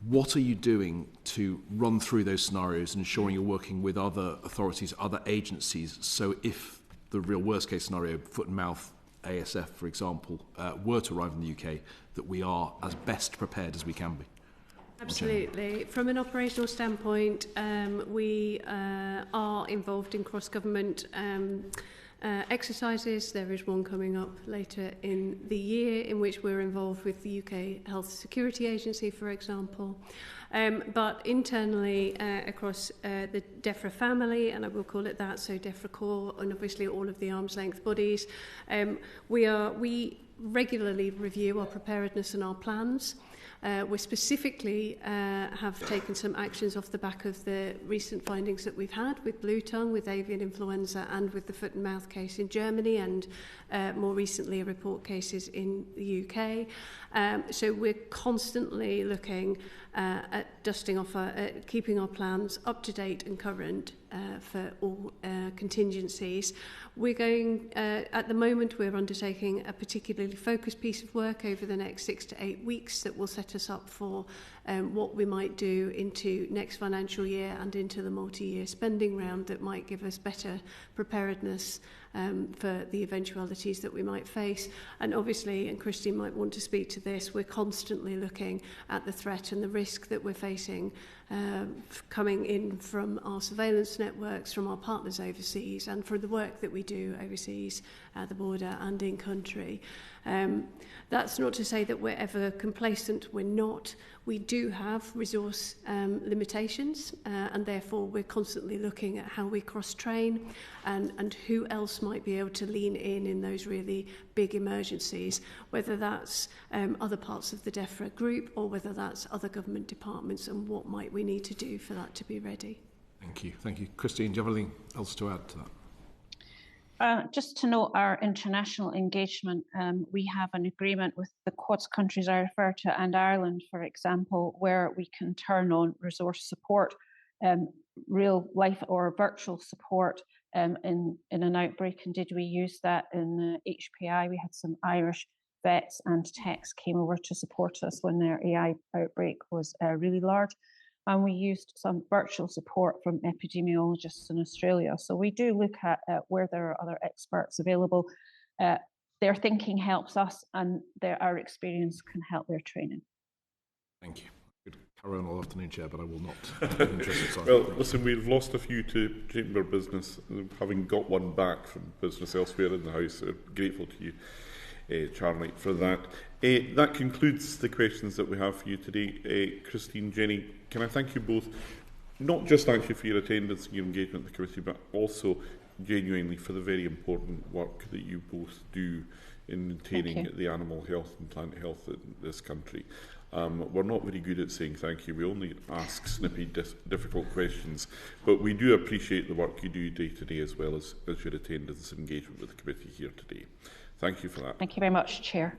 N: what are you doing to run through those scenarios and ensuring you're working with other authorities, other agencies, so if the real worst case scenario, foot and mouth, ASF, for example, were to arrive in the UK, that we are as best prepared as we can be?
I: Absolutely. From an operational standpoint, we are involved in cross-government exercises. There is one coming up later in the year in which we're involved with the UK Health Security Agency, for example. But internally across the DEFRA family, and I will call it that, so DEFRA Core and obviously all of the arm's length bodies, we regularly review our preparedness and our plans. We specifically have taken some actions off the back of the recent findings that we've had with blue tongue, with avian influenza, and with the foot and mouth case in Germany, and more recently report cases in the UK. So we're constantly looking at dusting off, keeping our plans up to date and current for all contingencies. We're going, at the moment, we're undertaking a particularly focused piece of work over the next 6 to 8 weeks that will set us up for what we might do into next financial year and into the multi-year spending round that might give us better preparedness for the eventualities that we might face. And obviously, and Christine might want to speak to this, we're constantly looking at the threat and the risk that we're facing coming in from our surveillance networks, from our partners overseas, and for the work that we do overseas at the border and in country. That's not to say that we're ever complacent. We're not. We do have resource limitations, and therefore we're constantly looking at how we cross-train and who else might be able to lean in those really big emergencies, whether that's other parts of the DEFRA group or whether that's other government departments, and what might we need to do for that to be ready.
N: Thank you. Thank you. Christine, do you have anything else to add to that?
J: Just to note our international engagement, we have an agreement with the Quads countries I refer to, and Ireland, for example, where we can turn on resource support, real life or virtual support in an outbreak. And did we use that in the HPI? We had some Irish vets and techs came over to support us when their AI outbreak was really large. And we used some virtual support from epidemiologists in Australia. So we do look at where there are other experts available. Their thinking helps us, and our experience can help their training.
N: Thank you. Good carry on all afternoon, Chair, but I will not.
A: Well, listen, we've lost a few to chamber business, having got one back from business elsewhere in the House. So grateful to you, Charlie, for that. That concludes the questions that we have for you today. Christine, Jenny, can I thank you both, not just actually for your attendance and your engagement with the committee, but also genuinely for the very important work that you both do in maintaining the animal health and plant health in this country. We're not very good at saying thank you. We only ask snippy, difficult questions. But we do appreciate the work you do day to day, as well as your attendance and engagement with the committee here today. Thank you for that.
J: Thank you very much, Chair.